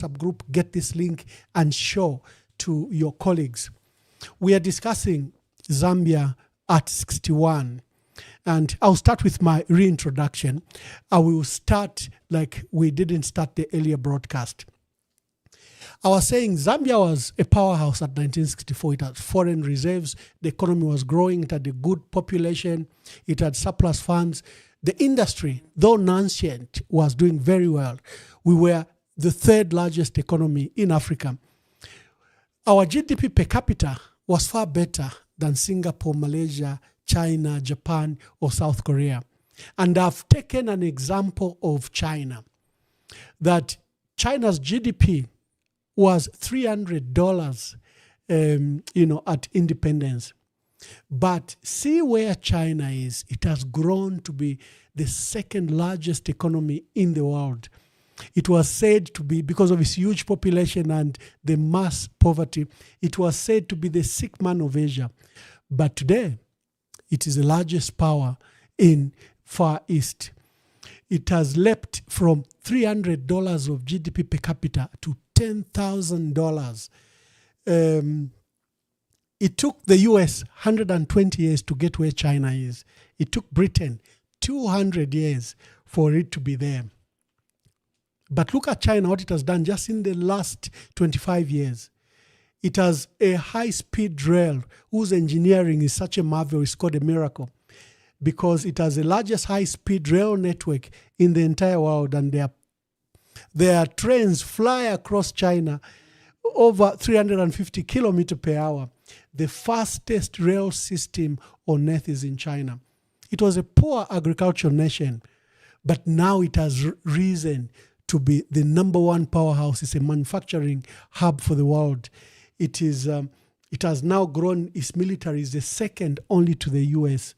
group, get this link and show to your colleagues. We are discussing Zambia at 61. And I'll start with my reintroduction. I will start like we didn't start the earlier broadcast. I was saying Zambia was a powerhouse at 1964. It had foreign reserves. The economy was growing. It had a good population. It had surplus funds. The industry, though nascent, was doing very well. We were the third largest economy in Africa. Our GDP per capita was far better than Singapore, Malaysia, China, Japan, or South Korea. And I've taken an example of China, that China's GDP was $300, at independence. But see where China is. It has grown to be the second largest economy in the world. It was said to be, because of its huge population and the mass poverty, it was said to be the sick man of Asia. But today, it is the largest power in Far East. It has leapt from $300 of GDP per capita to $10,000. It took the US 120 years to get where China is. It took Britain 200 years for it to be there. But look at China, what it has done just in the last 25 years. It has a high-speed rail whose engineering is such a marvel, it's called a miracle, because it has the largest high-speed rail network in the entire world, and their trains fly across China over 350 kilometers per hour. The fastest rail system on earth is in China. It was a poor agricultural nation, but now it has risen to be the number one powerhouse. It's a manufacturing hub for the world. It has now grown. Its military is the second only to the US.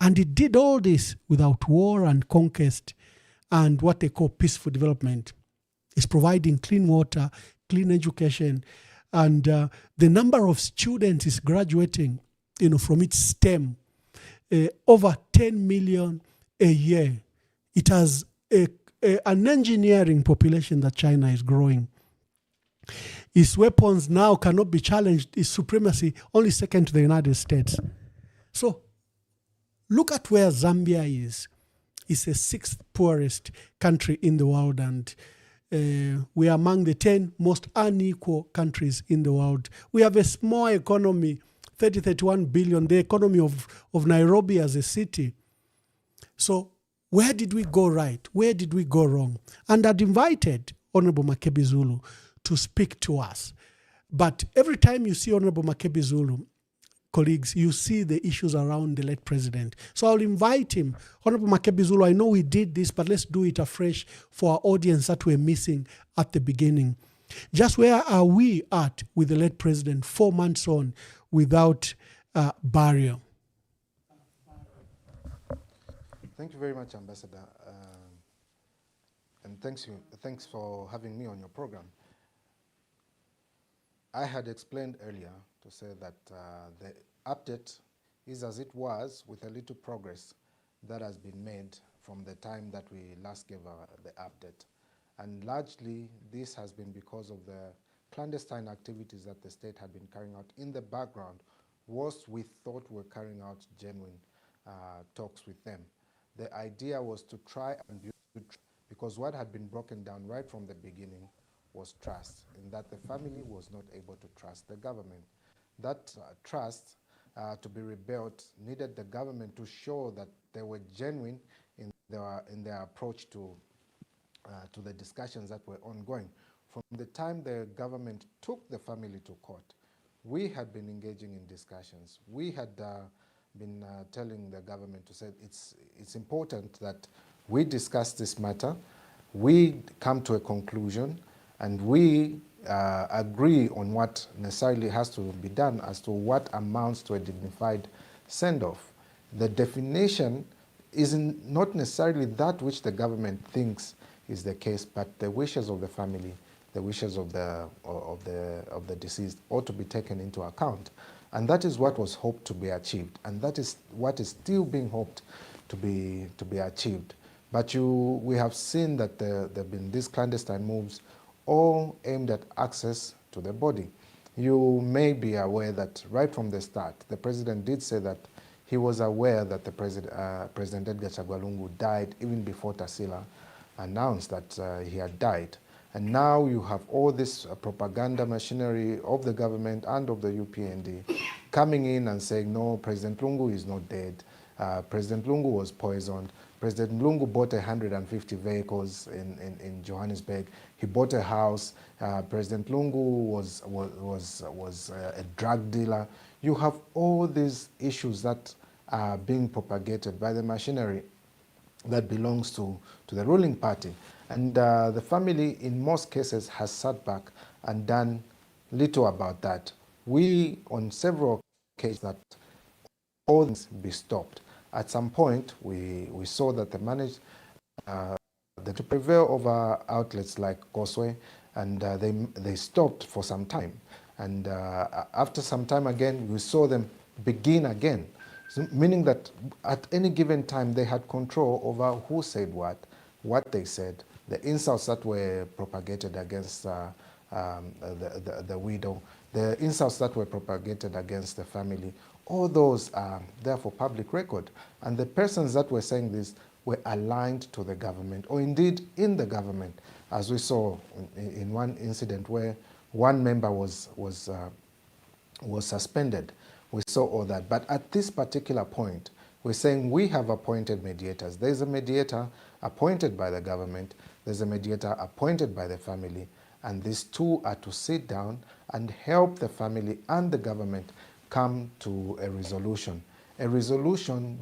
And it did all this without war and conquest and what they call peaceful development. It's providing clean water, clean education, and the number of students is graduating, from its STEM, over 10 million a year. It has an engineering population that China is growing. Its weapons now cannot be challenged. Its supremacy only second to the United States. So look at where Zambia is. It's the sixth poorest country in the world, and we are among the 10 most unequal countries in the world. We have a small economy, 31 billion, the economy of Nairobi as a city. So where did we go right? Where did we go wrong? And I'd invited Honorable Makebi Zulu to speak to us. But every time you see Honorable Makebi Zulu, colleagues, you see the issues around the late president. So I'll invite him. Honorable Makebi Zulu, I know we did this, but let's do it afresh for our audience that we're missing at the beginning. Just where are we at with the late president 4 months on without barrier? Thank you very much, Ambassador. And thanks for having me on your program. I had explained earlier to say that the update is as it was, with a little progress that has been made from the time that we last gave the update. And largely, this has been because of the clandestine activities that the state had been carrying out in the background, whilst we thought we were carrying out genuine talks with them. The idea was to try and build, because what had been broken down right from the beginning was trust, in that the family was not able to trust the government. That trust to be rebuilt needed the government to show that they were genuine in their approach to the discussions that were ongoing. From the time the government took the family to court, we had been engaging in discussions. We had been telling the government to say it's important that we discuss this matter, we come to a conclusion, and we agree on what necessarily has to be done as to what amounts to a dignified send-off. The definition is not necessarily that which the government thinks is the case, but the wishes of the family, the wishes of the deceased ought to be taken into account. And that is what was hoped to be achieved, and that is what is still being hoped to be achieved. But we have seen that there have been these clandestine moves all aimed at access to the body. You may be aware that right from the start, the president did say that he was aware that the President Edgar Chagwa Lungu died even before Tarsila announced that he had died. And now you have all this propaganda machinery of the government and of the UPND coming in and saying, no, President Lungu is not dead. President Lungu was poisoned. President Lungu bought 150 vehicles in Johannesburg. He bought a house. President Lungu was a drug dealer. You have all these issues that are being propagated by the machinery that belongs to the ruling party. And the family, in most cases, has sat back and done little about that. We, on several occasions, that all things be stopped. At some point, we saw that they managed to prevail over outlets like Koswe, and they stopped for some time. And after some time again, we saw them begin again. So, meaning that at any given time, they had control over who said what they said, the insults that were propagated against the widow, the insults that were propagated against the family. All those are there for public record. And the persons that were saying this were aligned to the government, or indeed in the government, as we saw in one incident where one member was suspended. We saw all that. But at this particular point, we're saying we have appointed mediators. There's a mediator appointed by the government. There's a mediator appointed by the family. And these two are to sit down and help the family and the government come to a resolution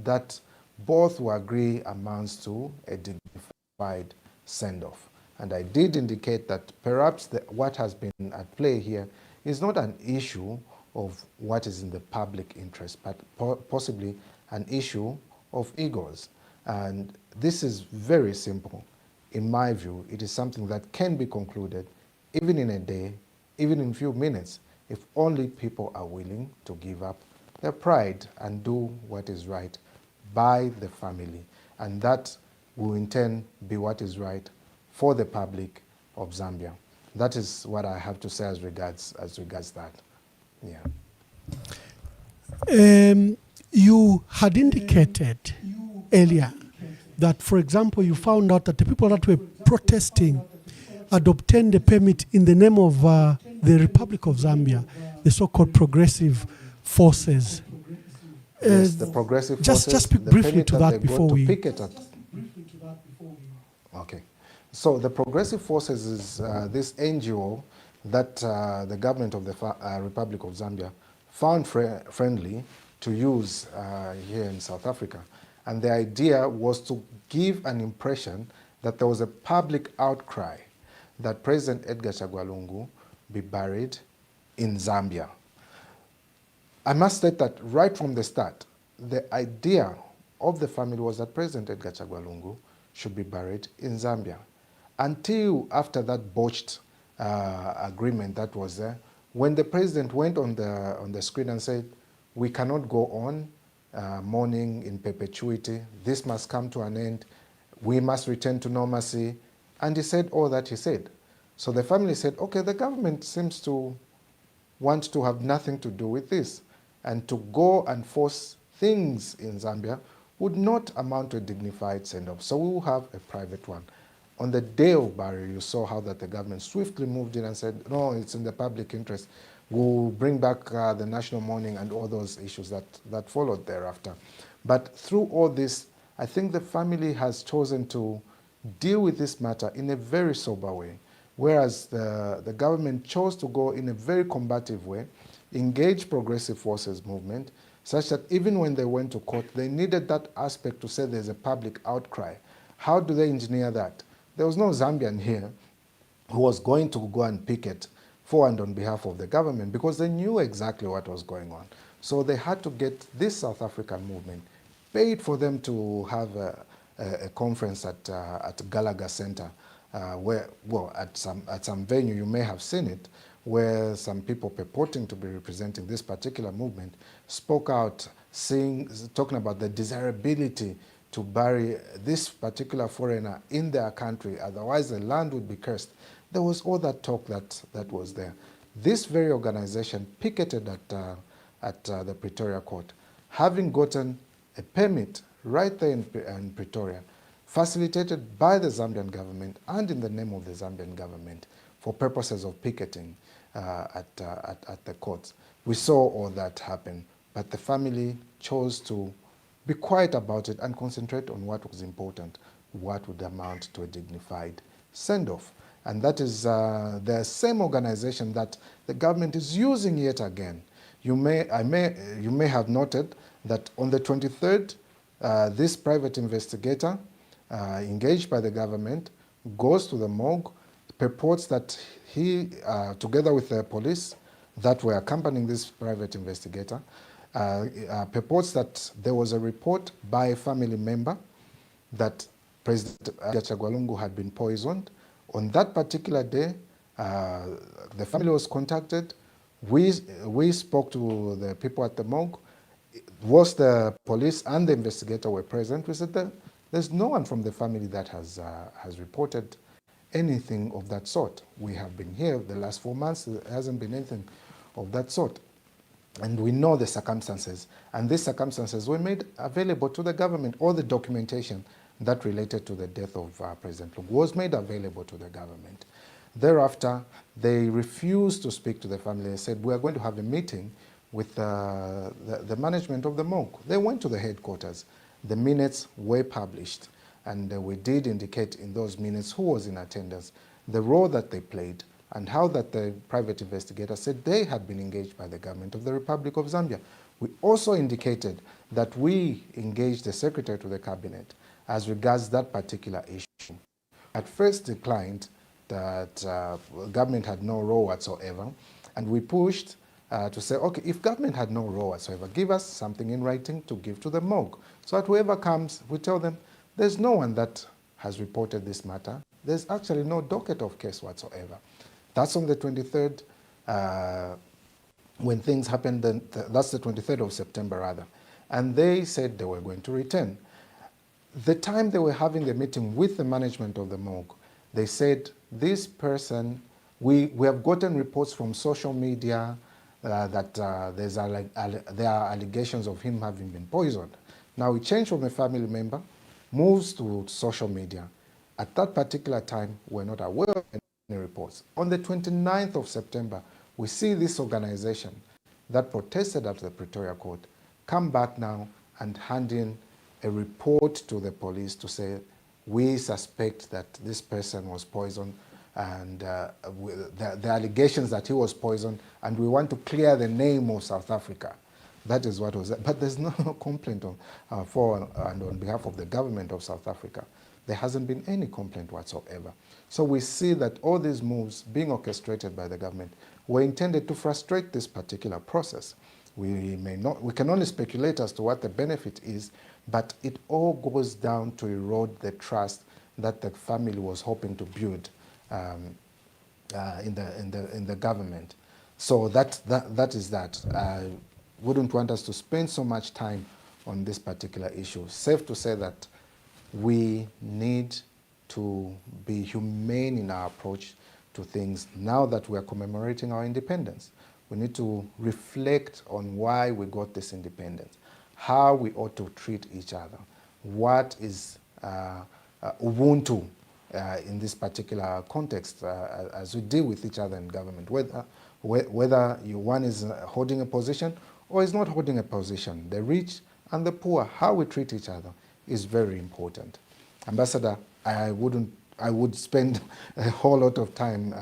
that both will agree amounts to a dignified send-off. And I did indicate that perhaps what has been at play here is not an issue of what is in the public interest, but possibly an issue of egos. And this is very simple. In my view, it is something that can be concluded even in a day, even in a few minutes, if only people are willing to give up their pride and do what is right by the family. And that will in turn be what is right for the public of Zambia. That is what I have to say as regards that. Yeah. You had indicated earlier that, for example, you found out that the people that were protesting had obtained a permit in the name of the Republic of Zambia, the so-called progressive forces. Yes, the progressive forces. Just speak briefly to that before we... Okay. So the progressive forces is this NGO that the government of the Republic of Zambia found friendly to use here in South Africa. And the idea was to give an impression that there was a public outcry that President Edgar Chagwa Lungu be buried in Zambia. I must state that right from the start, the idea of the family was that President Edgar Chagwa Lungu should be buried in Zambia. Until after that botched agreement that was there, when the president went on the screen and said, we cannot go on mourning in perpetuity, this must come to an end, we must return to normalcy, and he said all that he said. So the family said, okay, the government seems to want to have nothing to do with this, and to go and force things in Zambia would not amount to a dignified send-off, so we will have a private one. On the day of burial, you saw how that the government swiftly moved in and said, no, it's in the public interest. We'll bring back the national mourning and all those issues that followed thereafter. But through all this, I think the family has chosen to deal with this matter in a very sober way, whereas the government chose to go in a very combative way, engage progressive forces movement, such that even when they went to court, they needed that aspect to say there's a public outcry. How do they engineer that? There was no Zambian here who was going to go and picket for and on behalf of the government because they knew exactly what was going on. So they had to get this South African movement paid for them to have a conference at Gallagher Center, where, well, at some venue, you may have seen it, where some people purporting to be representing this particular movement spoke out, talking about the desirability to bury this particular foreigner in their country, otherwise the land would be cursed. There was all that talk that was there. This very organization picketed at the Pretoria court, having gotten a permit right there in Pretoria, facilitated by the Zambian government and in the name of the Zambian government for purposes of picketing at the courts. We saw all that happen, but the family chose to be quiet about it and concentrate on what was important, what would amount to a dignified send-off. And that is the same organization that the government is using yet again. You may have noted that on the 23rd, this private investigator engaged by the government goes to the morgue, purports that he, together with the police that were accompanying this private investigator, purports that there was a report by a family member that President Chagwalungu had been poisoned. On that particular day, the family was contacted. We spoke to the people at the morgue. Was the police and the investigator were present. We said that there's no one from the family that has reported anything of that sort. We have been here the last 4 months. There hasn't been anything of that sort. And we know the circumstances. And these circumstances were made available to the government. All the documentation that related to the death of President Lungu was made available to the government. Thereafter, they refused to speak to the family. They said, we are going to have a meeting with the management of the morgue. They went to the headquarters. The minutes were published, and we did indicate in those minutes who was in attendance, the role that they played, and how that the private investigator said they had been engaged by the government of the Republic of Zambia. We also indicated that we engaged the Secretary to the Cabinet as regards that particular issue. At first declined that government had no role whatsoever, and we pushed to say, okay, if government had no role whatsoever, give us something in writing to give to the morgue. So that whoever comes, we tell them, there's no one that has reported this matter. There's actually no docket of case whatsoever. That's on the 23rd, when things happened, that's the 23rd of September rather. And they said they were going to return. The time they were having the meeting with the management of the morgue, they said, this person, we have gotten reports from social media that there are allegations of him having been poisoned. Now we change from a family member, moves to social media. At that particular time, we're not aware of any reports. On the 29th of September, we see this organization that protested at the Pretoria court come back now and hand in a report to the police to say, we suspect that this person was poisoned, and the allegations that he was poisoned, and we want to clear the name of South Africa. That is what was, but there's no complaint for and on behalf of the government of South Africa. There hasn't been any complaint whatsoever. So we see that all these moves being orchestrated by the government were intended to frustrate this particular process. We can only speculate as to what the benefit is, but it all goes down to erode the trust that the family was hoping to build in the government. So that is that. I wouldn't want us to spend so much time on this particular issue. Safe to say that we need to be humane in our approach to things now that we are commemorating our independence. We need to reflect on why we got this independence, how we ought to treat each other, what is Ubuntu in this particular context as we deal with each other in government, whether one is holding a position or is not holding a position. The rich and the poor, how we treat each other is very important. Ambassador, I would spend a whole lot of time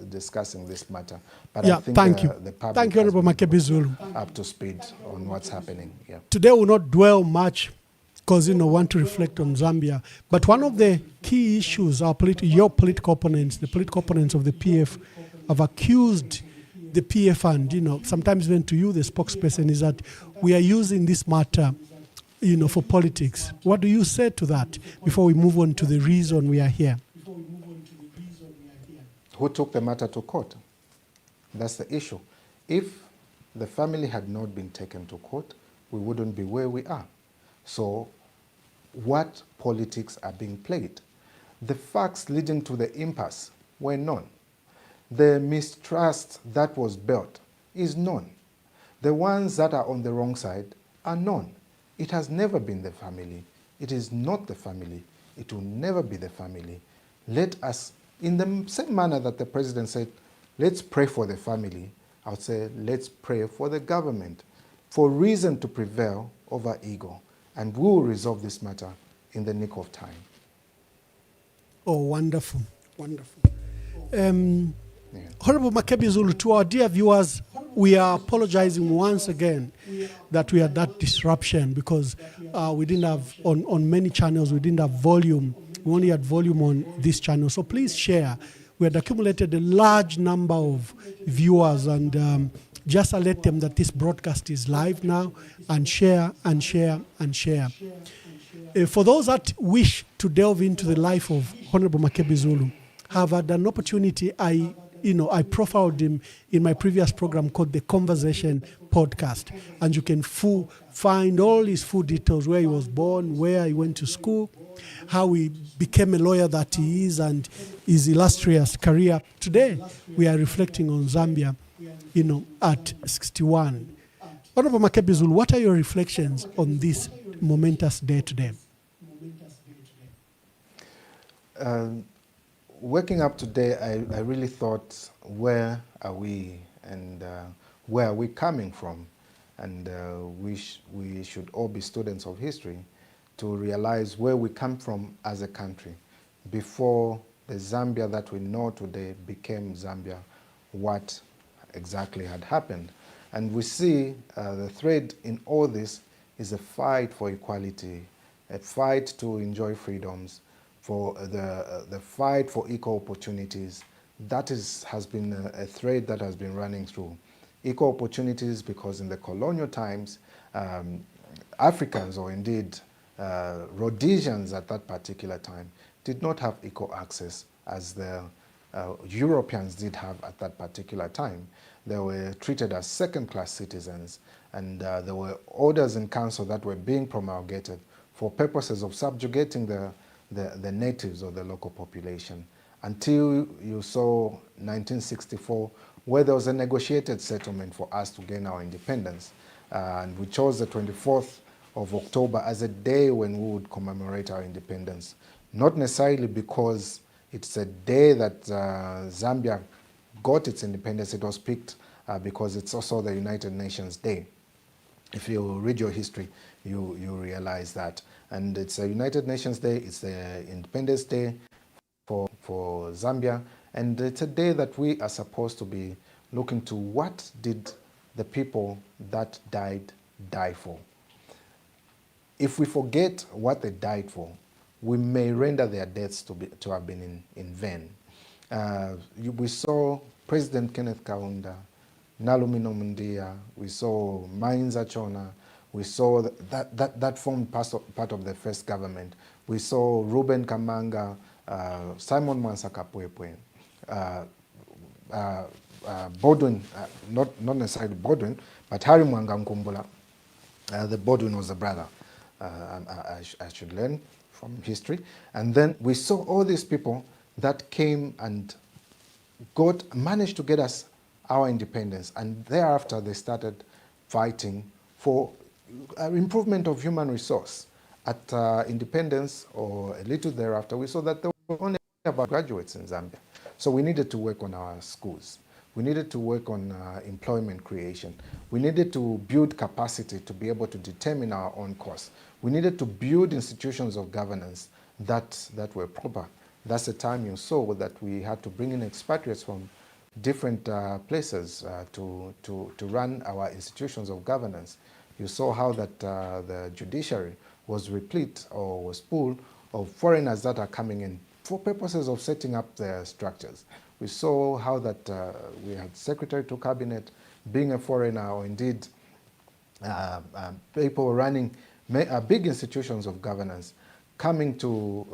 discussing this matter, but yeah, I think thank you. The public thank you, Honorable Makebi Zulu. Up to speed on what's happening. Yeah. Today we'll not dwell much because want to reflect on Zambia, but one of the key issues your political opponents, the political opponents of the PF, have accused the PF and sometimes even to you, the spokesperson, is that we are using this matter for politics. What do you say to that before we move on to the reason we are here? Who took the matter to court? That's the issue. If the family had not been taken to court, we wouldn't be where we are. So what politics are being played? The facts leading to the impasse were known. The mistrust that was built is known. The ones that are on the wrong side are known. It has never been the family. It is not the family. It will never be the family. Let us, in the same manner that the president said, let's pray for the family, I would say, let's pray for the government, for reason to prevail over ego. And we will resolve this matter in the nick of time. Oh, wonderful, wonderful. Honorable Makebi Zulu, to our dear viewers, we are apologizing once again that we had that disruption because we didn't have, on many channels, we didn't have volume. We only had volume on this channel. So please share. We had accumulated a large number of viewers, and just alert them that this broadcast is live now, and share and share and share. For those that wish to delve into the life of Honorable Makebi Zulu, have had an opportunity. I profiled him in my previous program called The Conversation Podcast, and you can find all his full details, where he was born, where he went to school, how he became a lawyer that he is, and his illustrious career. Today, we are reflecting on Zambia, at 61. Honorable Makebi Zulu, what are your reflections on this momentous day today? Waking up today, I really thought, where are we, and where are we coming from? And we should all be students of history to realize where we come from as a country before the Zambia that we know today became Zambia, what exactly had happened. And we see the thread in all this is a fight for equality, a fight to enjoy freedoms, for the fight for equal opportunities. That has been a thread that has been running through. Equal opportunities because in the colonial times, Africans, or indeed Rhodesians at that particular time, did not have equal access as the Europeans did have at that particular time. They were treated as second-class citizens, and there were orders in council that were being promulgated for purposes of subjugating the natives or the local population, until you saw 1964, where there was a negotiated settlement for us to gain our independence. And we chose the 24th of October as a day when we would commemorate our independence. Not necessarily because it's a day that Zambia got its independence. It was picked because it's also the United Nations Day. If you read your history, you realize that. And it's a United Nations Day, it's the Independence Day for Zambia, and it's a day that we are supposed to be looking to what did the people that died die for. If we forget what they died for, we may render their deaths to have been in vain. We saw President Kenneth Kaunda, Nalumino Mundia, we saw Mainza Chona, we saw that formed part of the first government. We saw Ruben Kamanga, Simon Mwansaka Pwepwe, Bodwin, not necessarily Bodwin, but Harry Mwanga Nkumbula. The Bodwin was the brother. I should learn from history. And then we saw all these people that came and managed to get us our independence. And thereafter, they started fighting for improvement of human resource. At independence, or a little thereafter, we saw that there were only about graduates in Zambia. So we needed to work on our schools. We needed to work on employment creation. We needed to build capacity to be able to determine our own course. We needed to build institutions of governance that were proper. That's the time you saw that we had to bring in expatriates from different places to run our institutions of governance. You saw how that the judiciary was replete or was full of foreigners that are coming in for purposes of setting up their structures. We saw how that we had Secretary to Cabinet being a foreigner, or indeed people running big institutions of governance coming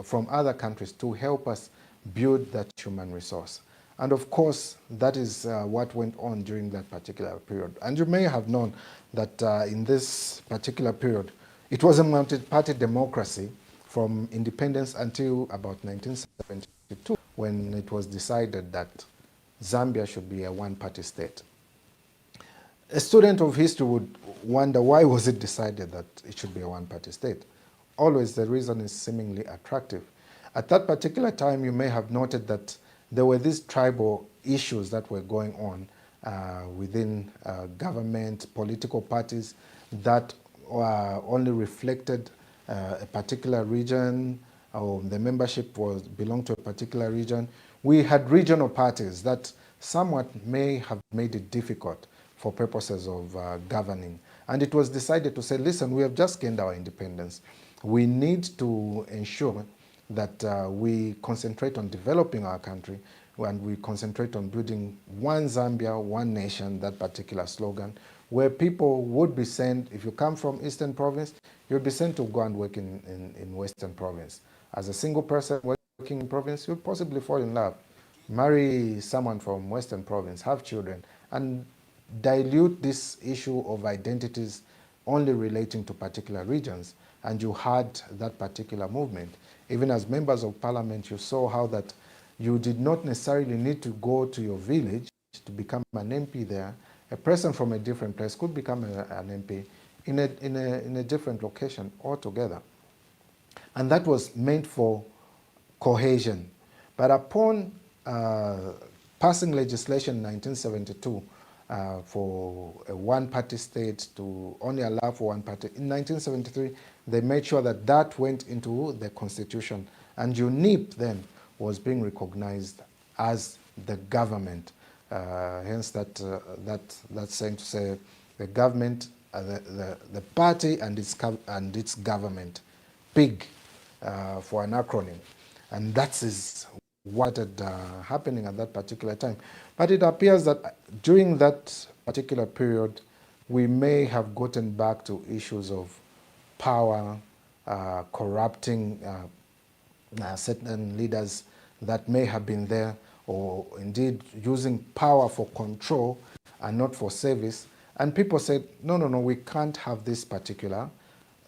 from other countries to help us build that human resource. And of course, that is what went on during that particular period. And you may have known that in this particular period, it was a multi-party democracy from independence until about 1972. when it was decided that Zambia should be a one-party state. A student of history would wonder, why was it decided that it should be a one-party state? Always the reason is seemingly attractive. At that particular time, you may have noted that there were these tribal issues that were going on within government, political parties that only reflected a particular region, or the membership belonged to a particular region. We had regional parties that somewhat may have made it difficult for purposes of governing. And it was decided to say, listen, we have just gained our independence. We need to ensure that we concentrate on developing our country, and we concentrate on building one Zambia, one nation, that particular slogan, where people would be sent, if you come from Eastern Province, you'll be sent to go and work in Western Province. As a single person working in Province, you'll possibly fall in love, marry someone from Western Province, have children, and dilute this issue of identities only relating to particular regions. And you had that particular movement. Even as members of parliament, you saw how that you did not necessarily need to go to your village to become an MP there. A person from a different place could become an MP in a different location altogether. And that was meant for cohesion. But upon passing legislation in 1972 for a one-party state to only allow for one party, in 1973 they made sure that that went into the constitution, and UNIP then was being recognized as the government. Hence that saying to say the government, the party and its government, big for an acronym, and that is what had happening at that particular time. But it appears that during that particular period, we may have gotten back to issues of power, corrupting certain leaders that may have been there, or indeed using power for control and not for service. And people said, no, we can't have this particular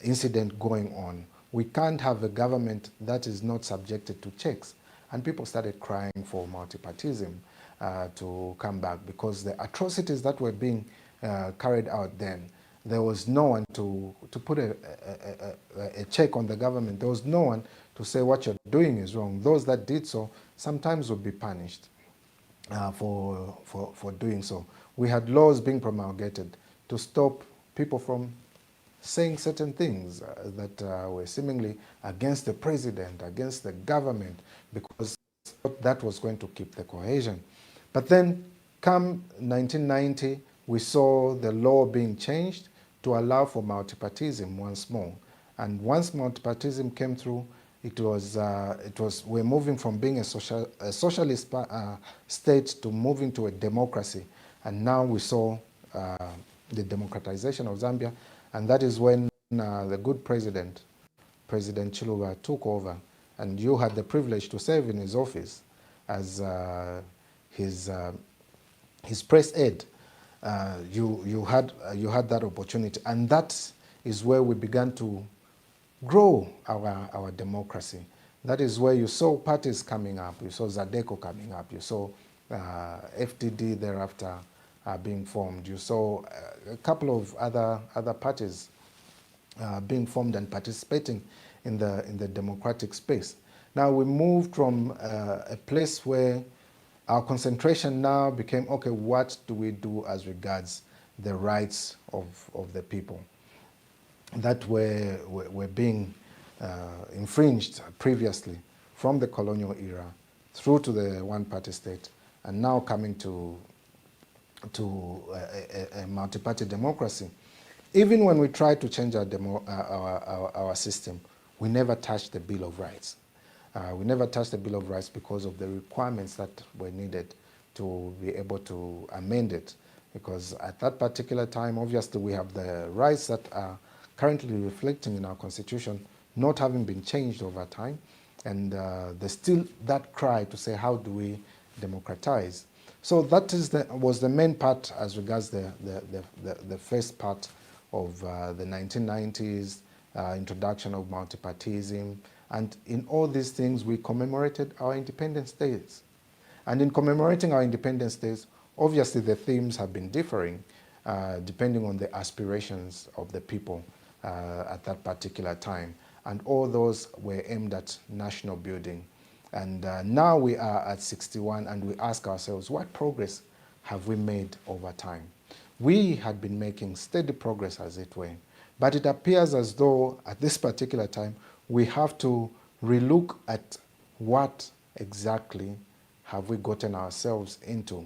incident going on. We can't have a government that is not subjected to checks. And people started crying for multipartism to come back, because the atrocities that were being carried out then, there was no one to put a check on the government. There was no one to say what you're doing is wrong. Those that did so sometimes would be punished for doing so. We had laws being promulgated to stop people from saying certain things that were seemingly against the president, against the government, because that was going to keep the cohesion. But then, come 1990, we saw the law being changed to allow for multipartism once more. And once multipartism came through, we're moving from being a socialist state to moving to a democracy. And now we saw the democratization of Zambia, and that is when the good President Chiluba, took over, and you had the privilege to serve in his office as his press aide. You had that opportunity, and that is where we began to grow our democracy. That is where you saw parties coming up. You saw Zadeco coming up. You saw FTD thereafter being formed. You saw a couple of other parties being formed and participating in the democratic space. Now we moved from a place where our concentration now became, okay, what do we do as regards the rights of the people that were being infringed previously from the colonial era through to the one-party state, and now coming to a multi-party democracy. Even when we tried to change our system, we never touched the Bill of Rights. We never touched the Bill of Rights because of the requirements that were needed to be able to amend it. Because at that particular time, obviously, we have the rights that are currently reflecting in our Constitution not having been changed over time. And there's still that cry to say, how do we democratize? So that was the main part as regards the first part of the 1990s, introduction of multipartism, And in all these things, we commemorated our Independence Days. And in commemorating our Independence Days, obviously the themes have been differing depending on the aspirations of the people at that particular time. And all those were aimed at national building. And now we are at 61 and we ask ourselves, what progress have we made over time? We had been making steady progress as it were, but it appears as though at this particular time we have to relook at what exactly have we gotten ourselves into.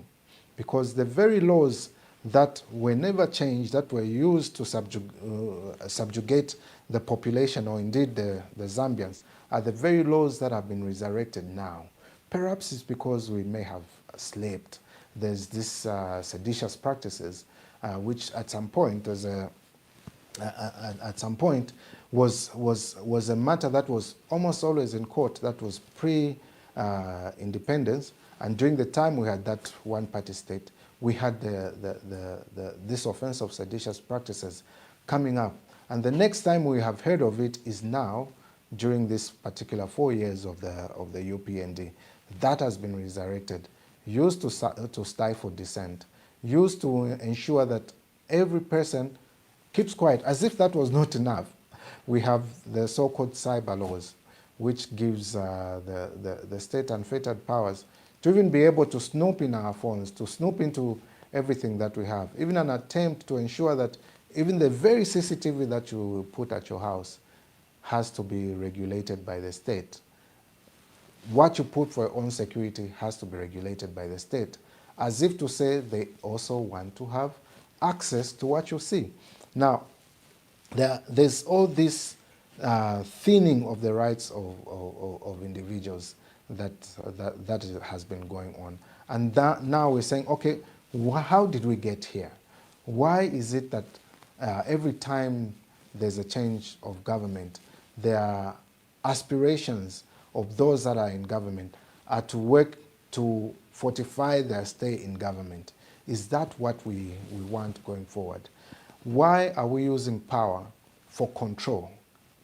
Because the very laws that were never changed, that were used to subjugate the population or indeed the Zambians, are the very laws that have been resurrected now. Perhaps it's because we may have slept. There's this seditious practices, which at some point was a matter that was almost always in court, that was pre-independence, and during the time we had that one-party state, we had this offense of seditious practices coming up. And the next time we have heard of it is now, during this particular 4 years of the UPND. That has been resurrected, used to stifle dissent, used to ensure that every person keeps quiet, as if that was not enough. We have the so-called cyber laws, which gives the state unfettered powers to even be able to snoop in our phones, to snoop into everything that we have. Even an attempt to ensure that even the very CCTV that you put at your house has to be regulated by the state. What you put for your own security has to be regulated by the state, as if to say they also want to have access to what you see. Now, there's all this thinning of the rights of individuals that has been going on. And now we're saying, okay, how did we get here? Why is it that every time there's a change of government, there are aspirations of those that are in government are to work to fortify their stay in government? Is that what we want going forward? Why are we using power for control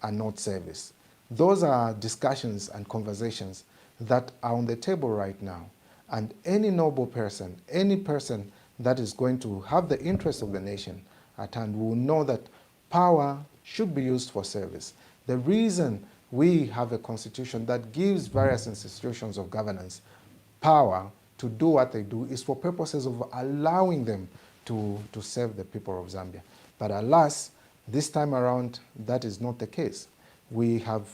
and not service? Those are discussions and conversations that are on the table right now. And any noble person, any person that is going to have the interest of the nation at hand will know that power should be used for service. The reason we have a constitution that gives various institutions of governance power to do what they do is for purposes of allowing them to serve the people of Zambia. But alas, this time around, that is not the case. We have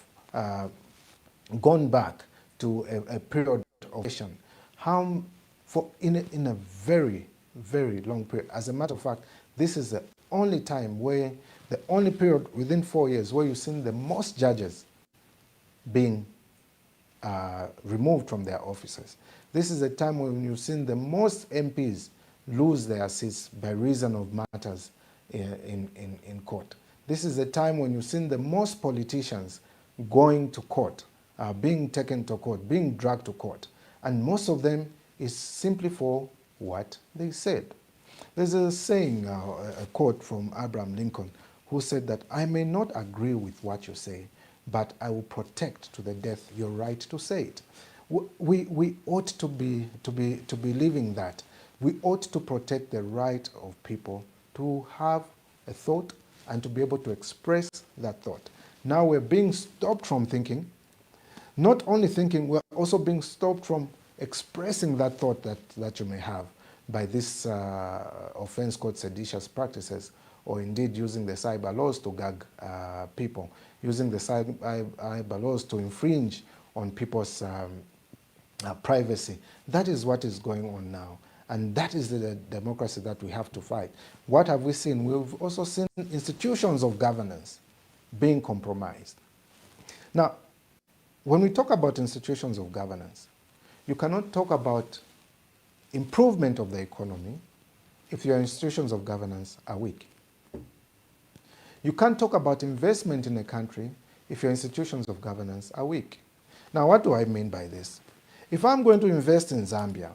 gone back to a period of nation. In a very, very long period. As a matter of fact, this is the only time where, the only period within 4 years where you've seen the most judges being removed from their offices. This is a time when you've seen the most MPs lose their seats by reason of matters in court. This is a time when you've seen the most politicians going to court, being taken to court, being dragged to court. And most of them is simply for what they said. There's a saying, a quote from Abraham Lincoln, who said that, "I may not agree with what you say, but I will protect to the death your right to say it." We ought to be living that. We ought to protect the right of people to have a thought and to be able to express that thought. Now we're being stopped from thinking. Not only thinking, we're also being stopped from expressing that thought that you may have by this offense called seditious practices, or indeed using the cyber laws to gag people, using the cyber laws to infringe on people's privacy. That is what is going on now. And that is the democracy that we have to fight. What have we seen? We've also seen institutions of governance being compromised. Now, when we talk about institutions of governance, you cannot talk about improvement of the economy if your institutions of governance are weak. You can't talk about investment in a country if your institutions of governance are weak. Now, what do I mean by this? If I'm going to invest in Zambia,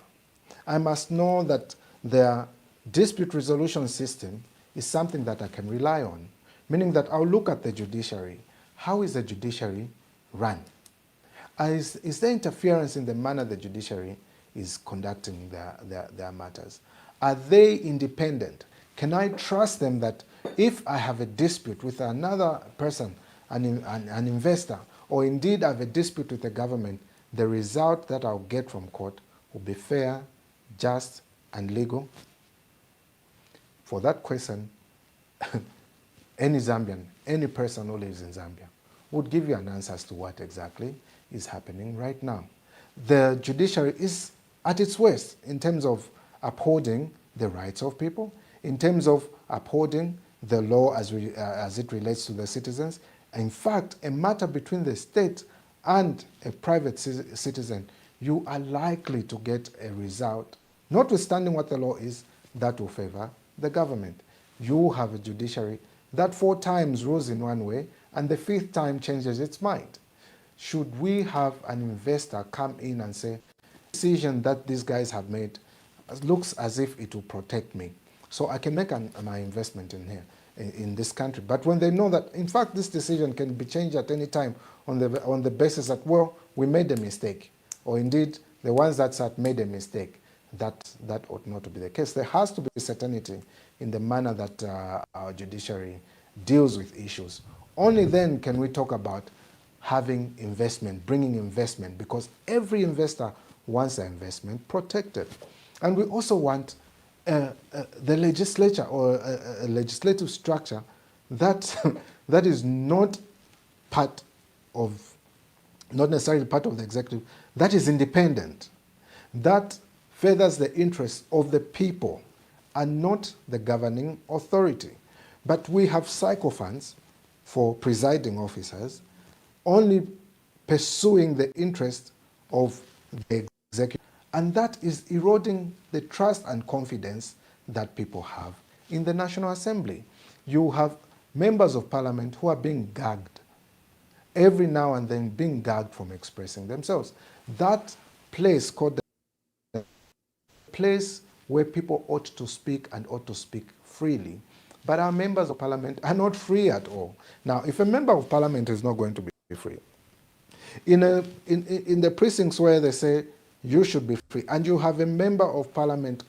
I must know that their dispute resolution system is something that I can rely on, meaning that I'll look at the judiciary. How is the judiciary run? Is there interference in the manner the judiciary is conducting their matters? Are they independent? Can I trust them that if I have a dispute with another person, an investor, or indeed I have a dispute with the government, the result that I'll get from court will be fair, just, and legal? For that question, any Zambian, any person who lives in Zambia would give you an answer as to what exactly is happening right now. The judiciary is at its worst in terms of upholding the rights of people, in terms of upholding the law as it relates to the citizens. In fact, a matter between the state and a private citizen, you are likely to get a result, notwithstanding what the law is, that will favor the government. You have a judiciary that 4 times rules in one way and the 5th time changes its mind. Should we have an investor come in and say, the decision that these guys have made looks as if it will protect me, so I can make my investment in here, in this country. But when they know that, in fact, this decision can be changed at any time on the basis that, well, we made a mistake, or indeed the ones that sat made a mistake, that ought not to be the case. There has to be certainty in the manner that our judiciary deals with issues. Only then can we talk about having investment, bringing investment, because every investor wants their investment protected. And we also want the legislature or a legislative structure that is not necessarily part of the executive, that is independent, that furthers the interests of the people and not the governing authority. But we have sycophants for presiding officers only pursuing the interest of the executive, and that is eroding the trust and confidence that people have in the National Assembly. You have members of parliament who are being gagged every now and then, being gagged from expressing themselves. That place called the place where people ought to speak and ought to speak freely. But our members of parliament are not free at all. Now, if a member of parliament is not going to be free, in the precincts where they say you should be free, and you have a member of parliament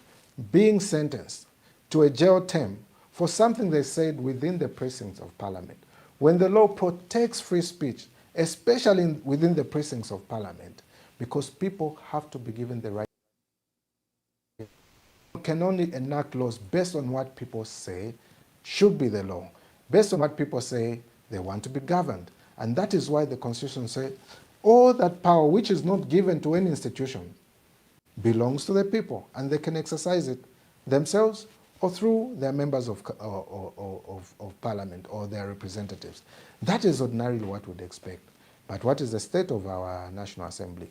being sentenced to a jail term for something they said within the precincts of parliament, when the law protects free speech, especially within the precincts of parliament, because people have to be given the right. You can only enact laws based on what people say should be the law, based on what people say they want to be governed. And that is why the Constitution says all that power which is not given to any institution belongs to the people, and they can exercise it themselves or through their members of parliament or their representatives. That is ordinarily what we'd expect. But what is the state of our National Assembly?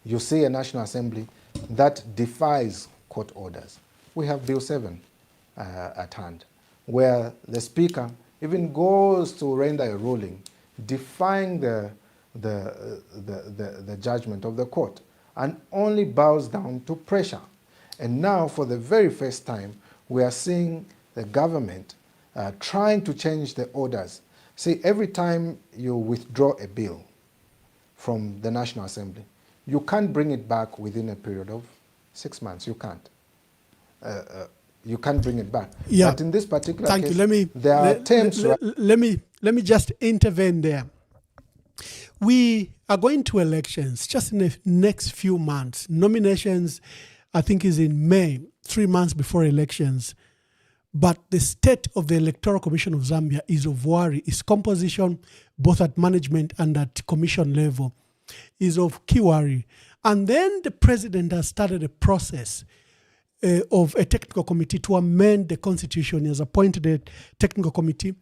You see a National Assembly that defies court orders. We have Bill 7 at hand, where the Speaker even goes to render a ruling defying the judgment of the court and only bows down to pressure. And now, for the very first time, we are seeing the government trying to change the orders. See, every time you withdraw a bill from the National Assembly, you can't bring it back within a period of 6 months. You can't. You can't bring it back. Yeah. But in this particular Thank case, you. there are attempts. Let me just intervene there. We are going to elections just in the next few months. Nominations, I think, is in May, 3 months before elections. But the state of the Electoral Commission of Zambia is of worry. Its composition, both at management and at commission level, is of key worry. And then the president has started a process of a technical committee to amend the constitution. He has appointed a technical committee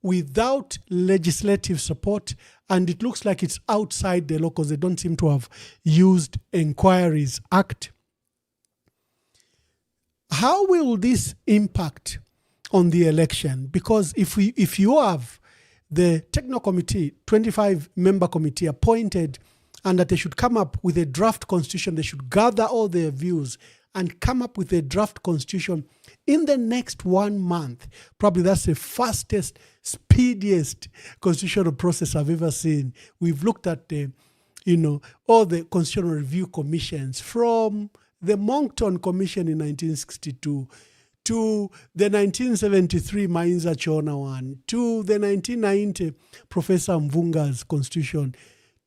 without legislative support, and it looks like it's outside the law because they don't seem to have used Inquiries Act. How will this impact on the election? Because if you have the technical committee, 25-member committee appointed, and that they should come up with a draft constitution, they should gather all their views and come up with a draft constitution in the next 1 month. Probably that's the fastest, speediest constitutional process I've ever seen. We've looked at all the constitutional review commissions, from the Moncton Commission in 1962 to the 1973 Mainza Chona one, to the 1990 Professor Mvunga's constitution,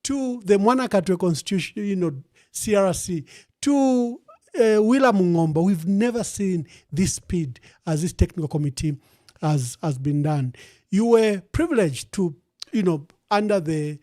to the Mwanakatwe constitution, CRC, to Willa Mungomba. We've never seen this speed as this technical committee has been done. You were privileged to, under the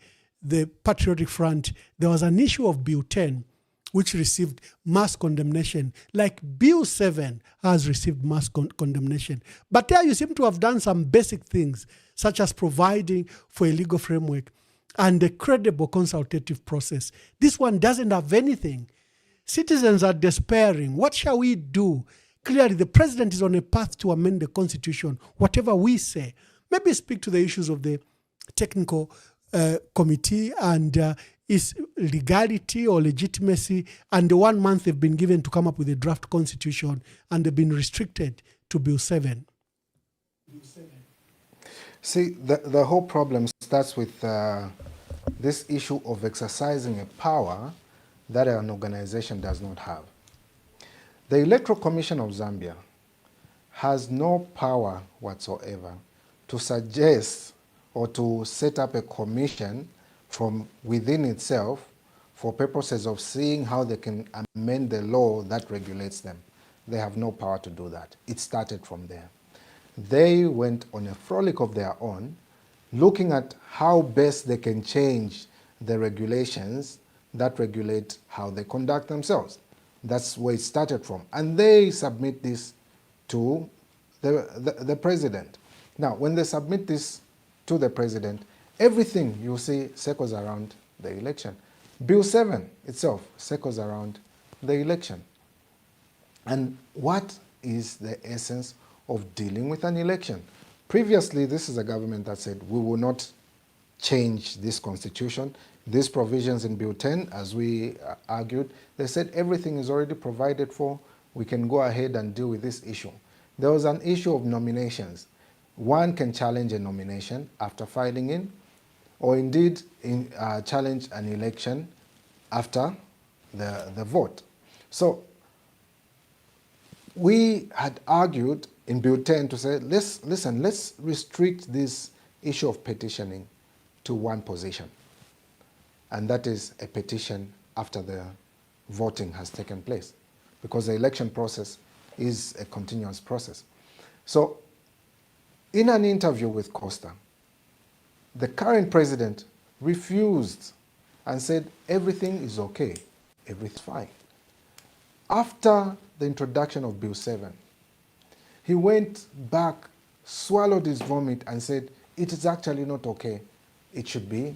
Patriotic Front, there was an issue of Bill 10, which received mass condemnation, like Bill 7 has received mass condemnation. But there you seem to have done some basic things, such as providing for a legal framework and a credible consultative process. This one doesn't have anything. Citizens are despairing. What shall we do? Clearly, the president is on a path to amend the constitution, whatever we say. Maybe speak to the issues of the technical committee and its legality or legitimacy, and the 1 month they've been given to come up with a draft constitution, and they've been restricted to Bill 7. See, the whole problem starts with this issue of exercising a power that an organization does not have. The Electoral Commission of Zambia has no power whatsoever to suggest or to set up a commission from within itself for purposes of seeing how they can amend the law that regulates them. They have no power to do that. It started from there. They went on a frolic of their own, looking at how best they can change the regulations that regulate how they conduct themselves. That's where it started from. And they submit this to the president. Now, when they submit this to the president, everything you see circles around the election. Bill 7 itself circles around the election. And what is the essence of dealing with an election? Previously, this is a government that said, we will not change this constitution. These provisions in Bill 10, as we argued, they said everything is already provided for. We can go ahead and deal with this issue. There was an issue of nominations. One can challenge a nomination after filing in, or indeed challenge an election after the vote. So we had argued in Bill 10 to say, let's restrict this issue of petitioning to one position. And that is a petition after the voting has taken place, because the election process is a continuous process. So in an interview with Costa, the current president refused and said everything is okay, everything's fine. After the introduction of Bill 7, he went back, swallowed his vomit and said, it is actually not okay, it should be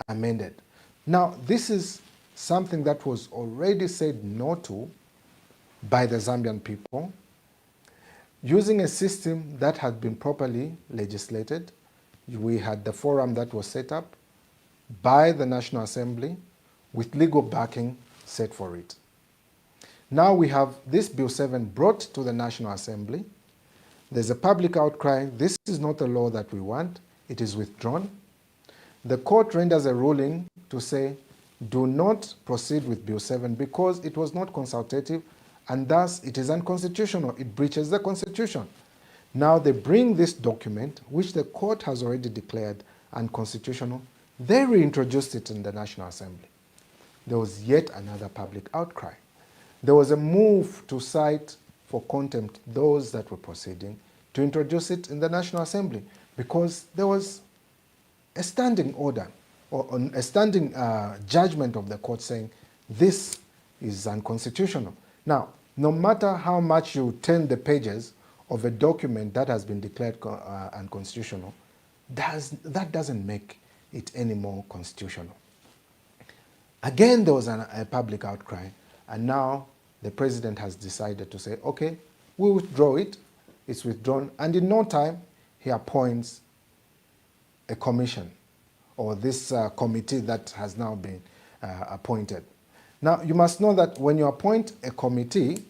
amended. Now, this is something that was already said no to by the Zambian people, using a system that had been properly legislated. We had the forum that was set up by the National Assembly with legal backing set for it. Now we have this Bill 7 brought to the National Assembly. There's a public outcry. This is not the law that we want. It is withdrawn. The court renders a ruling to say, do not proceed with Bill 7 because it was not consultative and thus it is unconstitutional. It breaches the Constitution. Now they bring this document, which the court has already declared unconstitutional. They reintroduced it in the National Assembly. There was yet another public outcry. There was a move to cite for contempt those that were proceeding to introduce it in the National Assembly because there was a standing order or a standing judgment of the court saying this is unconstitutional. Now, no matter how much you turn the pages of a document that has been declared unconstitutional, that doesn't make it any more constitutional. Again, there was a public outcry, and now the president has decided to say, okay, we withdraw it, it's withdrawn, and in no time, he appoints a commission, or this committee that has now been appointed. Now, you must know that when you appoint a committee,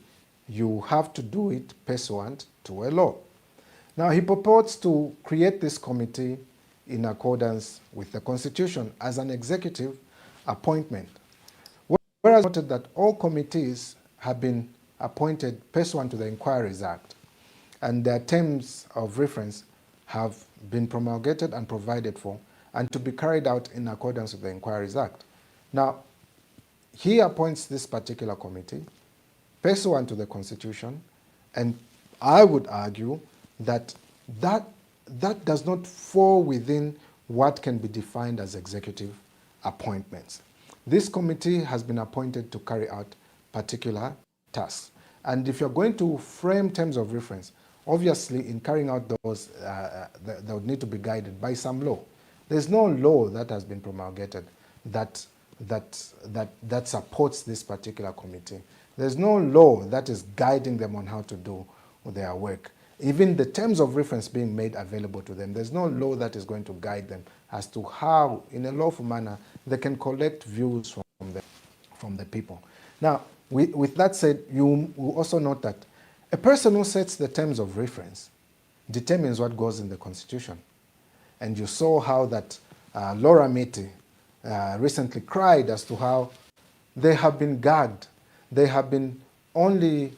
you have to do it pursuant to a law. Now, he purports to create this committee in accordance with the Constitution as an executive appointment. Whereas noted that all committees have been appointed pursuant to the Inquiries Act, and their terms of reference have been promulgated and provided for, and to be carried out in accordance with the Inquiries Act. Now, he appoints this particular committee pursuant to the Constitution, and I would argue that that does not fall within what can be defined as executive appointments. This committee has been appointed to carry out particular tasks. And if you're going to frame terms of reference, obviously in carrying out those, they would need to be guided by some law. There's no law that has been promulgated that supports this particular committee. There's no law that is guiding them on how to do their work. Even the terms of reference being made available to them, there's no law that is going to guide them as to how, in a lawful manner, they can collect views from the people. Now, with that said, you will also note that a person who sets the terms of reference determines what goes in the Constitution. And you saw how that Laura Miti recently cried as to how they have been gagged. They have been only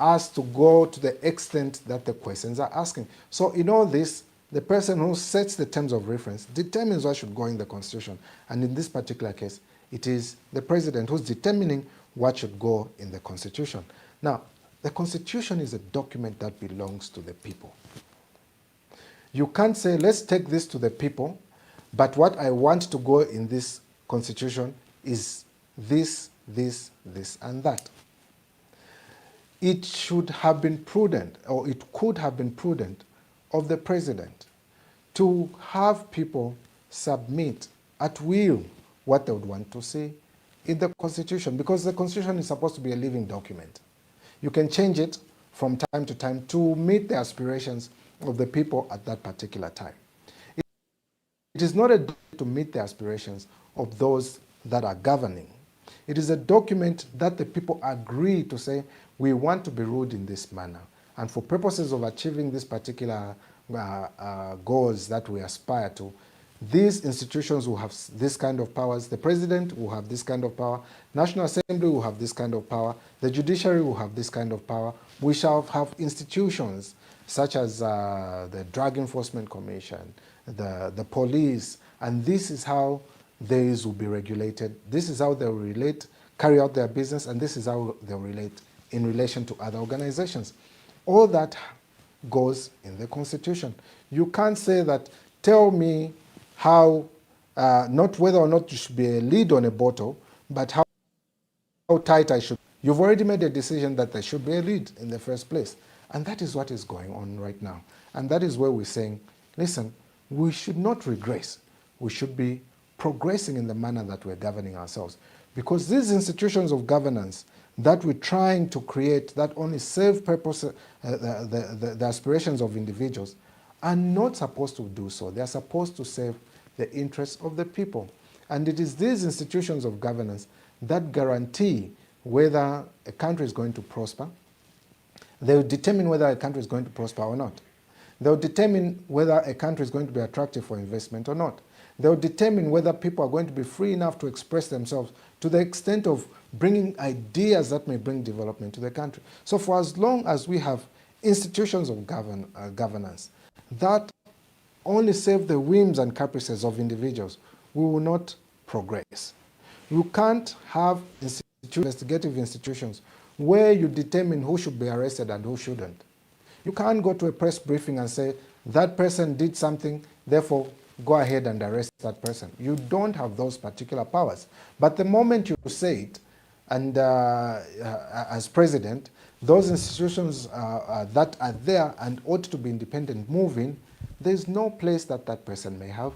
asked to go to the extent that the questions are asking. So in all this, the person who sets the terms of reference determines what should go in the Constitution. And in this particular case, it is the president who's determining what should go in the Constitution. Now, the Constitution is a document that belongs to the people. You can't say, let's take this to the people, but what I want to go in this Constitution is this, this, this, and that. It should have been prudent, or it could have been prudent, of the president to have people submit at will what they would want to see in the Constitution, because the Constitution is supposed to be a living document. You can change it from time to time to meet the aspirations of the people at that particular time. It is not a document to meet the aspirations of those that are governing. It is a document that the people agree to say, we want to be ruled in this manner. And for purposes of achieving this particular goals that we aspire to, these institutions will have this kind of powers. The president will have this kind of power. National Assembly will have this kind of power. The judiciary will have this kind of power. We shall have institutions such as the Drug Enforcement Commission, the police, and this is how these will be regulated. This is how they will relate, carry out their business, and this is how they will relate in relation to other organizations. All that goes in the Constitution. You can't say that, tell me how, not whether or not there should be a lid on a bottle, but how tight I should. You've already made a decision that there should be a lid in the first place. And that is what is going on right now. And that is where we're saying, listen, we should not regress. We should be progressing in the manner that we're governing ourselves. Because these institutions of governance that we're trying to create that only serve purpose, the aspirations of individuals are not supposed to do so. They are supposed to serve the interests of the people. And it is these institutions of governance that guarantee whether a country is going to prosper. They will determine whether a country is going to prosper or not. They will determine whether a country is going to be attractive for investment or not. They will determine whether people are going to be free enough to express themselves to the extent of bringing ideas that may bring development to the country. So for as long as we have institutions of governance that only serve the whims and caprices of individuals, we will not progress. You can't have investigative institutions where you determine who should be arrested and who shouldn't. You can't go to a press briefing and say, that person did something, therefore go ahead and arrest that person. You don't have those particular powers. But the moment you say it, and as president, those institutions that are there and ought to be independent moving, there's no place that that person may have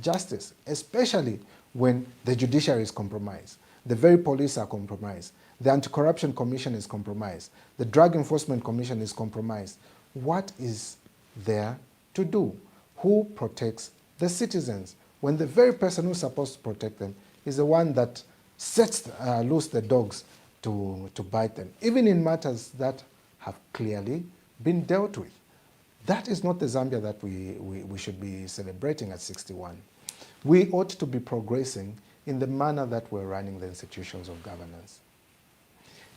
justice, especially when the judiciary is compromised. The very police are compromised. The Anti-Corruption Commission is compromised. The Drug Enforcement Commission is compromised. What is there to do? Who protects the citizens when the very person who's supposed to protect them is the one that sets loose the dogs to bite them, even in matters that have clearly been dealt with. That is not the Zambia that we should be celebrating at 61. We ought to be progressing in the manner that we're running the institutions of governance.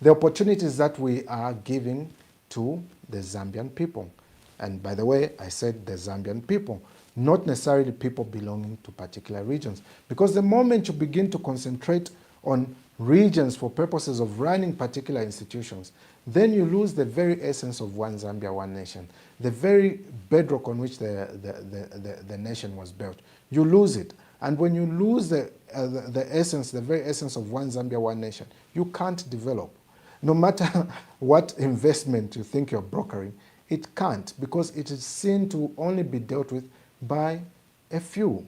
The opportunities that we are giving to the Zambian people. And by the way, I said the Zambian people, not necessarily people belonging to particular regions. Because the moment you begin to concentrate on regions for purposes of running particular institutions, then you lose the very essence of one Zambia, one nation, the very bedrock on which the nation was built. You lose it. And when you lose the essence, the very essence of one Zambia, one nation, you can't develop. No matter what investment you think you're brokering, it can't, because it is seen to only be dealt with by a few.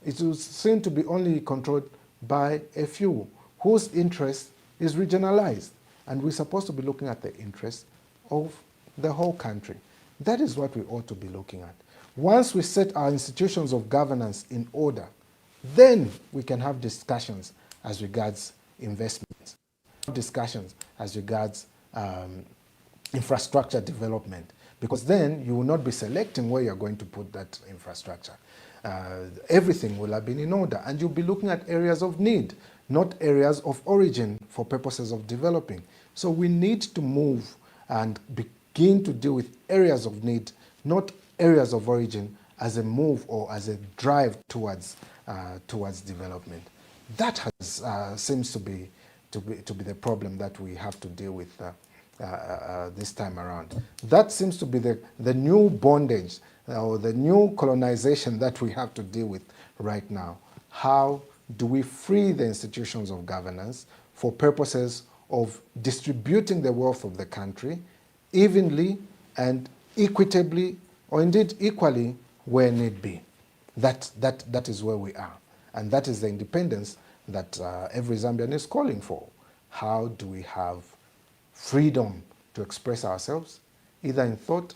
It is seen to be only controlled by a few whose interest is regionalized. And we're supposed to be looking at the interest of the whole country. That is what we ought to be looking at. Once we set our institutions of governance in order, then we can have discussions as regards investments, discussions as regards infrastructure development, because then you will not be selecting where you're going to put that infrastructure. Everything will have been in order, and you'll be looking at areas of need, not areas of origin for purposes of developing. So we need to move and begin to deal with areas of need, not areas of origin, as a move or as a drive towards development. That has seems to be the problem that we have to deal with this time around. That seems to be the new bondage or the new colonization that we have to deal with right now. How do we free the institutions of governance for purposes of distributing the wealth of the country evenly and equitably, or indeed equally where need be? That is where we are. And that is the independence that every Zambian is calling for. How do we have freedom to express ourselves, either in thought,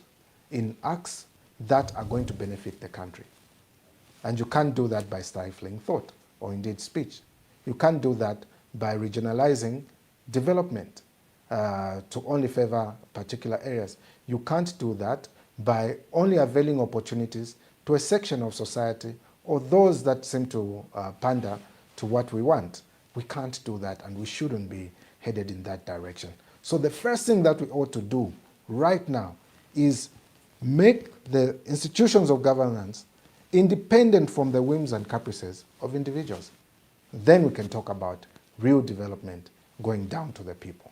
in acts that are going to benefit the country? And you can't do that by stifling thought or indeed speech. You can't do that by regionalizing development to only favor particular areas. You can't do that by only availing opportunities to a section of society or those that seem to pander to what we want. We can't do that, and we shouldn't be headed in that direction. So the first thing that we ought to do right now is make the institutions of governance independent from the whims and caprices of individuals. Then we can talk about real development going down to the people.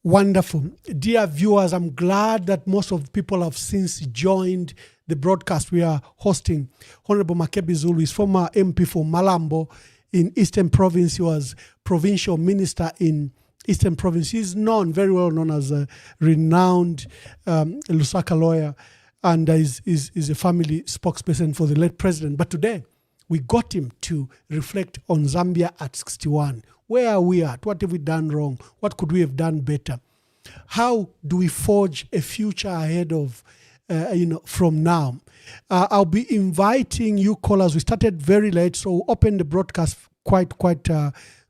Wonderful. Dear viewers, I'm glad that most of the people have since joined the broadcast we are hosting. Honorable Makebi Zului is former MP for Malambo in Eastern Province. He was provincial minister in Eastern Province. He's known, very well known as a renowned Lusaka lawyer, and is a family spokesperson for the late president. But today, we got him to reflect on Zambia at 61. Where are we at? What have we done wrong? What could we have done better? How do we forge a future ahead of, from now? I'll be inviting you callers. We started very late, so we'll open the broadcast quite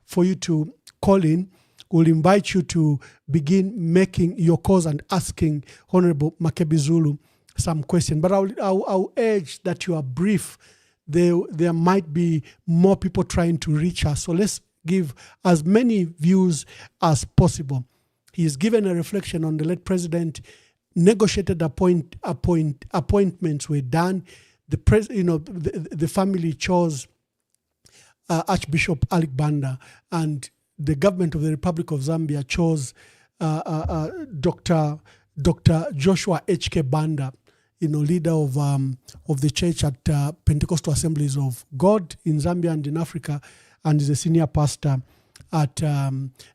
for you to call in. We'll invite you to begin making your calls and asking Honorable Makebi Zulu some question. But I'll urge that you are brief. There might be more people trying to reach us. So let's give as many views as possible. He's given a reflection on the late president. Negotiated appointments were done. The family chose Archbishop Alec Banda, and the government of the Republic of Zambia chose Dr. Joshua H.K. Banda, leader of the church at Pentecostal Assemblies of God in Zambia and in Africa, and is a senior pastor at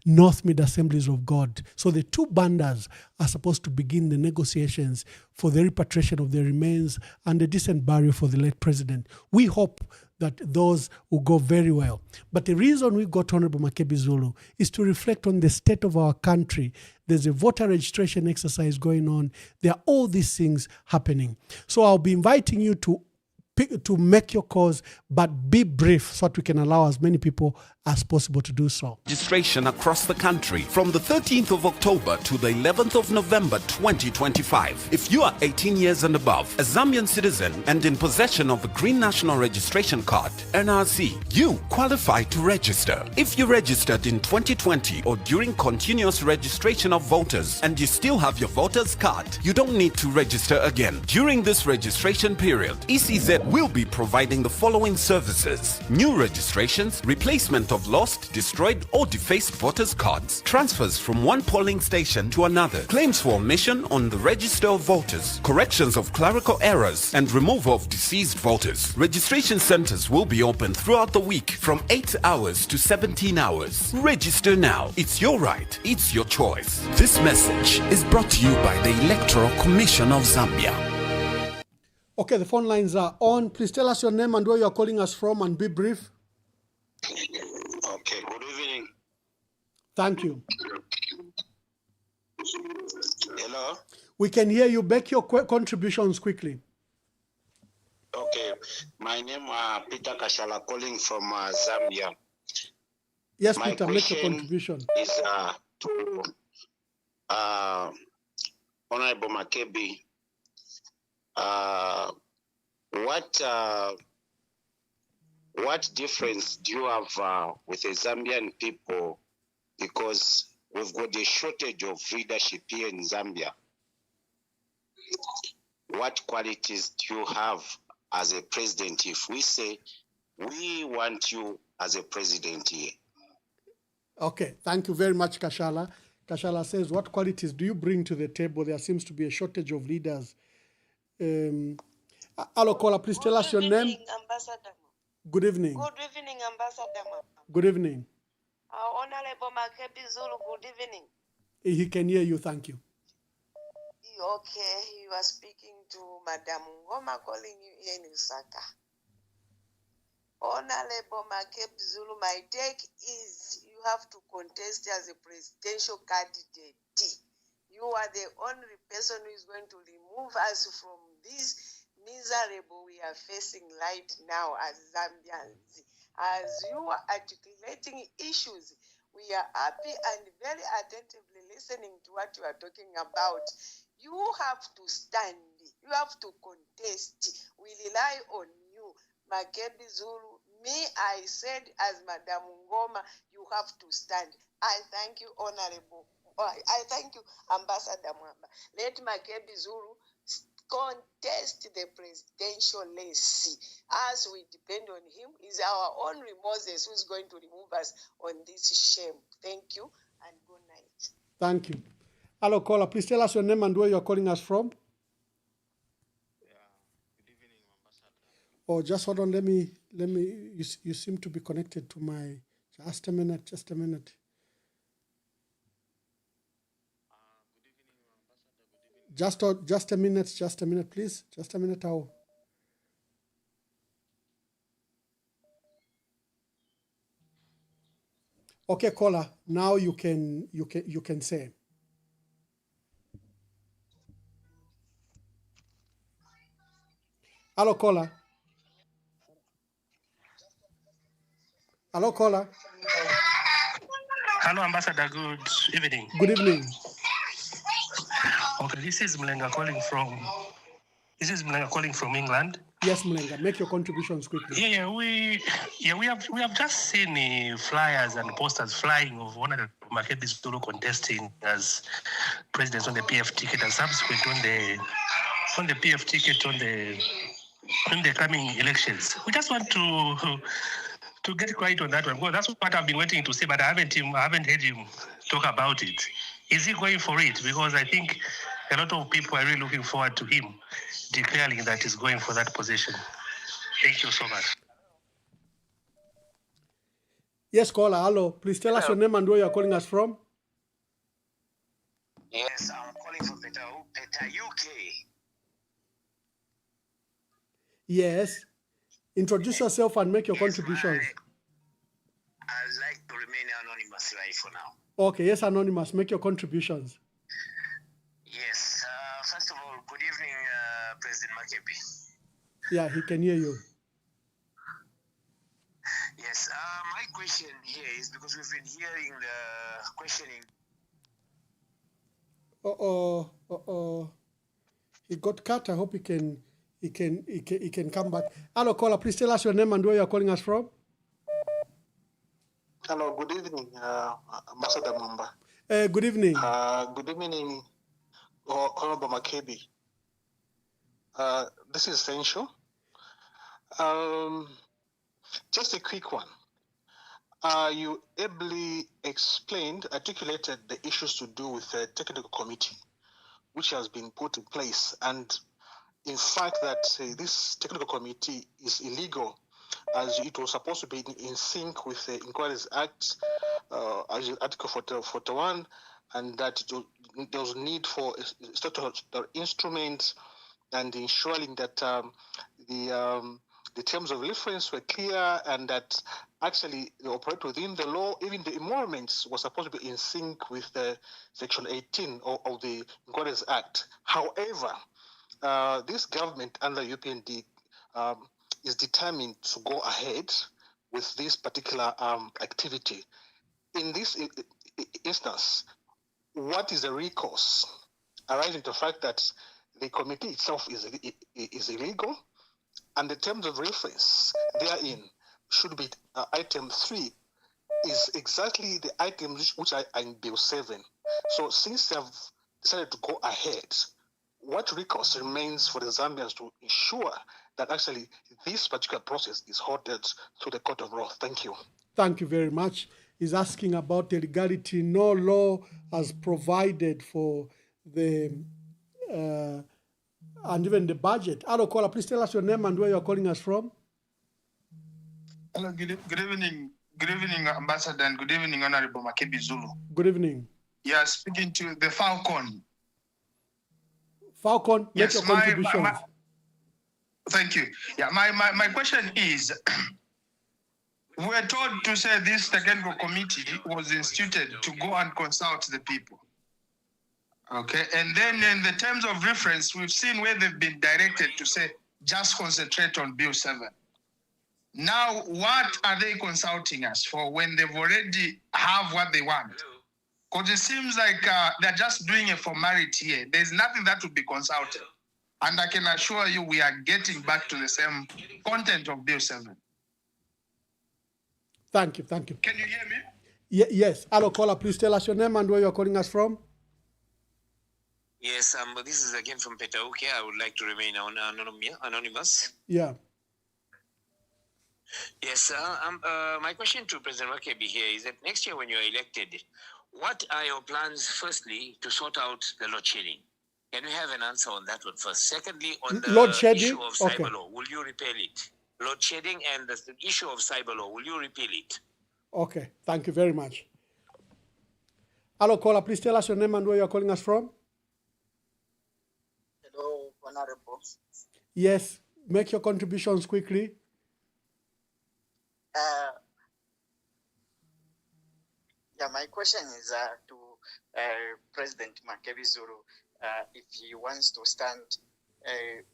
North Mid Assemblies of God. So the two Bandas are supposed to begin the negotiations for the repatriation of the remains and a decent burial for the late president. We hope that those will go very well. But the reason we got Honorable Makebi Zulu is to reflect on the state of our country. There's a voter registration exercise going on. There are all these things happening. So I'll be inviting you to to make your calls, but be brief so that we can allow as many people as possible to do so. Registration across the country from the 13th of October to the 11th of November 2025. If you are 18 years and above, a Zambian citizen and in possession of a Green National Registration Card, NRC, you qualify to register. If you registered in 2020 or during continuous registration of voters and you still have your voter's card, you don't need to register again. During this registration period, ECZ will be providing the following services: new registrations, replacement of lost, destroyed or defaced voters' cards, transfers from one polling station to another, claims for omission on the register of voters, corrections of clerical errors and removal of deceased voters. Registration centers will be open throughout the week from 8 hours to 17 hours. Register now. It's your right. It's your choice. This message is brought to you by the Electoral Commission of Zambia. Okay, the phone lines are on. Please tell us your name and where you are calling us from and be brief. Okay, good evening. Thank you. Hello? We can hear you. Make your contributions quickly. Okay, my name is Peter Kashala calling from Zambia. Yes, My Peter, make your question contribution. is to Honorable Makebi. What difference do you have with the Zambian people? Because we've got a shortage of leadership here in Zambia. What qualities do you have as a president if we say we want you as a president here? Okay, thank you very much, Kashala. Kashala says, what qualities do you bring to the table? There seems to be a shortage of leaders. Hello, caller, please tell us your name. Ambassador. Good evening. Good evening, Ambassador. Good evening. Honorable Makebi Zulu, good evening. He can hear you, thank you. Okay, you are speaking to Madam Ngoma calling you here in Lusaka. Honorable Makebi Zulu, my take is you have to contest as a presidential candidate. You are the only person who is going to remove us from this miserable we are facing right now as Zambians. As you are articulating issues, we are happy and very attentively listening to what you are talking about. You have to stand. You have to contest. We rely on you. Makebi Zulu, me, I said as Madam Ngoma, you have to stand. I thank you, Honorable. I thank you, Ambassador Mwamba. Let Makebi Zulu contest the presidential race. As we depend on him, is our own Moses who's going to remove us on this shame. Thank you and good night. Thank you. Hello, caller, please tell us your name and where you're calling us from. Good evening, Ambassador. Oh, just hold on. Let me. You seem to be connected to my. Just a minute. Good evening, Ambassador. Good evening. Just a minute, please. Just a minute. Okay, caller. Now you can say. Hello, caller. Hello, caller. Hello, Ambassador. Good evening. Good evening. Okay, this is Mlenga calling from England. Yes, Mlenga, make your contributions quickly. We have just seen flyers and posters flying of Honorable Makebi Zulu contesting as president on the PF ticket and subsequent on the PF ticket in the coming elections. We just want to get quiet on that one. Well, that's what I've been waiting to say, but I haven't heard him talk about it. Is he going for it? Because I think a lot of people are really looking forward to him declaring that he's going for that position. Thank you so much. Yes, caller. Hello. Please tell us your name and where you're calling us from. Yes, I'm calling from Peter UK. Yes. Introduce yourself and make your contributions. I'd like to remain anonymous right for now. Okay, yes, Anonymous, make your contributions. Yes, first of all, good evening, President Makebi. Yeah, he can hear you. Yes, my question here is because we've been hearing the questioning. He got cut. I hope he can come back. Hello, caller. Please tell us your name and where you're calling us from. Hello, good evening, Ambassador Mamba. Good evening. Good evening, Honorable Makebi. This is essential. Just a quick one. You ably articulated the issues to do with the technical committee, which has been put in place, and in fact that this technical committee is illegal, as it was supposed to be in sync with the Inquiries Act, as Article 41, and that there was need for a statutory instrument and ensuring that the terms of reference were clear and that actually they operate within the law. Even the emoluments were supposed to be in sync with the Section 18 of the Inquiries Act. However, this government under UPND is determined to go ahead with this particular activity. In this instance, what is the recourse arising to the fact that the committee itself is illegal, and the terms of reference therein should be item 3 is exactly the item which are in Bill 7. So since they have decided to go ahead, what recourse remains for the Zambians to ensure that actually this particular process is halted through the court of law? Thank you. Thank you very much. He's asking about the legality. No law has provided for the and even the budget. Hello, caller. Please tell us your name and where you're calling us from. Hello, good evening. Good evening, Ambassador, and good evening, Honorable Makebi Zulu. Good evening. Yeah, speaking to the Falcon. Falcon, yes, make your contribution. Thank you. Yeah, my question is, we're told to say this technical committee was instituted to go and consult the people. Okay, and then in the terms of reference, we've seen where they've been directed to say, just concentrate on Bill 7. Now, what are they consulting us for when they've already have what they want? Because it seems like they're just doing a formality here. There's nothing that would be consulted. And I can assure you we are getting back to the same content of Bill 7. Thank you, thank you. Can you hear me? Yes. Hello, caller. Please tell us your name and where you're calling us from. Yes, this is again from Petauke. I would like to remain anonymous. Yeah. Yes, my question to President Makebi here is that next year when you're elected, what are your plans, firstly, to sort out the load shedding? Can we have an answer on that one first? Secondly, on the load shedding? issue of cyber law, will you repeal it? Load shedding and the issue of cyber law, will you repeal it? Okay, thank you very much. Hello, caller. Please tell us your name and where you're calling us from. Hello, Honorable. Yes, make your contributions quickly. Yeah, my question is to President Makebi Zulu. If he wants to stand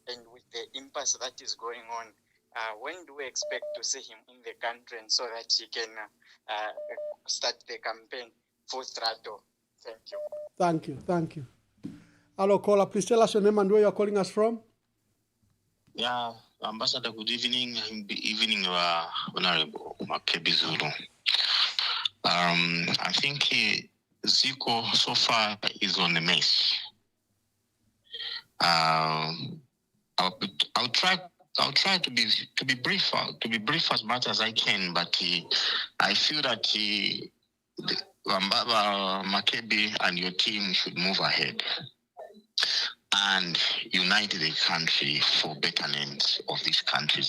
and with the impasse that is going on, when do we expect to see him in the country and so that he can start the campaign full throttle? Thank you. Thank you, thank you. Hello, caller. Please tell us your name and where you're calling us from. Yeah, Ambassador, good evening. Good evening, Honorable Makebi Zulu. I think Zico so far is on the mess. I'll try to be brief as much as I can, but I feel that Makebi and your team should move ahead and unite the country for betterment of this country.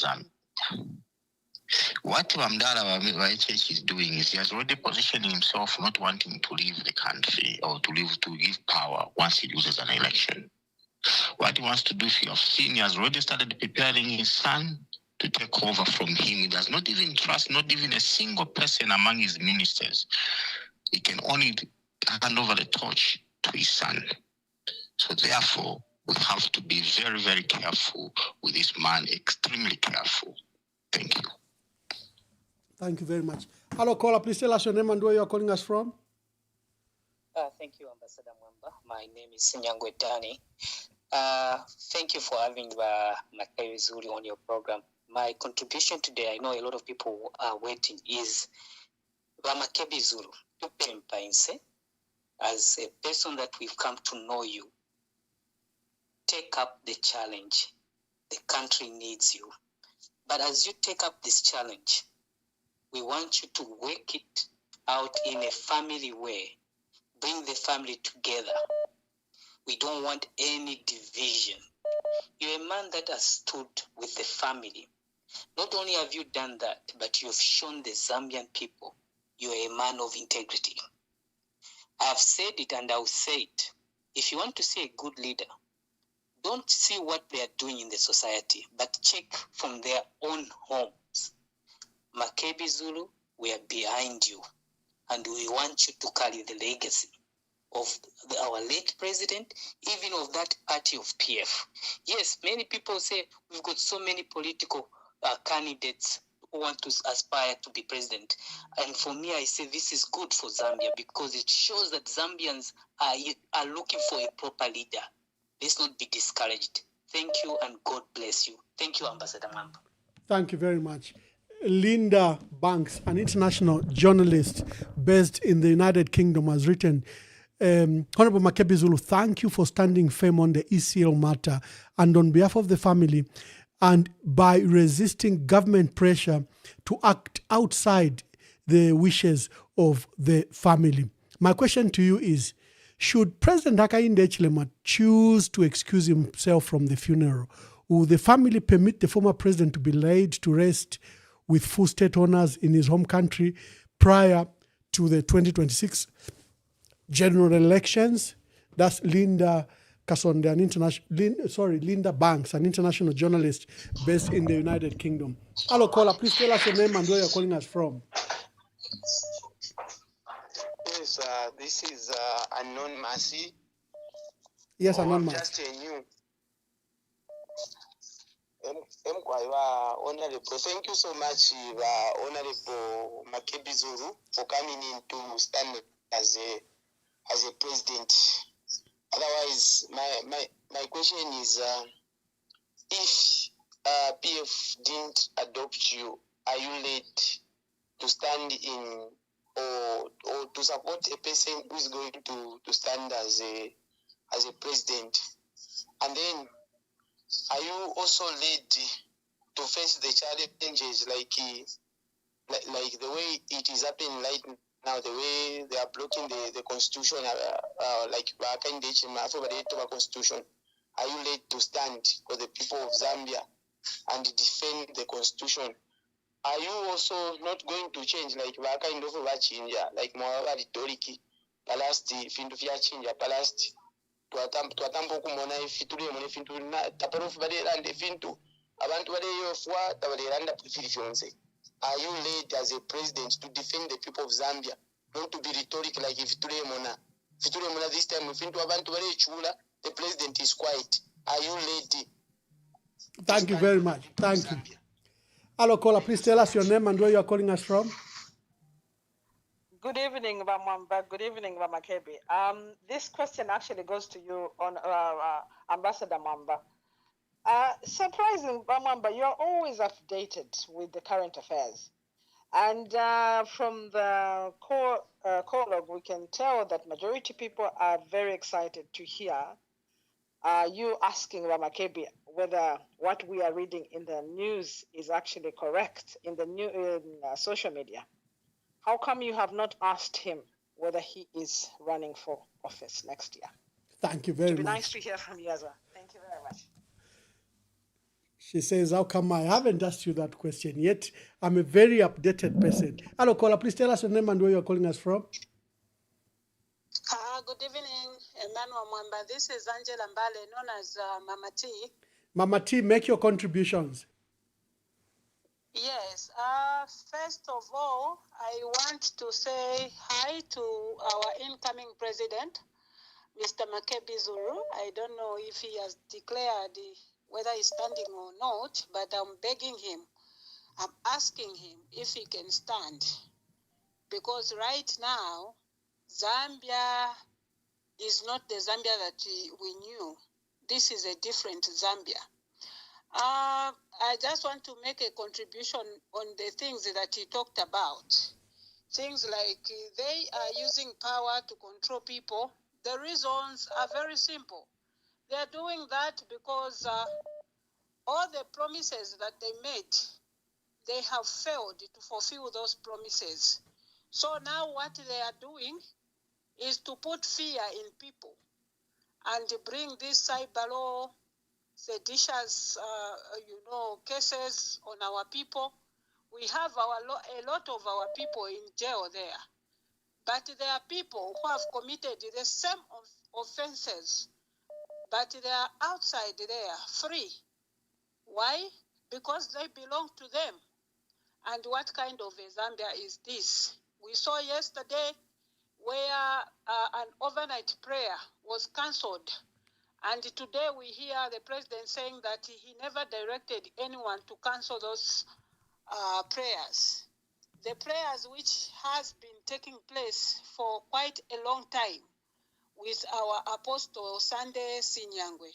What Wamdala YHH is doing is he has already positioned himself not wanting to leave the country or to give power once he loses an election. What he wants to do, if you have seen, he has already started preparing his son to take over from him. He does not even trust not even a single person among his ministers. He can only hand over the torch to his son. So therefore, We have to be very, very careful with this man, extremely careful. Thank you. Thank you very much. Hello, caller. Please tell us your name and where you are calling us from. Thank you, Ambassador Mwamba. My name is Sinyangwe Dani. Thank you for having Makebi Zului on your program. My contribution today, I know a lot of people are waiting, is Makebi Zului. As a person that we've come to know you, take up the challenge. The country needs you. But as you take up this challenge, we want you to work it out in a family way. Bring the family together. We don't want any division. You're a man that has stood with the family. Not only have you done that, but you have shown the Zambian people you're a man of integrity. I have said it and I'll say it. If you want to see a good leader, don't see what they are doing in the society, but check from their own homes. Makebi Zului, we are behind you, and we want you to carry the legacy of our late president, even of that party of PF. Yes, many people say we've got so many political candidates who want to aspire to be president. And for me, I say this is good for Zambia because it shows that Zambians are looking for a proper leader. Let's not be discouraged. Thank you and God bless you. Thank you, Ambassador Mamba. Thank you very much. Linda Banks, an international journalist based in the United Kingdom, has written, Honorable Makebi Zului, thank you for standing firm on the ECL matter and on behalf of the family, and by resisting government pressure to act outside the wishes of the family. My question to you is, should President Hakainde Hichilema choose to excuse himself from the funeral, will the family permit the former president to be laid to rest with full state honors in his home country prior to the 2026 general elections? That's Linda Kasonde, Linda Banks, an international journalist based in the United Kingdom. Hello, caller. Please tell us your name and where you're calling us from. Yes, this is Unknown Mercy. Yes, Unknown Mercy. Just a new. Honorable, thank you so much, Honorable Makebi Zului, for coming in to stand as a president. Otherwise, my question is, if PF didn't adopt you, are you late to stand in or to support a person who is going to stand as a president? And then, are you also ready to face the challenges like the way it is happening right now, the way they are blocking the constitution, like Hakainde Hichilema constitution? Are you ready to stand for the people of Zambia and defend the constitution? Are you also not going to change like Hakainde Hichilema, like Mwaba Litoriki, palasti fintu vya chinja palasti twatamba okumona ifitule mune fintu taparofu balerande fintu abantu baleyofwa tabaleranda pifiri fyonse. Are you ready as a president to defend the people of Zambia, not to be rhetoric like ifitule mona this time fintu abantu balechula, the president is quiet? Are you ready? Thank you very much. Thank you. Hello, caller. Please tell us your name and where you are calling us from. Good evening, Vamwamba. Good evening, Makebi. This question actually goes to you, on Ambassador Mwamba. Surprising, Vamwamba, you're always updated with the current affairs. And from the prologue, we can tell that majority people are very excited to hear you asking Makebi whether what we are reading in the news is actually correct in social media. How come you have not asked him whether he is running for office next year? Thank you very much. It would be nice to hear from you as well. Thank you very much. She says, how come I haven't asked you that question yet? I'm a very updated person. Hello, caller. Please tell us your name and where you're calling us from. Good evening, Emmanuel Mwamba. This is Angela Mbale, known as Mama T. Mama T, make your contributions. Yes. First of all, I want to say hi to our incoming president, Mr. Makebi Zulu. I don't know if he has declared whether he's standing or not, but I'm begging him. I'm asking him if he can stand. Because right now, Zambia is not the Zambia that we knew. This is a different Zambia. I just want to make a contribution on the things that he talked about. Things like they are using power to control people. The reasons are very simple. They are doing that because all the promises that they made, they have failed to fulfill those promises. So now what they are doing is to put fear in people and bring this cyber law, seditious, cases on our people. We have a lot of our people in jail there. But there are people who have committed the same offenses, but they are outside there, free. Why? Because they belong to them. And what kind of a Zambia is this? We saw yesterday where an overnight prayer was cancelled. And today we hear the president saying that he never directed anyone to cancel those prayers. The prayers which has been taking place for quite a long time with our Apostle Sunday Sinyangwe.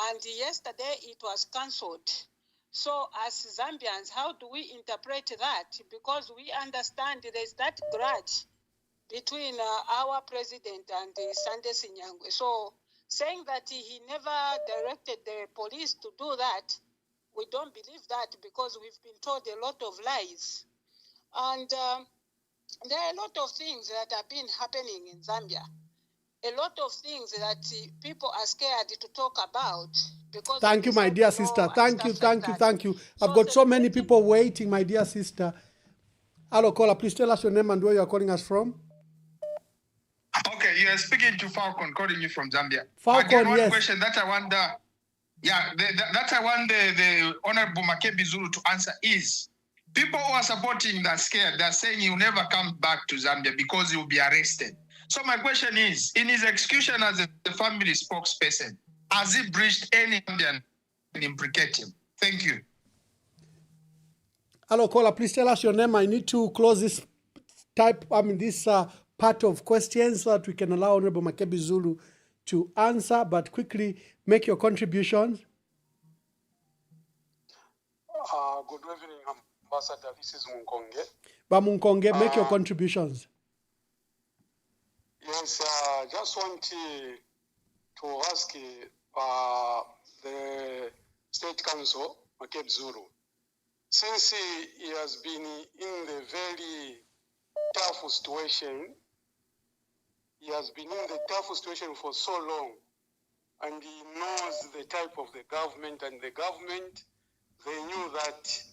And yesterday it was cancelled. So as Zambians, how do we interpret that? Because we understand there's that grudge between our president and Sunday Sinyangwe. So saying that he never directed the police to do that, we don't believe that because we've been told a lot of lies. And there are a lot of things that have been happening in Zambia. A lot of things that people are scared to talk about. Because thank you, my dear sister. Thank you. I've got so many people waiting, my dear sister. Hello, caller. Please tell us your name and where you are calling us from. Okay, you are speaking to Falcon, calling you from Zambia. Falcon, one yes. question that I want the Honorable Makebi Zulu to answer is, people who are supporting that scared, they're saying he'll never come back to Zambia because he will be arrested. So my question is, in his execution as the family spokesperson, has he breached any Zambian and implicate him? Thank you. Hello, caller. Please tell us your name. I need to close this part of questions so that we can allow Honorable Makebi Zulu to answer, but quickly make your contributions. Good evening, Ambassador. This is Munkonge. Munkonge, make your contributions. Yes, just want to ask the State Council, Makebi Zulu, since he has been in the very tough situation, he has been in the tough situation for so long, and he knows the type of the government, and the government, they knew that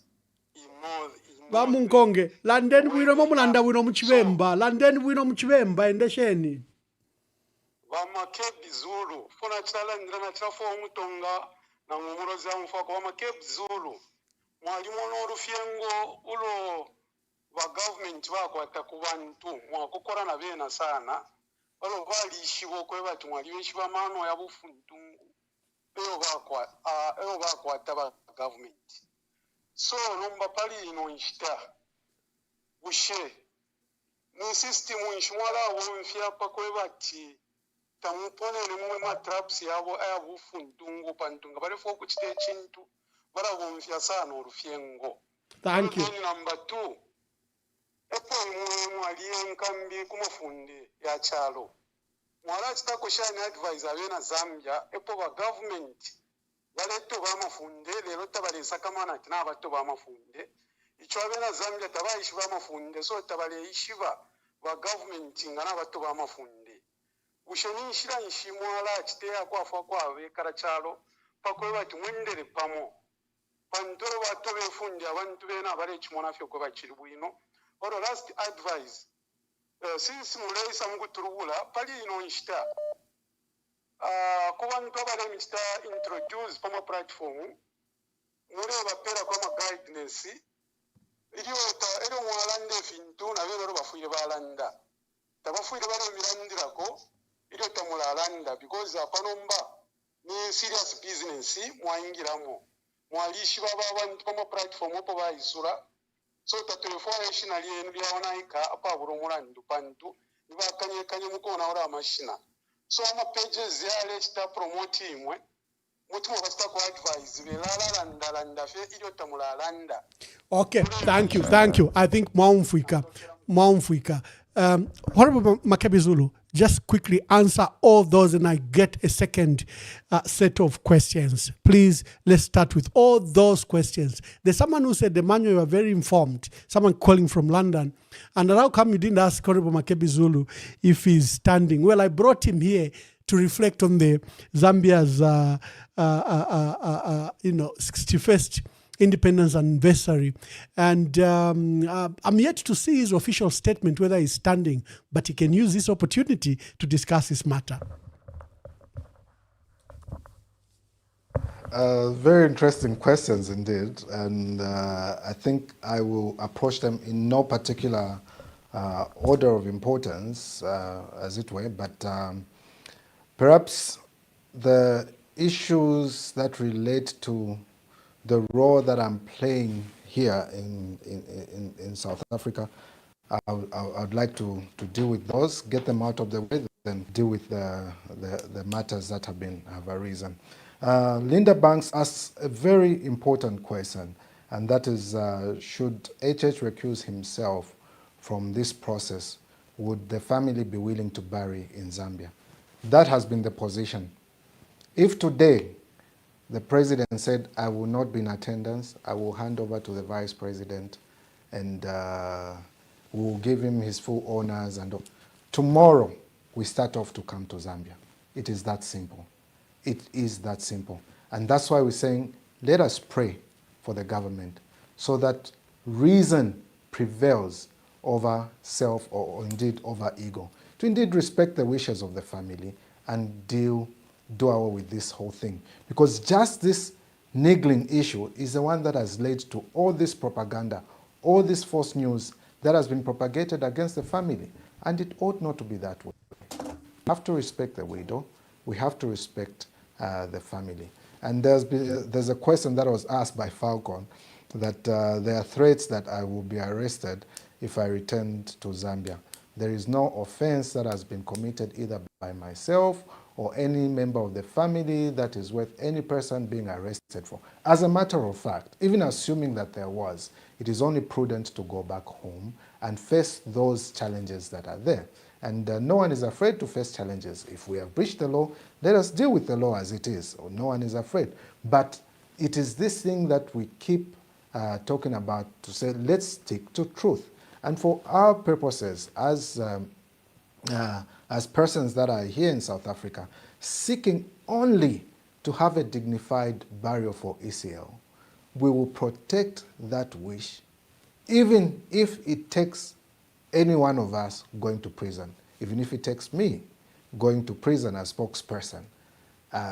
he knows. Munkonge, London wino mulanda wino muchivemba, London wino muchivemba endesheni. Makebi Zulu, funa chalandira na chafo mutonga na mumurozi ya mfako wa Makebi Zulu. Mwalimu n'olufyengo ulo wa government wako atakubantu mwakukora na bena sana. Walo bali ishibo kwe bati mwalimu ishiba mano ya bufuntungu. Eyo bako ataba government. So nomba pali ino nshita. Bushe. Ni system nshimwala wonfia pa kwe bati. Tamupone ni mwe matraps yabo bufuntungu pantunga. Bale foku chite chintu. Bara wonfia sana olufyengo. Thank you. Number 2. Epo mwaliye nkambi kumufunde ya chalo. Mwala chitako shani advisor wena Zambia, epo wa government, wale to ba mafunde, lero tabale sakamana tina abato ba mafunde. Icho wena Zambia taba ishiba mafunde, so tabale ishiba wa government ngana abato ba mafunde. Usheni ishira nshimwala chitea kwa fakwa wekara chalo, pakwe bati mwendere pamo. Pantoro bato befunde abantu bena bale chimona fyo kwa bachiri bwino. Or last advice, since Mulesa Muguturula, Pali no Insta, Kuban Tabana Mista introduced from a platform, Mureva Pera Koma guidance, Idiota, Edo Walande Fintuna, Vero Bafuivalanda, Tabafuivala Mirandirako, ilyo tamulalanda because apanomba ni serious business mwayingiramo mwalishi baba abantu pama platform opo bayisula so tatuleforation ali enu byawonaika apa bulumulandu pantu nibakanye mukona ora mashina so ama pages yale chita promote imwe mutumo basita ku advise belalanda fe ilyo tamulalanda. Okay, thank you. I think Maumfuika. Honorable Makebi Zulu, just quickly answer all those and I get a second set of questions. Please, let's start with all those questions. There's someone who said, Emmanuel, you are very informed. Someone calling from London. And how come you didn't ask Honorable Makebi Zulu if he's standing? Well, I brought him here to reflect on the Zambia's 61st independence anniversary. And I'm yet to see his official statement, whether he's standing, but he can use this opportunity to discuss this matter. Very interesting questions indeed. And I think I will approach them in no particular order of importance, as it were, but perhaps the issues that relate to the role that I'm playing here in South Africa, I'd like to deal with those, get them out of the way, then deal with the matters that have arisen. Linda Banks asks a very important question, and that is, should HH recuse himself from this process? Would the family be willing to bury in Zambia? That has been the position. If today the president said, I will not be in attendance, I will hand over to the vice president and we will give him his full honors. And tomorrow, we start off to come to Zambia. It is that simple. It is that simple. And that's why we're saying, let us pray for the government so that reason prevails over self or indeed over ego. To indeed respect the wishes of the family and do away with this whole thing. Because just this niggling issue is the one that has led to all this propaganda, all this false news that has been propagated against the family. And it ought not to be that way. We have to respect the widow. We have to respect the family. And there's a question that was asked by Falcon that there are threats that I will be arrested if I return to Zambia. There is no offense that has been committed either by myself or any member of the family that is worth any person being arrested for. As a matter of fact, even assuming that there was, it is only prudent to go back home and face those challenges that are there. And no one is afraid to face challenges. If we have breached the law, let us deal with the law as it is. No one is afraid. But it is this thing that we keep talking about to say, let's stick to truth. And for our purposes, as persons that are here in South Africa, seeking only to have a dignified burial for ECL, we will protect that wish, even if it takes any one of us going to prison, even if it takes me going to prison as spokesperson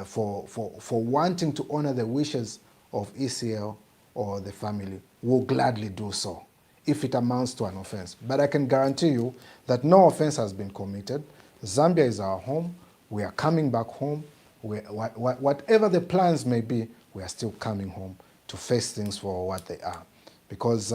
for wanting to honor the wishes of ECL or the family, we'll gladly do so if it amounts to an offense. But I can guarantee you that no offense has been committed. Zambia is our home. We are coming back home. Whatever the plans may be, we are still coming home to face things for what they are. Because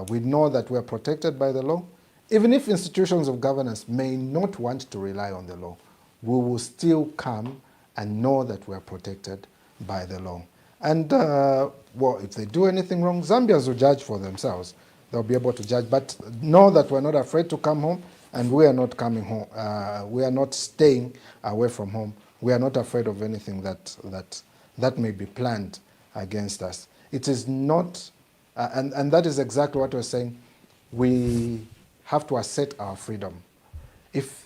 we know that we are protected by the law. Even if institutions of governance may not want to rely on the law, we will still come and know that we are protected by the law. And well, if they do anything wrong, Zambians will judge for themselves. They'll be able to judge. But know that we're not afraid to come home, and we are not coming home. We are not staying away from home. We are not afraid of anything that may be planned against us. It is not, and that is exactly what we're saying. We have to assert our freedom. If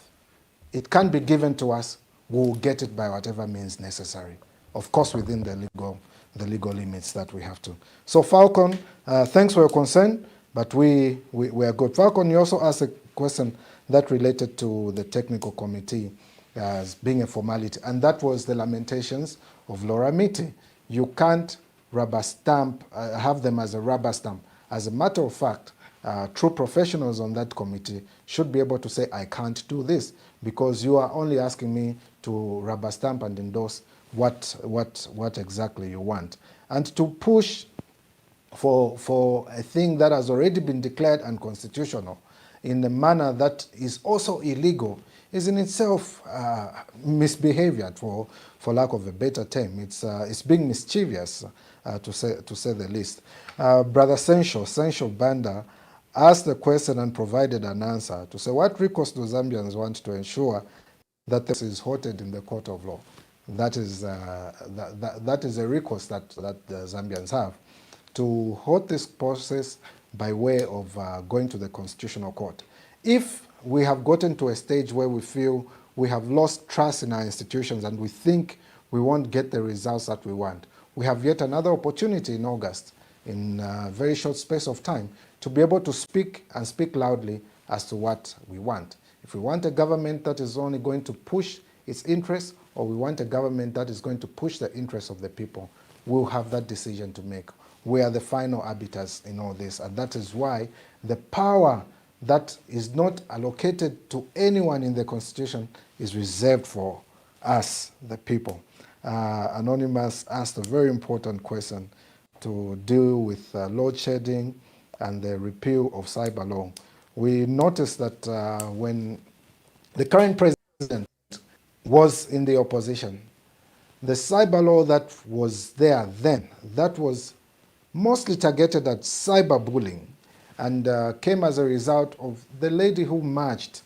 it can be given to us, we'll get it by whatever means necessary. Of course, within the legal limits that we have to. So Falcon, thanks for your concern, but we are good. Falcon, you also asked a question that related to the technical committee as being a formality, and that was the lamentations of Laura Miti. You can't rubber stamp, have them as a rubber stamp. As a matter of fact, true professionals on that committee should be able to say, I can't do this. because you are only asking me to rubber stamp and endorse what exactly you want. And to push for a thing that has already been declared unconstitutional in a manner that is also illegal is in itself misbehavior, for lack of a better term. It's being mischievous, to say the least. Brother Sencho Banda asked the question and provided an answer to say, what recourse do Zambians want to ensure that this is halted in the court of law? That is a recourse that the Zambians have, to halt this process by way of going to the Constitutional Court. If we have gotten to a stage where we feel we have lost trust in our institutions and we think we won't get the results that we want, we have yet another opportunity in August, in a very short space of time, to be able to speak and speak loudly as to what we want. If we want a government that is only going to push its interests, or we want a government that is going to push the interests of the people, we'll have that decision to make. We are the final arbiters in all this, and that is why the power that is not allocated to anyone in the Constitution is reserved for us, the people. Anonymous asked a very important question to deal with load shedding and the repeal of cyber law. We noticed that when the current president was in the opposition, the cyber law that was there then, that was mostly targeted at cyberbullying, and came as a result of the lady who marched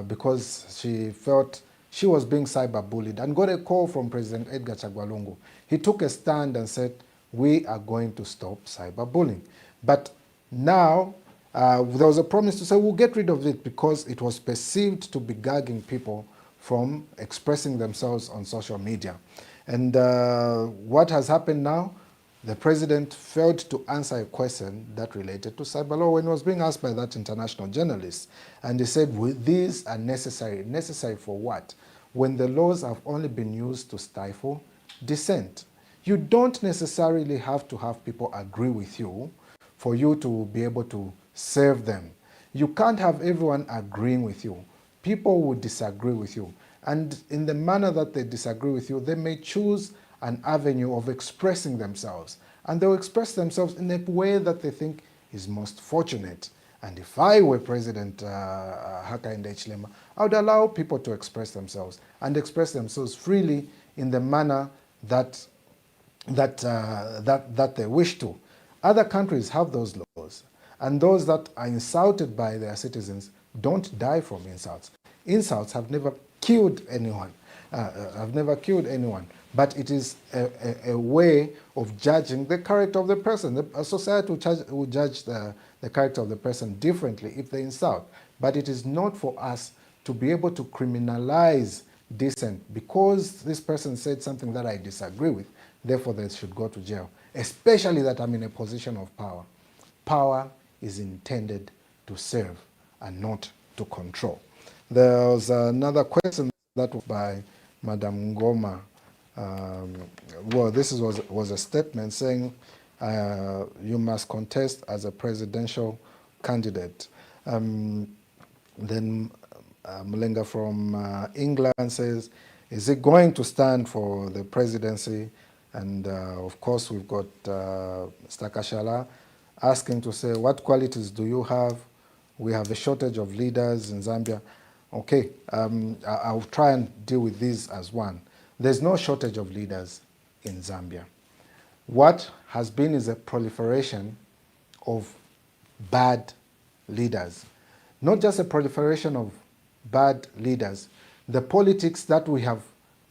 because she felt she was being cyberbullied and got a call from President Edgar Chagwa Lungu. He took a stand and said, we are going to stop cyberbullying. But now there was a promise to say we'll get rid of it because it was perceived to be gagging people from expressing themselves on social media. And what has happened now? The president failed to answer a question that related to cyber law when he was being asked by that international journalist. And he said, well, these are necessary. Necessary for what? When the laws have only been used to stifle dissent. You don't necessarily have to have people agree with you for you to be able to serve them. You can't have everyone agreeing with you. People will disagree with you. And in the manner that they disagree with you, they may choose an avenue of expressing themselves. And they'll express themselves in a way that they think is most fortunate. And if I were President Hakainde Hichilema, I would allow people to express themselves and express themselves freely in the manner that they wish to. Other countries have those laws. And those that are insulted by their citizens don't die from insults. Insults have never killed anyone. But it is a way of judging the character of the person. A society will judge the character of the person differently if they insult. But it is not for us to be able to criminalize dissent because this person said something that I disagree with, therefore they should go to jail, especially that I'm in a position of power. Power is intended to serve and not to control. There was another question that was by Madam Ngoma. Well, this was a statement saying you must contest as a presidential candidate. Then Mulenga from England says, is he going to stand for the presidency? And of course, we've got Stakashala asking to say, what qualities do you have? We have a shortage of leaders in Zambia. Okay, I'll try and deal with this as one. There's no shortage of leaders in Zambia. What has been is a proliferation of bad leaders. Not just a proliferation of bad leaders. The politics that we have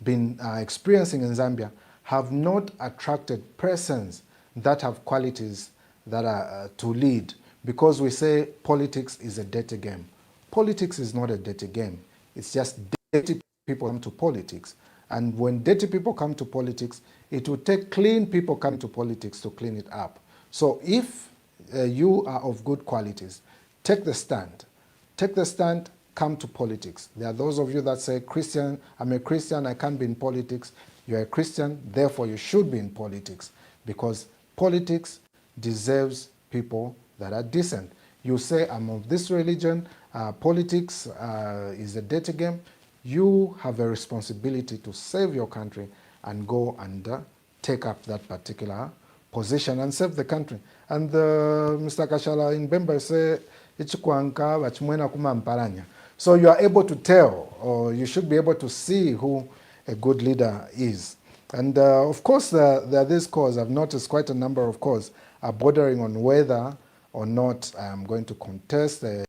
been experiencing in Zambia have not attracted persons that have qualities that are to lead, because we say politics is a dirty game. Politics is not a dirty game. It's just dirty people come to politics. And when dirty people come to politics, it will take clean people coming to politics to clean it up. So if you are of good qualities, take the stand. Take the stand, come to politics. There are those of you that say, Christian, I'm a Christian, I can't be in politics. You're a Christian, therefore you should be in politics, because politics deserves people that are decent. You say, I'm of this religion, Politics is a dirty game. You have a responsibility to save your country and go and take up that particular position and save the country. And Mr. Kashala in Bemba say, so you are able to tell, or you should be able to see who a good leader is. And of course, there are these calls. I've noticed quite a number of calls are bordering on whether or not I am going to contest the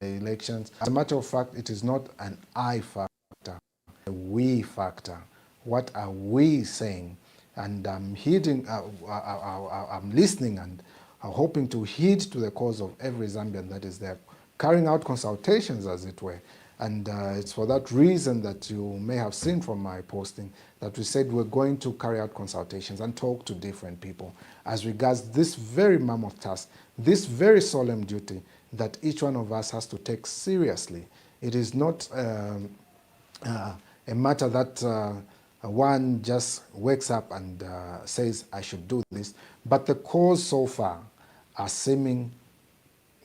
elections. As a matter of fact, it is not an I factor, a we factor. What are we saying? And I'm heeding, I'm listening and hoping to heed to the cause of every Zambian that is there, carrying out consultations, as it were. And it's for that reason that you may have seen from my posting that we said we're going to carry out consultations and talk to different people as regards this very mammoth task, this very solemn duty that each one of us has to take seriously. It is not a matter that one just wakes up and says, I should do this. But the cause so far are seeming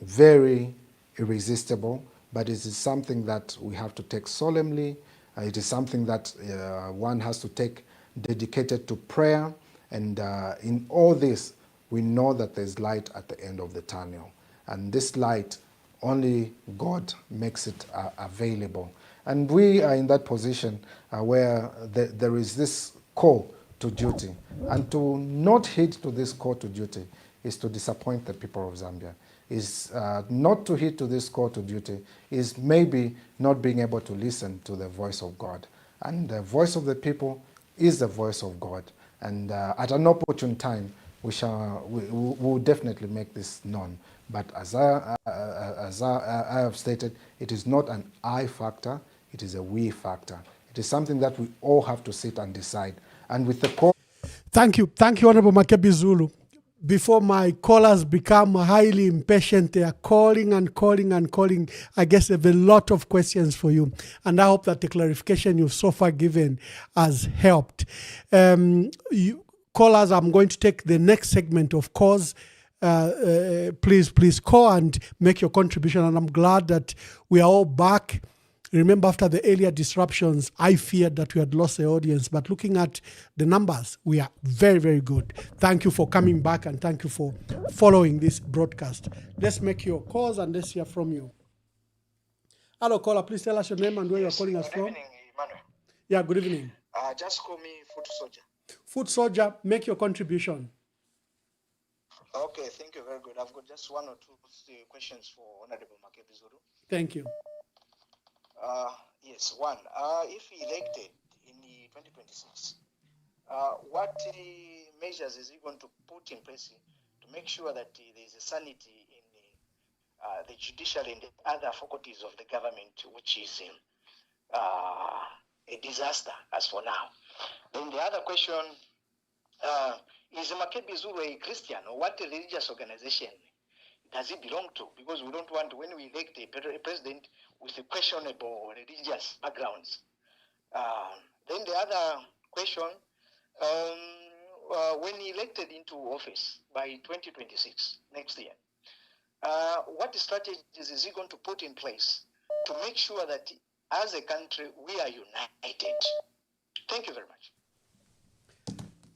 very irresistible, but it is something that we have to take solemnly. It is something that one has to take dedicated to prayer. And in all this, we know that there's light at the end of the tunnel. And this light, only God makes it available. And we are in that position where there is this call to duty. And to not heed to this call to duty is to disappoint the people of Zambia. Is not to heed to this call to duty, is maybe not being able to listen to the voice of God. And the voice of the people is the voice of God. And at an opportune time, we will definitely make this known. But as I have stated, it is not an I factor, it is a we factor. It is something that we all have to sit and decide. And with the call... Thank you, Honorable Makebi Zulu. Before my callers become highly impatient, they are calling and calling and calling. I guess I have a lot of questions for you. And I hope that the clarification you've so far given has helped. Callers, I'm going to take the next segment of calls. Please call and make your contribution. And I'm glad that we are all back. Remember, after the earlier disruptions, I feared that we had lost the audience. But looking at the numbers, we are very, very good. Thank you for coming back and thank you for following this broadcast. Let's make your calls and let's hear from you. Hello, caller. Please tell us your name and where you're calling us from. Good evening, Emmanuel. Yeah, good evening. Just call me Foot Soldier. Foot Soldier, make your contribution. Okay, thank you very good. I've got just one or two questions for Honorable Makebi Zulu. Thank you. Yes, one. If elected in 2026, what measures is he going to put in place to make sure that there is a sanity in the judiciary and the other faculties of the government, which is a disaster as for now? Then the other question, is Makebi Zulu a Christian, or what religious organization does he belong to? Because we don't want, when we elect a president with a questionable religious backgrounds. Then the other question, when elected into office by 2026, next year, what strategies is he going to put in place to make sure that as a country we are united? Thank you very much.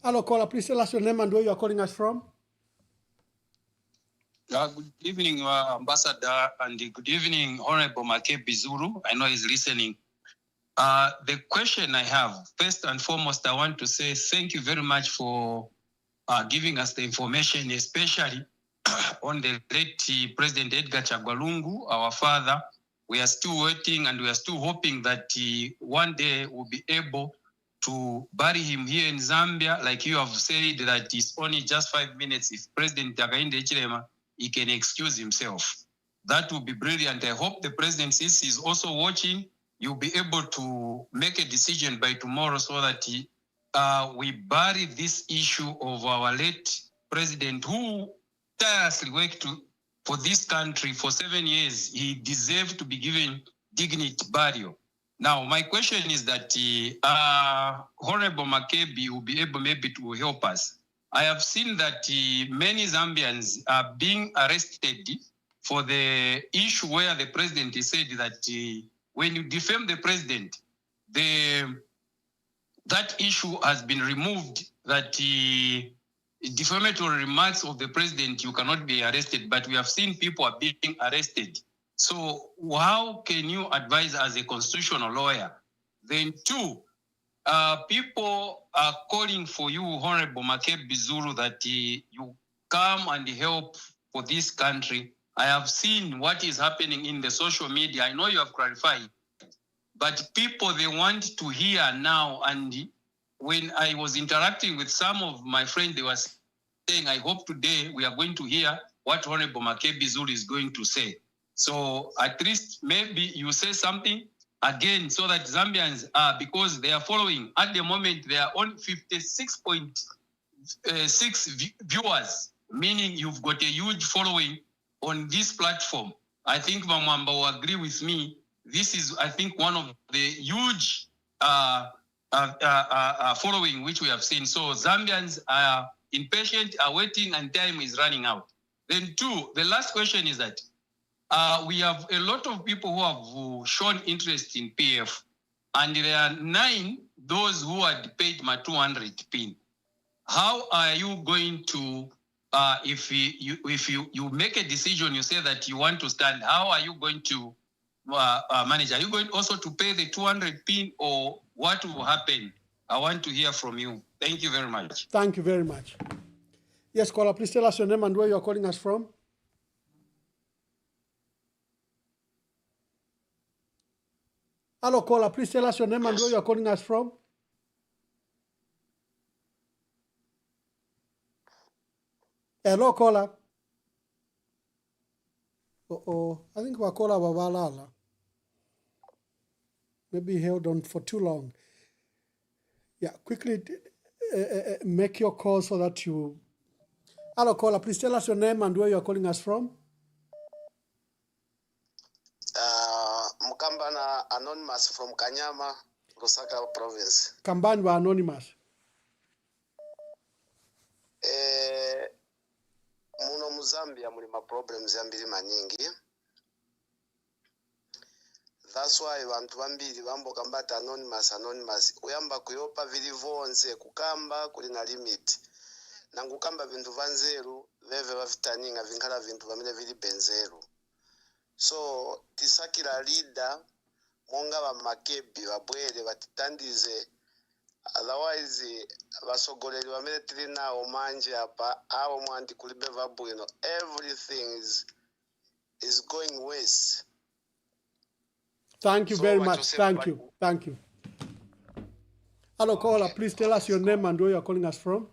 Hello, caller. Please tell us your name and where you are calling us from. Good evening, Ambassador, and good evening, Honorable Makebi Zulu. I know he's listening. The question I have, first and foremost, I want to say thank you very much for giving us the information, especially on the late President Edgar Chagwalungu, our father. We are still waiting and we are still hoping that one day we'll be able to bury him here in Zambia. Like you have said, that it's only just 5 minutes. If President Hakainde Hichilema, he can excuse himself. That would be brilliant. I hope the president, since he's also watching, you'll be able to make a decision by tomorrow so that we bury this issue of our late president who tirelessly worked for this country for 7 years. He deserved to be given dignity burial. Now, my question is that Honorable Makebi will be able maybe to help us. I have seen that many Zambians are being arrested for the issue where the president said that when you defame the president, that issue has been removed, that defamatory remarks of the president, you cannot be arrested, but we have seen people are being arrested. So how can you advise as a constitutional lawyer? Then two, people are calling for you, Honorable Makebi Zulu, that you come and help for this country. I have seen what is happening in the social media. I know you have clarified, but people, they want to hear now. And when I was interacting with some of my friends, they were saying, I hope today we are going to hear what Honorable Makebi Zulu is going to say. So at least maybe you say something again so that Zambians, because they are following, at the moment, they are on 56.6 viewers, meaning you've got a huge following on this platform. I think Mamamba will agree with me. This is, I think, one of the huge following which we have seen. So Zambians are impatient, are waiting, and time is running out. Then two, the last question is that we have a lot of people who have shown interest in PF, and there are 9 those who had paid my 200 PIN. How are you going to, if you make a decision, you say that you want to stand, how are you going to manage? Are you going also to pay the 200 PIN, or what will happen? I want to hear from you. Thank you very much. Thank you very much. Yes, caller, please tell us your name and where you are calling us from. Hello, caller, please tell us your name and where you are calling us from. Hello, caller. I think we're caller Babalala. Maybe he held on for too long. Yeah, quickly make your call so that you... Hello, caller, please tell us your name and where you are calling us from. Mukambana Anonymous from Kanyama, Lusaka province. Kambani Anonymous. Muno Muzambia mulima problems yambiri manyingi. That's why vantu vambiri vambo kambata anonymous uyamba kuyopa vili vonse kukamba kulina limit. Nangukamba vintu vanzeru veve vafitaninga vinkala vintu vamene vili benzeru. So tisakira leader monga va Makebi vabwere vatitandize, otherwise vasogoleri vamene tili nawo manje apa awo mwanti kulibe vabwino. Everything is going worse. Thank you very much. Thank you. Thank you. Hello, caller, please tell us your name and where you are calling us from.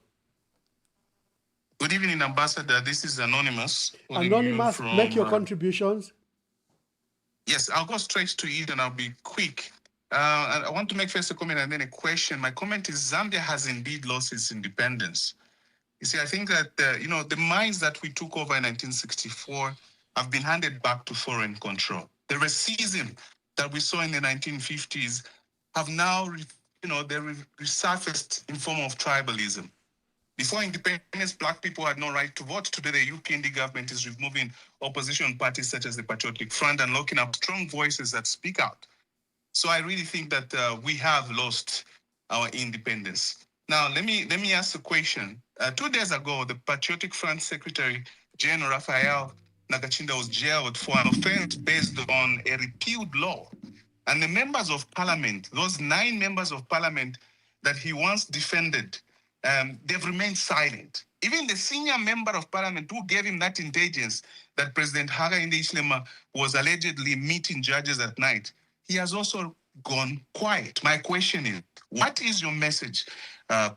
Good evening, Ambassador. This is Anonymous. Anonymous, make your contributions. Yes, I'll go straight to it and I'll be quick. I want to make first a comment and then a question. My comment is Zambia has indeed lost its independence. You see, I think that, the mines that we took over in 1964 have been handed back to foreign control. The racism that we saw in the 1950s have now, resurfaced in form of tribalism. Before independence, black people had no right to vote. Today, the UPND government is removing opposition parties such as the Patriotic Front and locking up strong voices that speak out. So I really think that we have lost our independence. Now, let me ask a question. 2 days ago, the Patriotic Front Secretary General Raphael Nakachinda was jailed for an offense based on a repealed law. And the members of parliament, those 9 members of parliament that he once defended, they've remained silent. Even the senior member of parliament who gave him that intelligence that President Hakainde Hichilema was allegedly meeting judges at night, he has also gone quiet. My question is, what is your message,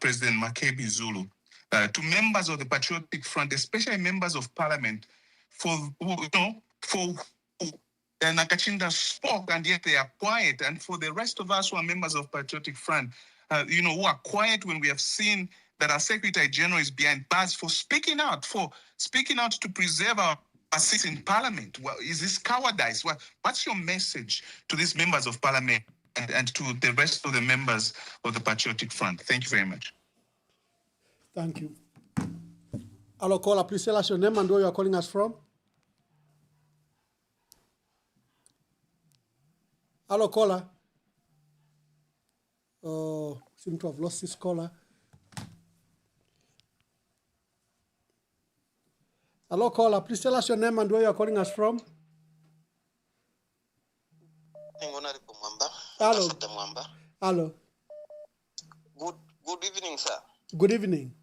President Makebi Zulu, to members of the Patriotic Front, especially members of parliament, for Nakachinda spoke and yet they are quiet, and for the rest of us who are members of Patriotic Front, who are quiet when we have seen that our Secretary General is behind bars for speaking out to preserve our seats in Parliament? Well, is this cowardice? What's your message to these members of Parliament and to the rest of the members of the Patriotic Front? Thank you very much. Thank you. Hello, caller, please tell us your name and where you are calling us from. Hello, caller. Oh, seem to have lost this caller. Hello, caller. Please tell us your name and where you are calling us from. Hello. Hello. Good evening, sir. Good evening.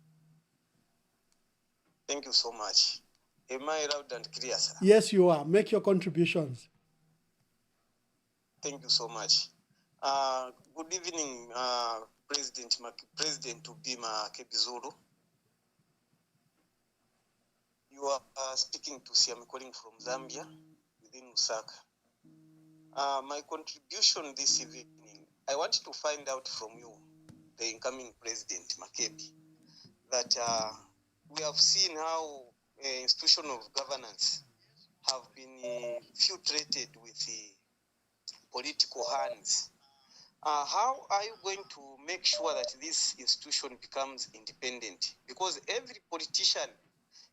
Thank you so much. Am I loud and clear, sir? Yes, you are. Make your contributions. Thank you so much. Good evening, President to be Makebi Zulu. You are speaking to Siam calling from Zambia within Lusaka. My contribution this evening, I want to find out from you, the incoming President Makebi, that we have seen how institution of governance have been infiltrated with political hands. How are you going to make sure that this institution becomes independent? Because every politician,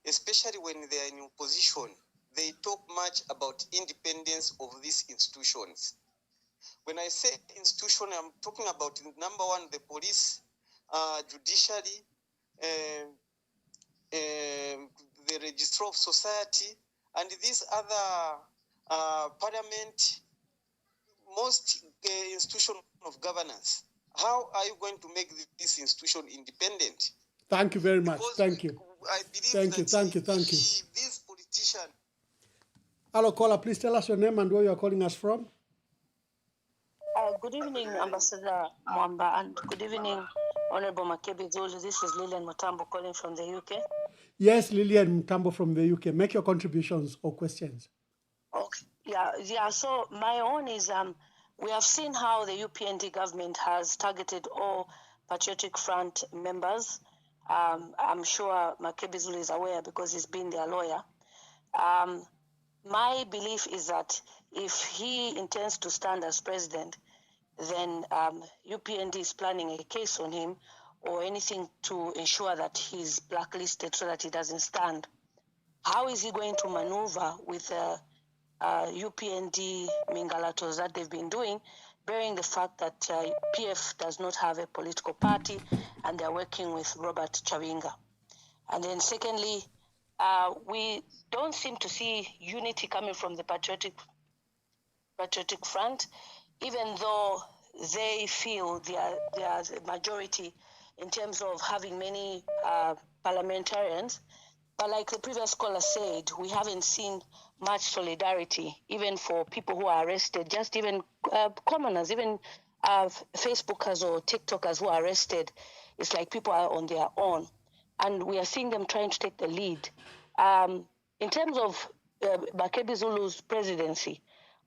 especially when they are in opposition, they talk much about independence of these institutions. When I say institution, I'm talking about number one, the police, judiciary, the registrar of society, and these other parliament, most institution of governance. How are you going to make this institution independent? Thank you very much. Thank you. I believe Thank you. Thank you. Thank you. This politician. Hello, caller. Please tell us your name and where you are calling us from. Good evening, Ambassador Mwamba, and good evening, Honorable Makebi Zului. This is Lilian Mutambo calling from the UK. Yes, Lilian Mutambo from the UK. Make your contributions or questions. Okay. Yeah. So my own is we have seen how the UPND government has targeted all Patriotic Front members. I'm sure Makebi Zului is aware because he's been their lawyer. My belief is that if he intends to stand as president, then UPND is planning a case on him or anything to ensure that he's blacklisted so that he doesn't stand. How is he going to maneuver with UPND Mingalatos that they've been doing, bearing the fact that PF does not have a political party and they're working with Robert Chawinga? And then secondly, we don't seem to see unity coming from the Patriotic Front, even though they feel they are the majority in terms of having many parliamentarians. But like the previous caller said, we haven't seen much solidarity, even for people who are arrested, just even commoners, even Facebookers or TikTokers who are arrested. It's like people are on their own. And we are seeing them trying to take the lead. In terms of Makebi Zulu's presidency,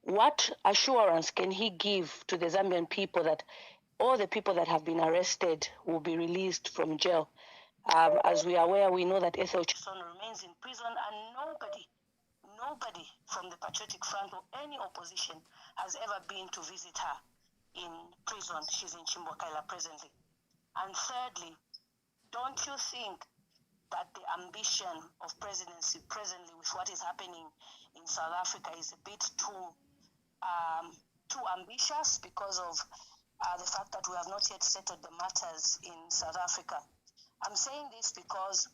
what assurance can he give to the Zambian people that all the people that have been arrested will be released from jail? As we are aware, we know that Ethel Chisson remains in prison, and nobody from the Patriotic Front or any opposition has ever been to visit her in prison. She's in Chimbwakaila presently. And thirdly, don't you think that the ambition of presidency presently with what is happening in South Africa is a bit too ambitious because of the fact that we have not yet settled the matters in South Africa? I'm saying this because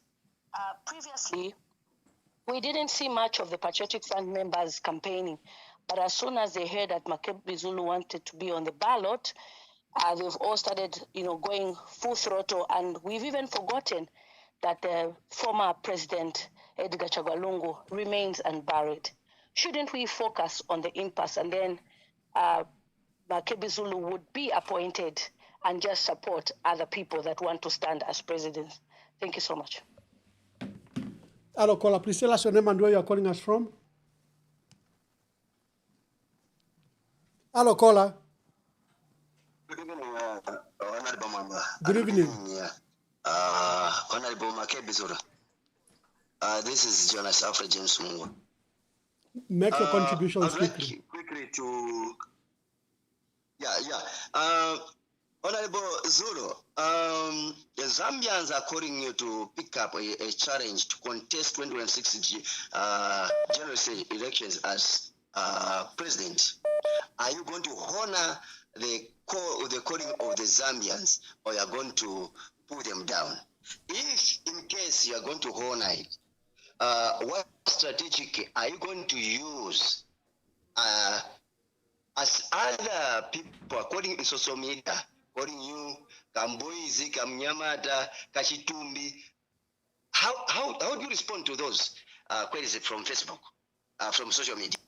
previously we didn't see much of the Patriotic Front members campaigning, but as soon as they heard that Makebi Zulu wanted to be on the ballot, they've all started, going full throttle, and we've even forgotten that the former president Edgar Chagwa Lungu remains unburied. Shouldn't we focus on the impasse, and then Makebi Zulu would be appointed and just support other people that want to stand as presidents? Thank you so much. Hello, caller. Please tell us your name and where you are calling us from. Hello, caller. Good evening, Honorable Mamba. Good evening. Honorable Makebi Zulu. This is Jonas Alfred James Mungo. Make your contributions quickly. Quickly to... Honorable Zulu, the Zambians are calling you to pick up a challenge to contest 2026 general elections as president. are you going to honor the calling of the Zambians, or you are going to put them down? If in case you are going to honor it, what strategic are you going to use as other people, according to social media, calling you Kamboizi, Kamnyamata, Kashitumbi? How do you respond to those queries from Facebook, from social media?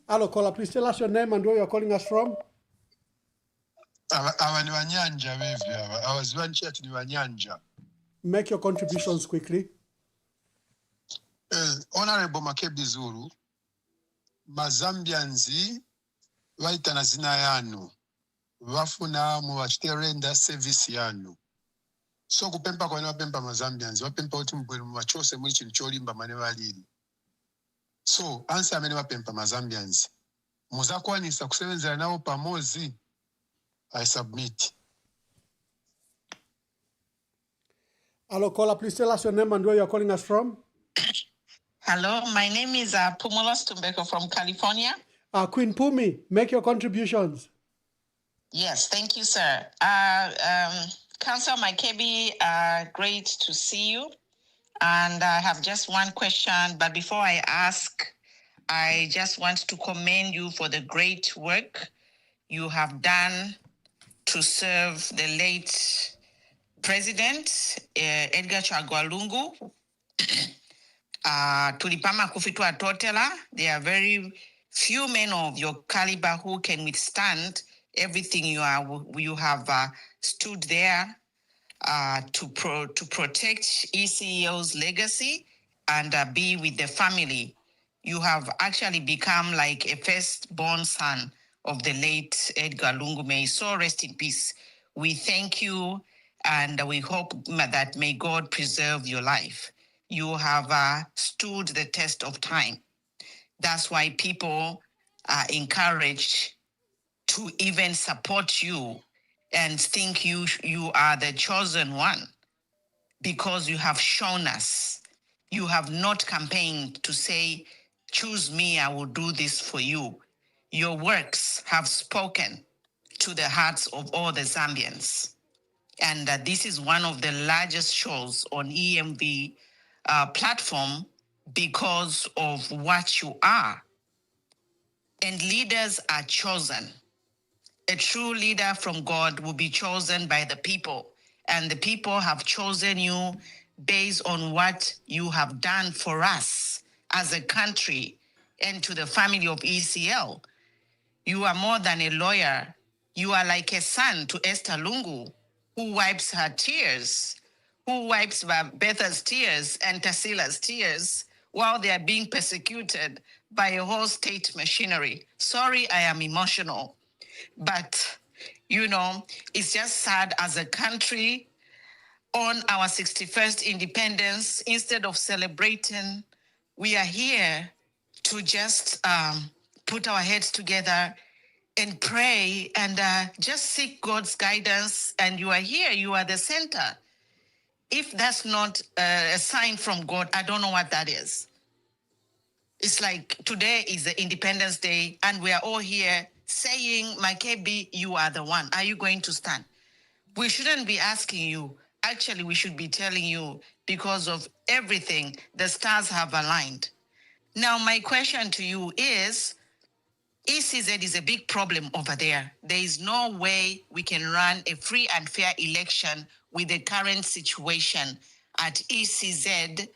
Hello, caller. Please tell us your name and where you're calling us from. Make your contributions quickly. Honorable Makebi Zulu, Mazambianzi, vaitana zina yanu, vafuna muwachiterenda service yanu. So kupempa kwa wapempa Mazambianzi, wapempa uti mbwelu mwachose mwichi mcholimba manevalili. So, answer mene wapempa Mazambianzi. Muzakwanisa kusebenza nao pamozi. I submit. Hello, caller. Please tell us your name and where you're calling us from. Hello, my name is Pumula Stumbeko from California. Queen Pumi, make your contributions. Yes, thank you, sir. Councillor Makebi, great to see you. And I have just one question, but before I ask, I just want to commend you for the great work you have done to serve the late President, Edgar Chagwa Lungu. Tulipama kufitwa totela. There are very few men of your caliber who can withstand everything you have stood there to protect ECEO's legacy and be with the family. You have actually become like a firstborn son of the late Edgar Lungu. May so rest in peace. We thank you and we hope that may God preserve your life. You have stood the test of time. That's why people are encouraged to even support you and think you are the chosen one, because you have shown us. You have not campaigned to say, choose me, I will do this for you. Your works have spoken to the hearts of all the Zambians. And this is one of the largest shows on EMV platform because of what you are. And leaders are chosen. A true leader from God will be chosen by the people. And the people have chosen you based on what you have done for us as a country and to the family of ECL. You are more than a lawyer. You are like a son to Esther Lungu, who wipes her tears, who wipes Betha's tears and Tasila's tears while they are being persecuted by a whole state machinery. Sorry, I am emotional. But, it's just sad as a country on our 61st independence, instead of celebrating, we are here to just put our heads together and pray and just seek God's guidance. And you are here, you are the center. If that's not a sign from God, I don't know what that is. It's like today is the Independence Day and we are all here saying, Makebi, you are the one. Are you going to stand? We shouldn't be asking you. Actually, we should be telling you, because of everything, the stars have aligned. Now, my question to you is, ECZ is a big problem over there. There is no way we can run a free and fair election with the current situation at ECZ,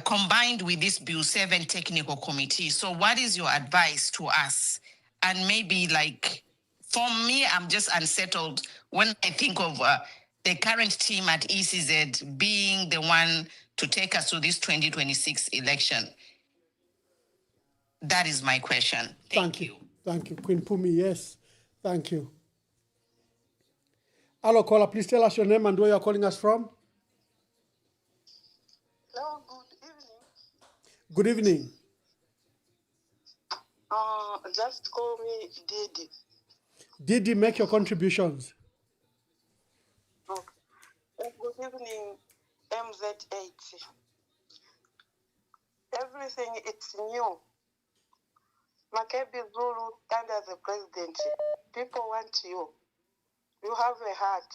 combined with this Bill 7 technical committee. So what is your advice to us? And maybe for me, I'm just unsettled when I think of the current team at ECZ being the one to take us to this 2026 election. That is my question. Thank you. Thank you, Queen Pumi. Yes, thank you. Hello, caller. Please tell us your name and where you're calling us from. Hello, good evening. Good evening. Just call me Didi. Didi, make your contributions. Okay. Good evening, MZ8. Everything it's new. Makebi Zulu, stand as a president. People want you. You have a heart.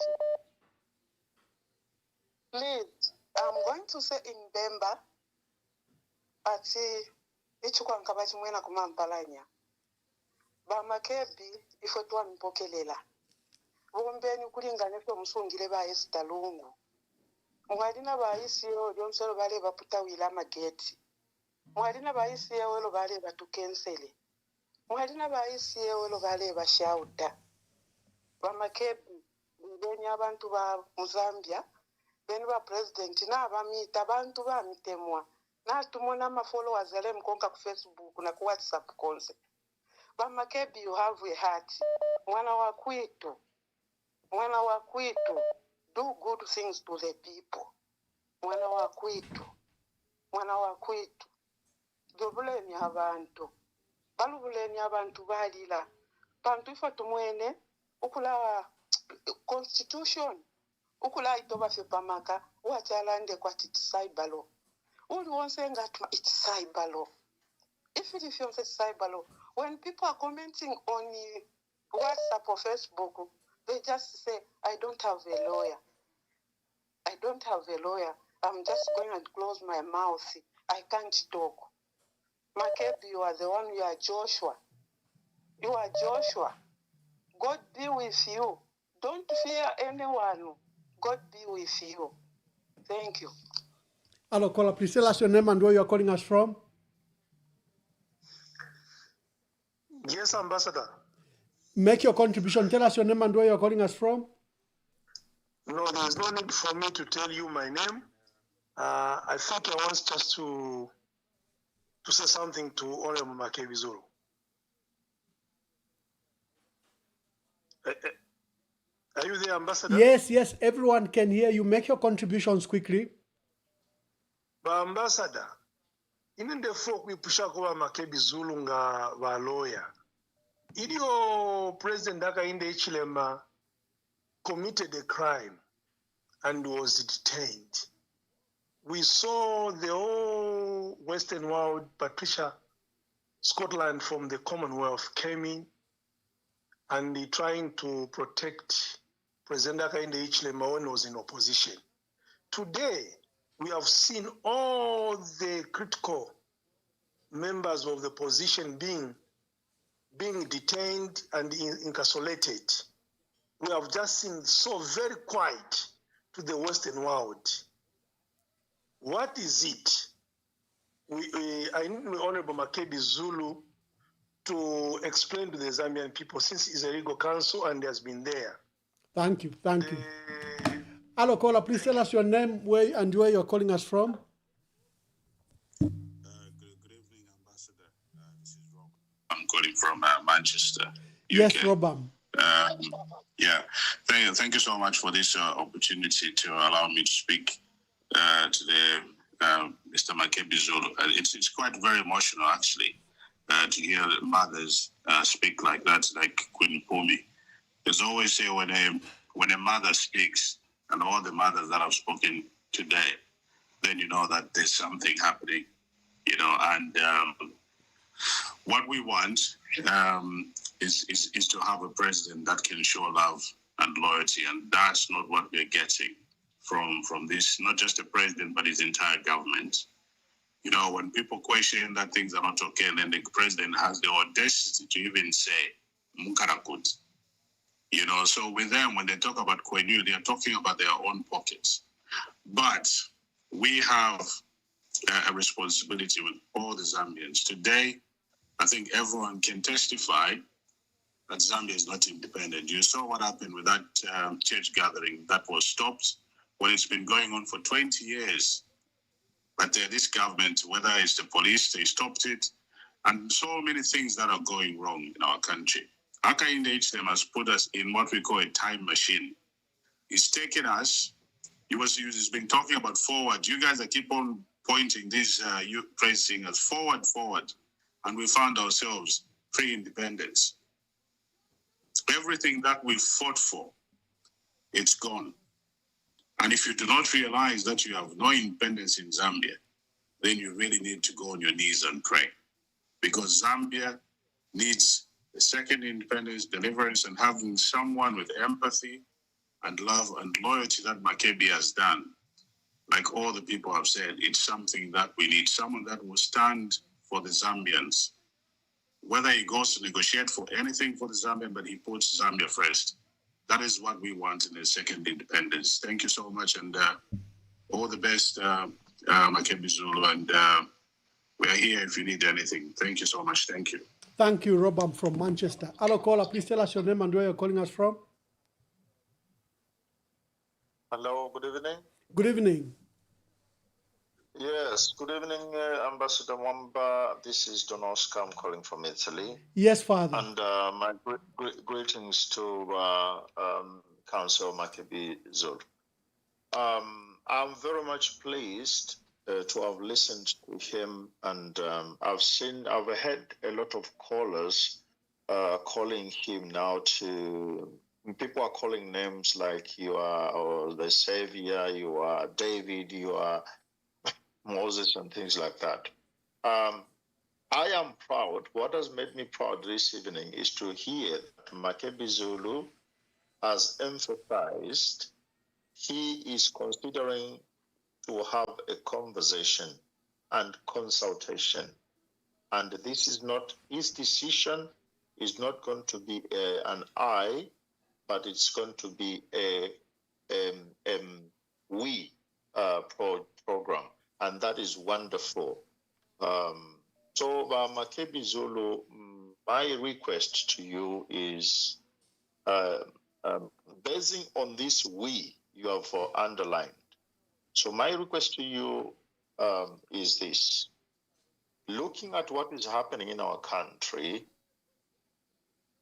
Please, I'm going to say in Bemba, ati ichukwanka bachimwena kumampalanya. Ba Makebi ifwe twampokelela. Bombeni kulinganisa omusungire ba Esther Lungu. Mwalina ba ICO lyonsolo bale baputa wila mageti. Mwalina ba ICO lo bale batukensele. Mwalina ba ICO lo bale bashauta. Ba Makebi ngenya abantu ba Muzambia beni ba president na bamita abantu bamitemwa na tumona ma followers ale mkonka ku Facebook na ku WhatsApp konse. Ba Makebi, you have a heart. Mwana wa kwitu. Mwana wa kwitu. Do good things to the people. Mwana wa kwitu. Mwana wa kwitu. Jobuleni abantu. Balubuleni abantu balila. Bantu ifa tumwene ukula constitution. Ukula itoba fepamaka wachalande kwa titisaibalo. Uli wonse ngatma itisaibalo. If it is cyber, when people are commenting on WhatsApp or Facebook, they just say, I don't have a lawyer. I don't have a lawyer. I'm just going to close my mouth. I can't talk. Makebi, you are the one, you are Joshua. You are Joshua. God be with you. Don't fear anyone. God be with you. Thank you. Hello, caller. Please tell us your name and where you are calling us from. Yes, Ambassador. Make your contribution. Tell us your name and where you are calling us from. No, there is no need for me to tell you my name. I think I want just to say something to Honorable Makebi Zulu. Are you there, Ambassador? Yes, yes. Everyone can hear you. Make your contributions quickly. But Ambassador, in the folk we push over Makebi Zulu nga va lawyer. Idio President Hakainde Hichilema committed a crime and was detained. We saw the whole Western world, Patricia, Scotland from the Commonwealth came in and trying to protect President Hakainde Hichilema when he was in opposition. Today, we have seen all the critical members of the opposition being detained and incarcerated. We have just seen so very quiet to the Western world. What is it? I need the Honorable Makebi Zulu to explain to the Zambian people, since he's a legal counsel and has been there. Thank you, thank you. Hello, caller. Please tell us your name and where you're calling us from. Good evening, Ambassador. This is Rob. I'm calling from Manchester, UK. Yes, Robam. Yeah, thank you so much for this opportunity to allow me to speak to the Mr. Makebi Zulu. It's quite very emotional, actually, to hear mothers speak like that, like Queen Pumi. There's always say when a mother speaks, and all the mothers that have spoken today, then you know that there's something happening, you know. And what we want is to have a president that can show love and loyalty, and that's not what we're getting from this, not just the president, but his entire government. You know, when people question that things are not okay, and then the president has the audacity to even say, Mukarakut. You know, so with them, when they talk about Kwenyu, they are talking about their own pockets. But we have a responsibility with all the Zambians. Today, I think everyone can testify that Zambia is not independent. You saw what happened with that church gathering that was stopped when it's been going on for 20 years. But this government, whether it's the police, they stopped it, and so many things that are going wrong in our country. Hakainde Hichilema has put us in what we call a time machine. He's taken us, he's been talking about forward. You guys that keep on pointing this, you praising us forward. And we found ourselves pre-independence. Everything that we fought for, it's gone. And if you do not realize that you have no independence in Zambia, then you really need to go on your knees and pray. Because Zambia needs a second independence, deliverance, and having someone with empathy and love and loyalty that Makebi has done. Like all the people have said, it's something that we need. Someone that will stand for the Zambians. Whether he goes to negotiate for anything for the Zambian, but he puts Zambia first. That is what we want in a second independence. Thank you so much, and all the best, Makebi Zulu, and we are here if you need anything. Thank you so much. Thank you. Thank you, Rob. I'm from Manchester. Hello, caller. Please tell us your name and where you're calling us from. Hello, good evening. Good evening. Yes, good evening, Ambassador Mwamba. This is Don Oscar. I'm calling from Italy. Yes, Father. And my greetings to Council Makebi Zului. I'm very much pleased to have listened to him, and I've heard a lot of callers calling him now to. People are calling names like you are or the Savior, you are David, you are Moses, and things like that. I am proud. What has made me proud this evening is to hear that Makebi Zulu has emphasized he is considering to have a conversation and consultation. And this is not, his decision is not going to be an I, but it's going to be a we program. And that is wonderful. So Makebi Zulu, my request to you is basing on this we you have underlined. So my request to you is this. Looking at what is happening in our country,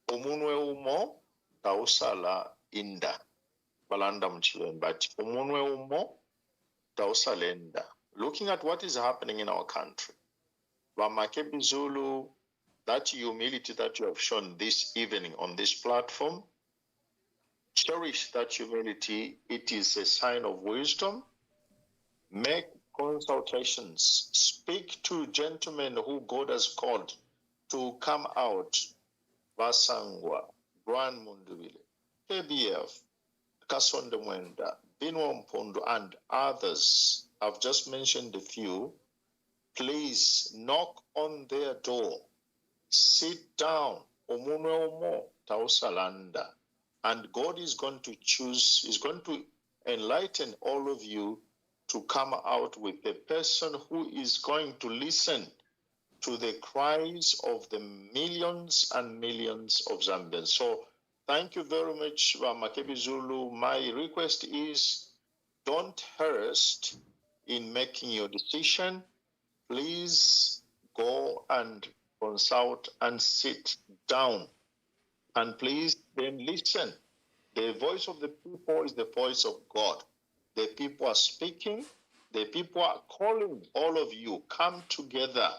umunwe umo tausala inda balanda mchilen, but umunwe umo tausala inda. Looking at what is happening in our country, Makebi Zulu, that humility that you have shown this evening on this platform, cherish that humility. It is a sign of wisdom. Make consultations. Speak to gentlemen who God has called to come out. Basangwa, Brian Mundubile, KBF, Kasonde Mwenda, Binwa Mpondo, and others. I've just mentioned a few. Please knock on their door. Sit down. Omunwe omo tausalanda. And God is going to choose, is going to enlighten all of you to come out with a person who is going to listen to the cries of the millions and millions of Zambians. So thank you very much, Makebi Zulu. My request is don't haste in making your decision. Please go and consult and sit down. And please then listen. The voice of the people is the voice of God. The people are speaking. The people are calling all of you. Come together.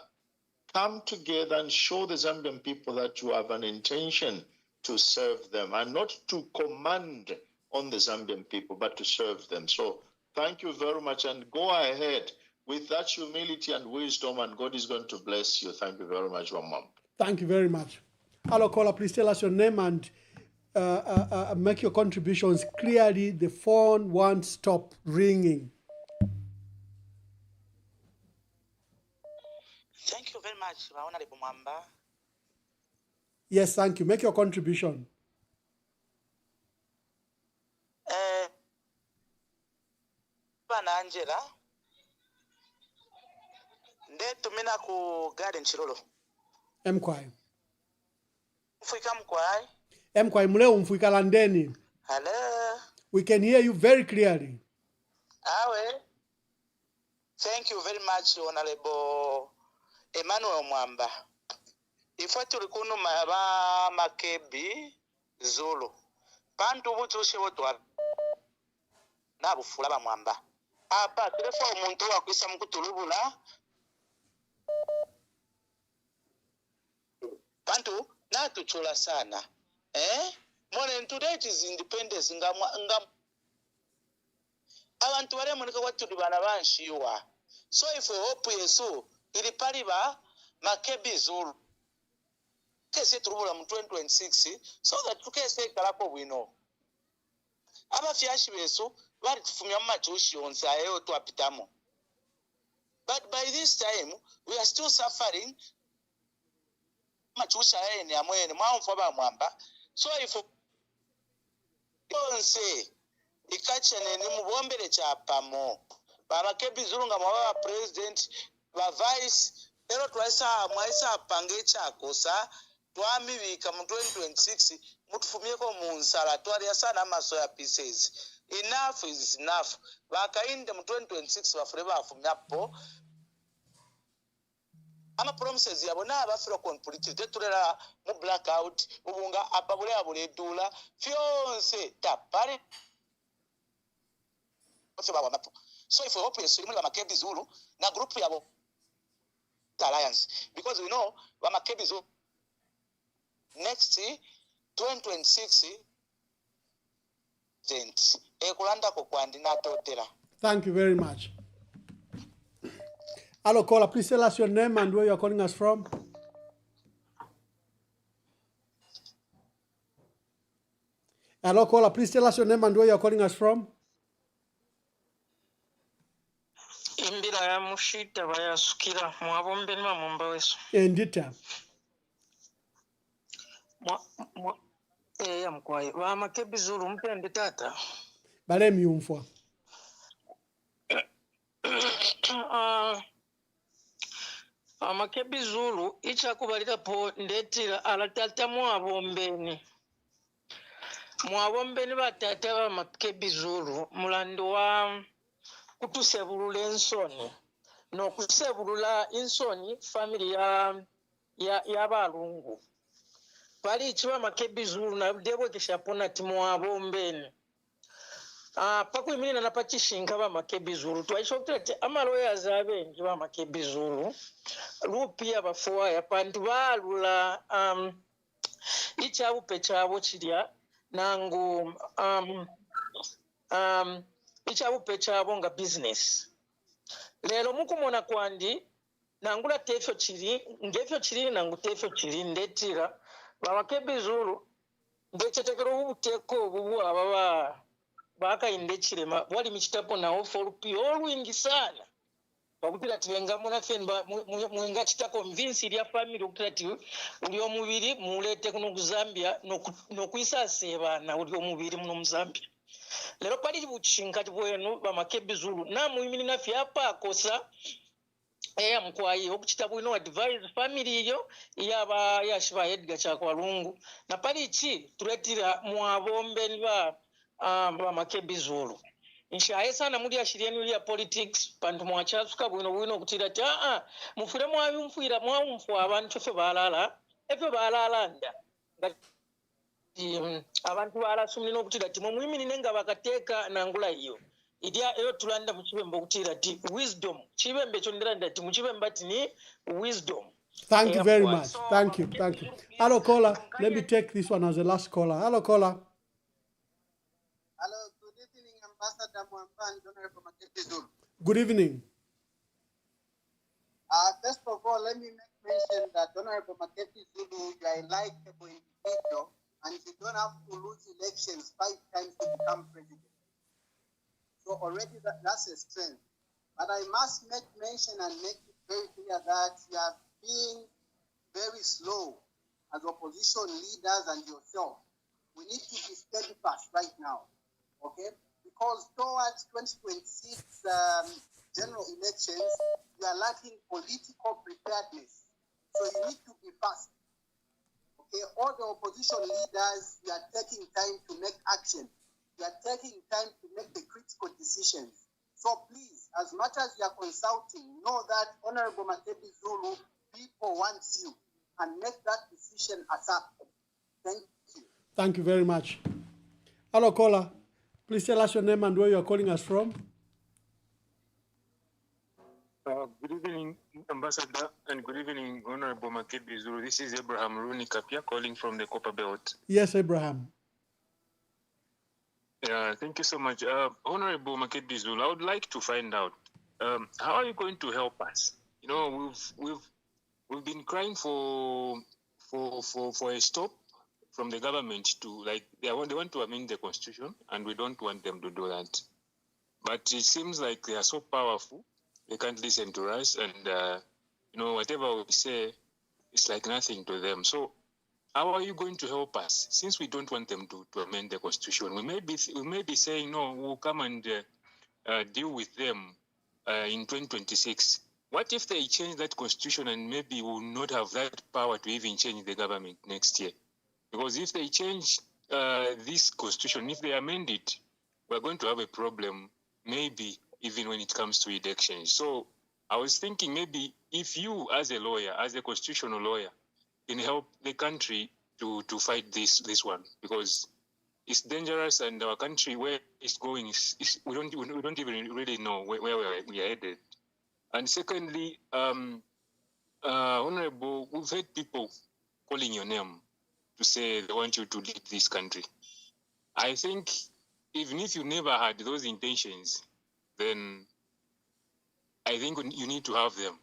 Come together and show the Zambian people that you have an intention to serve them and not to command on the Zambian people, but to serve them. So thank you very much, and go ahead with that humility and wisdom, and God is going to bless you. Thank you very much, Mom. Thank you very much. Hello, caller. Please tell us your name and make your contributions clearly. The phone won't stop ringing. Thank you very much, Honorable Mwamba. Yes, thank you. Make your contribution. Bana Angela, nde tumina ku garden chirolo. Mkwai. Mfuika mkwai. Mkwai muleo mfuika landeni. Hello. We can hear you very clearly. Awe. Thank you very much, Honorable Emmanuel Mwamba. Ifo tulikunu maba Makebi Zulu. Pantu butushe wotwa na bufula ba Mwamba. Apa telefo omuntu wakwisa mukutulubula. Pantu na tuchula sana. Morning today it is independence ngam abantu bare munika watuli bana banshiwa. So if we hope Yesu ili paliba Makebi Zulu kese turubula mu 2026 so that tukese kalako bwino abafyashi beso bali tufumya mu machushi yonse ayo twapitamo. But by this time we are still suffering machushi ayo amwene mwamfa ba mwamba. So if yonse ikachane ni mubombele chapamo Makebi Zulu nga mwa president ba vice lero mwaisa pange chakosa twamibika mu 2026 mutufumyeko mu nsala twali sana amaso ya pieces. Enough is enough. Bakainde mu 2026 bafure bafumyapo ama promises yabo na bafiro complete tetulera mu blackout ubunga apabule abule dula fyonse tapare. So if we hope we see Makebi Zulu na group yabo alliance, because we know Makebi Zulu next 2026 Thank you very much. Hello caller, please tell us your name and where you are calling us from. Hello caller, please tell us your name and where you are calling us from. Imbira ya mushita bayasukira mwabombe nima mumba weso. Endita. Ya mkwaye. Wa Makebi Zulu mpende tata. Bale myumfwa. Makebi Zulu ichakubalira po ndetira alatata mwabombeni. Mwabombeni batata ba Makebi Zulu mulando wa kutusebulula ensoni n'okusebulula ensoni family ya balungu bali chiba Makebi Zulu na debo kishapona timu abombeni pakuimirina napachishinga ba Makebi Zulu twaishokera ti amaloyers abengi ba Makebi Zulu lupia bafuwa ya pantu balula ichabupe chabo chirya nangu ichabupe chabo nga business lero mukumona kwandi nangula tefyo chiri ngefyo chiri nangu tefyo chiri ndetira Makebi Zulu ndechetekero ubuteko bubu ababa baka indechirema wali michitapo na oforupi olwingi sana bakutira tiwenga muna fenba mwenga chita convince ya family ukutira ti uli omubiri mulete kuno Zambia no kuisa seba na uli omubiri muno Zambia. Lero pali buchinga bwenu ba Makebi Zulu na muimini na fyapa kosa mkwayi okuchita bwino advise family yo yaba yashiba Edgar Chakwalungu na pali chi tuletira mwabombeni ba Makebi Zulu inshaye sana muri ashirieni ya politics pantu mwachasuka bwino kutira ti mufure mwayumfuira mwamfu abantu fe balala efe balalanda abantu balasumina okutira ti mumwimini nenga bakateka nangula iyo idia eyo tulanda muchibembe okutira ti wisdom chibembe chondiranda ti muchibembe ati ni wisdom. Thank you very much. Thank you. Hello caller, let me take this one as the last caller. Hello caller. Hello, good evening, Ambassador Mwambani, Honorable Makebi Zulu. Good evening. First of all, let me mention that Honorable Makebi Zulu, you are a likable individual, and you don't have to lose elections 5 times to become president. So already that's a strength. But I must make mention and make it very clear that you are being very slow as opposition leaders and yourself. We need to be steadfast right now, okay? Because towards 2026 general elections, you are lacking political preparedness. So you need to be fast. Okay, all the opposition leaders, you are taking time to make action. You are taking time to make the critical decisions. So please, as much as you are consulting, know that Honorable Makebi Zulu, people want you, and make that decision ASAP. Thank you. Thank you very much. Hello caller, please tell us your name and where you are calling us from. Good evening, Ambassador, and good evening, Honorable Makebi Zulu. This is Abraham Rooney Kapia calling from the Copper Belt. Yes, Abraham. Thank you so much. Honorable Makebi Zulu, I would like to find out, how are you going to help us? You know, we've been crying for for a stop from the government to, like, they want to amend the constitution, and we don't want them to do that. But it seems like they are so powerful, they can't listen to us, and whatever we say, it's like nothing to them. So how are you going to help us? Since we don't want them to amend the constitution, we may be saying, no, we'll come and deal with them in 2026. What if they change that constitution and maybe we'll not have that power to even change the government next year? Because if they change this constitution, if they amend it, we're going to have a problem, maybe even when it comes to elections. So I was thinking maybe if you, as a lawyer, as a constitutional lawyer, can help the country to fight this one, because it's dangerous, and our country, where it's going, we don't even really know where we are headed. And secondly, Honorable, we've heard people calling your name to say they want you to lead this country. I think even if you never had those intentions, then I think you need to have them.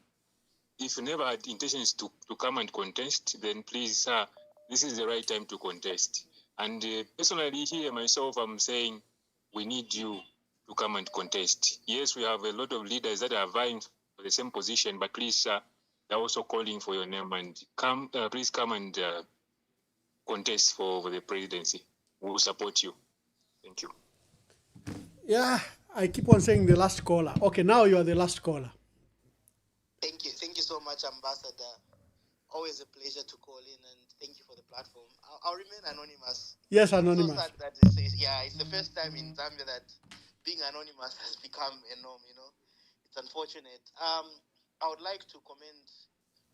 If you never had intentions to come and contest, then please, sir, this is the right time to contest. And personally here, myself, I'm saying we need you to come and contest. Yes, we have a lot of leaders that are vying for the same position, but please, sir, they're also calling for your name, and please come and contest for the presidency. We'll support you. Thank you. Yeah, I keep on saying the last caller. Okay, now you are the last caller. Thank you so much, Ambassador. Always a pleasure to call in, and thank you for the platform. I'll remain anonymous. Yes, anonymous. So sad that it's the first time in Zambia that being anonymous has become a norm. It's unfortunate. I would like to commend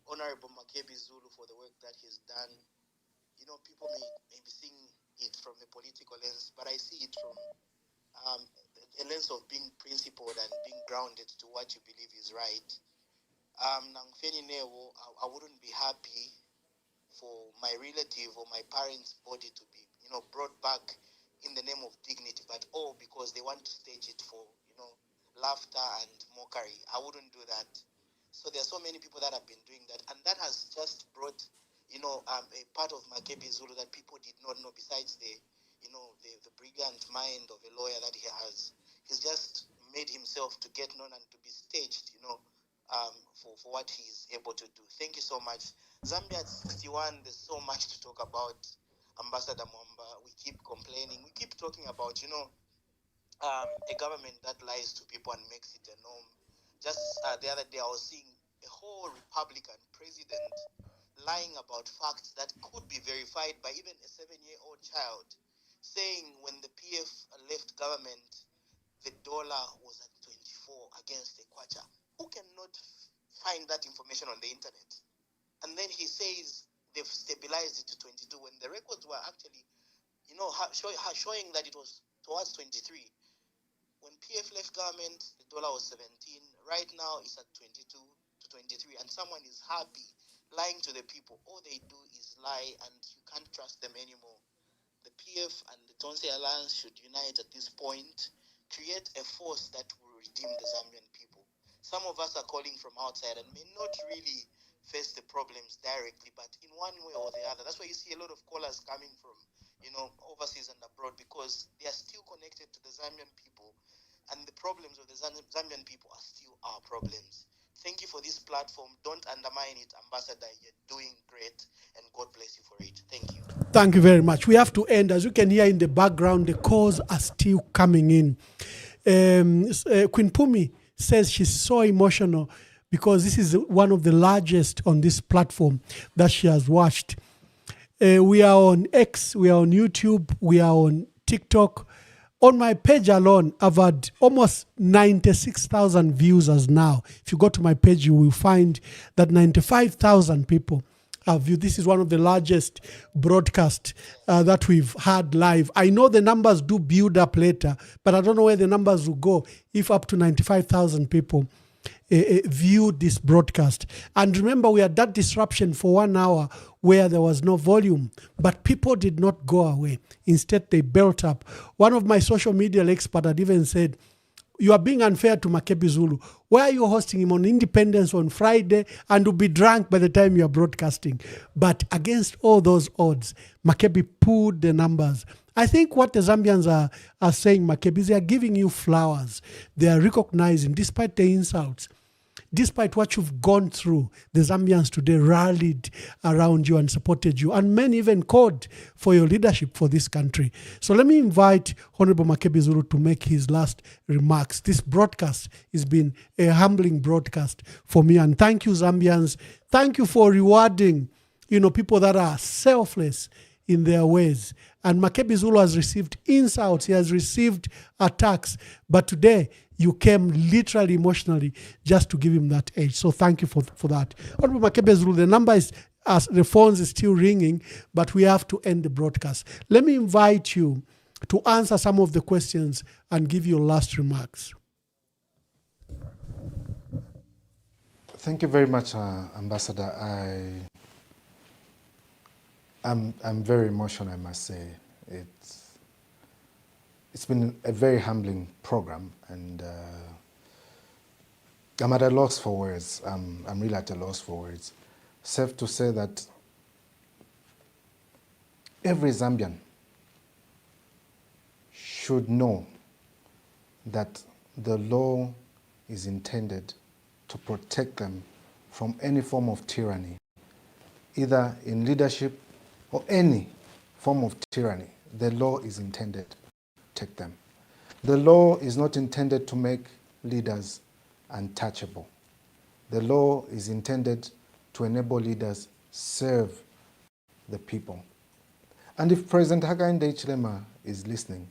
Honorable Makebi Zulu for the work that he's done. People may be seeing it from the political lens, but I see it from a lens of being principled and being grounded to what you believe is right. I wouldn't be happy for my relative or my parents' body to be, brought back in the name of dignity, but all because they want to stage it for, laughter and mockery. I wouldn't do that. So there are so many people that have been doing that, and that has just brought, a part of Makebi Zulu that people did not know. Besides the brilliant mind of a lawyer that he has, he's just made himself to get known and to be staged, for what he's able to do. Thank you so much. Zambia at 61, there's so much to talk about. Ambassador Mwamba, we keep complaining. We keep talking about, a government that lies to people and makes it a norm. Just the other day, I was seeing a whole Republican president lying about facts that could be verified by even a 7-year-old child, saying when the PF left government, the dollar was at 24 against the kwacha. Who cannot find that information on the internet? And then he says they've stabilized it to 22 when the records were actually, showing that it was towards 23. When PF left government, the dollar was 17. Right now, it's at 22 to 23, and someone is happy lying to the people. All they do is lie, and you can't trust them anymore. The PF and the Tonse Alliance should unite at this point, create a force that will redeem the Zambian people. Some of us are calling from outside and may not really face the problems directly, but in one way or the other. That's why you see a lot of callers coming from, overseas and abroad, because they are still connected to the Zambian people, and the problems of the Zambian people are still our problems. Thank you for this platform. Don't undermine it, Ambassador. You're doing great, and God bless you for it. Thank you. Thank you very much. We have to end. As you can hear in the background, the calls are still coming in. Queen Pumi says she's so emotional because this is one of the largest on this platform that she has watched. We are on X, we are on YouTube, we are on TikTok. On my page alone, I've had almost 96,000 views as now. If you go to my page, you will find that 95,000 people have viewed. This is one of the largest broadcasts that we've had live. I know the numbers do build up later, but I don't know where the numbers will go if up to 95,000 people viewed this broadcast. And remember, we had that disruption for 1 hour where there was no volume, but people did not go away. Instead, they built up. One of my social media experts had even said, You are being unfair to Makebi Zulu. Why are you hosting him on Independence on Friday and will be drunk by the time you are broadcasting? But against all those odds, Makebi pulled the numbers. I think what the Zambians are saying, Makebi, they are giving you flowers. They are recognizing, despite the insults, despite what you've gone through, the Zambians today rallied around you and supported you. And many even called for your leadership for this country. So let me invite Honorable Makebi Zulu to make his last remarks. This broadcast has been a humbling broadcast for me. And thank you, Zambians. Thank you for rewarding, people that are selfless in their ways. And Makebi Zulu has received insults. He has received attacks. But today, you came literally emotionally just to give him that age. So thank you for that. Honorable Makebi Zulu, the number is, as the phones is still ringing, but we have to end the broadcast. Let me invite you to answer some of the questions and give your last remarks. Thank you very much, Ambassador. I'm very emotional, I must say. It's been a very humbling program, and I'm at a loss for words. I'm really at a loss for words. Safe to say that every Zambian should know that the law is intended to protect them from any form of tyranny, either in leadership or any form of tyranny. The law is intended to protect them. The law is not intended to make leaders untouchable. The law is intended to enable leaders serve the people. And if President Hakainde Hichilema is listening,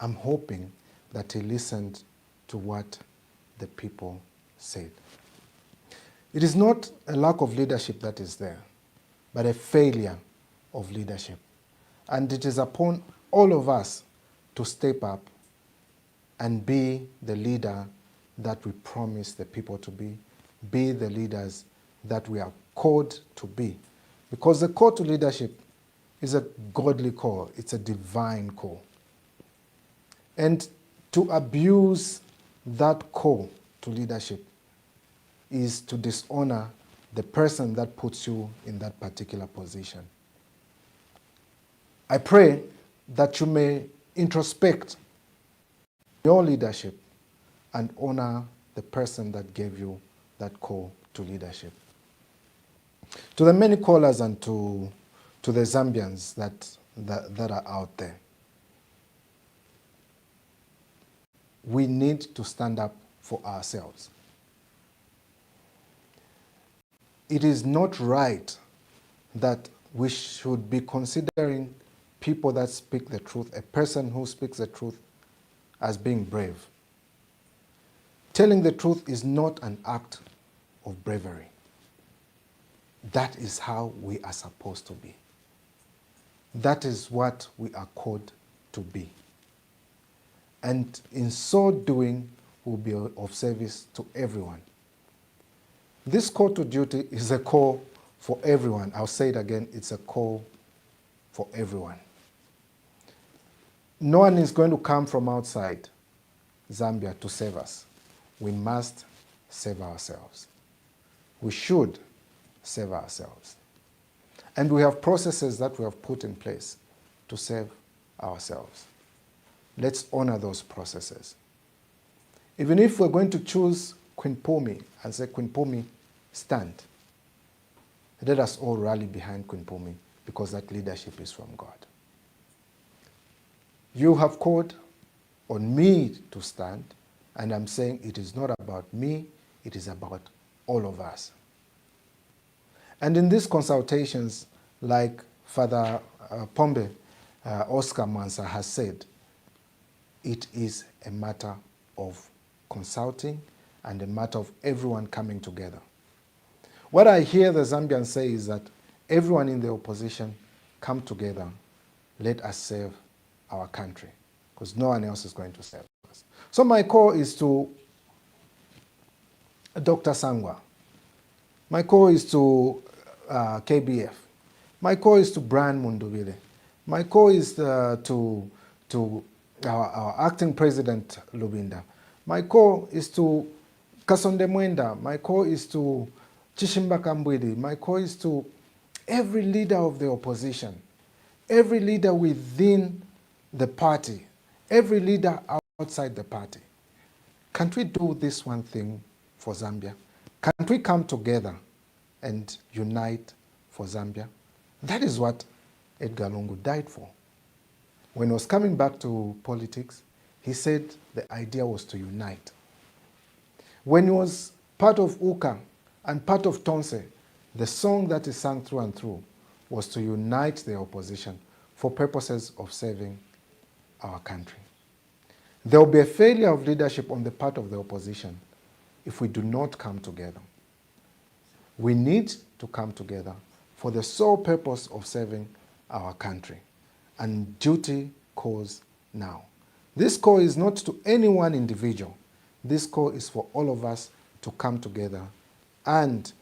I'm hoping that he listened to what the people said. It is not a lack of leadership that is there, but a failure of leadership. And it is upon all of us to step up and be the leader that we promise the people to be the leaders that we are called to be. Because the call to leadership is a godly call, it's a divine call. And to abuse that call to leadership is to dishonor the person that puts you in that particular position. I pray that you may introspect your leadership and honor the person that gave you that call to leadership. To the many callers and to the Zambians that are out there, we need to stand up for ourselves. It is not right that we should be considering people that speak the truth, a person who speaks the truth, as being brave. Telling the truth is not an act of bravery. That is how we are supposed to be. That is what we are called to be. And in so doing, we'll be of service to everyone. This call to duty is a call for everyone. I'll say it again, it's a call for everyone. No one is going to come from outside Zambia to save us. We must save ourselves. We should save ourselves. And we have processes that we have put in place to save ourselves. Let's honor those processes. Even if we're going to choose Queen Pumi and say, Queen Pumi, stand. Let us all rally behind Queen Pumi because that leadership is from God. You have called on me to stand, and I'm saying it is not about me, it is about all of us. And in these consultations, like Father Pombe Oscar Mansa has said, it is a matter of consulting and a matter of everyone coming together. What I hear the Zambians say is that everyone in the opposition come together, let us save our country, because no one else is going to save us. So my call is to Dr. Sangwa. My call is to KBF. My call is to Brian Mundubile. My call is to our acting president, Lubinda. My call is to Kasonde Mwenda. My call is to Chishimba Kambwidi. My call is to every leader of the opposition, every leader within the party, every leader outside the party. Can't we do this one thing for Zambia? Can't we come together and unite for Zambia? That is what Edgar Lungu died for. When he was coming back to politics, he said the idea was to unite. When he was part of UKA and part of Tonse, the song that he sang through and through was to unite the opposition for purposes of saving our country. There will be a failure of leadership on the part of the opposition if we do not come together. We need to come together for the sole purpose of saving our country. And duty calls now. This call is not to any one individual. This call is for all of us to come together and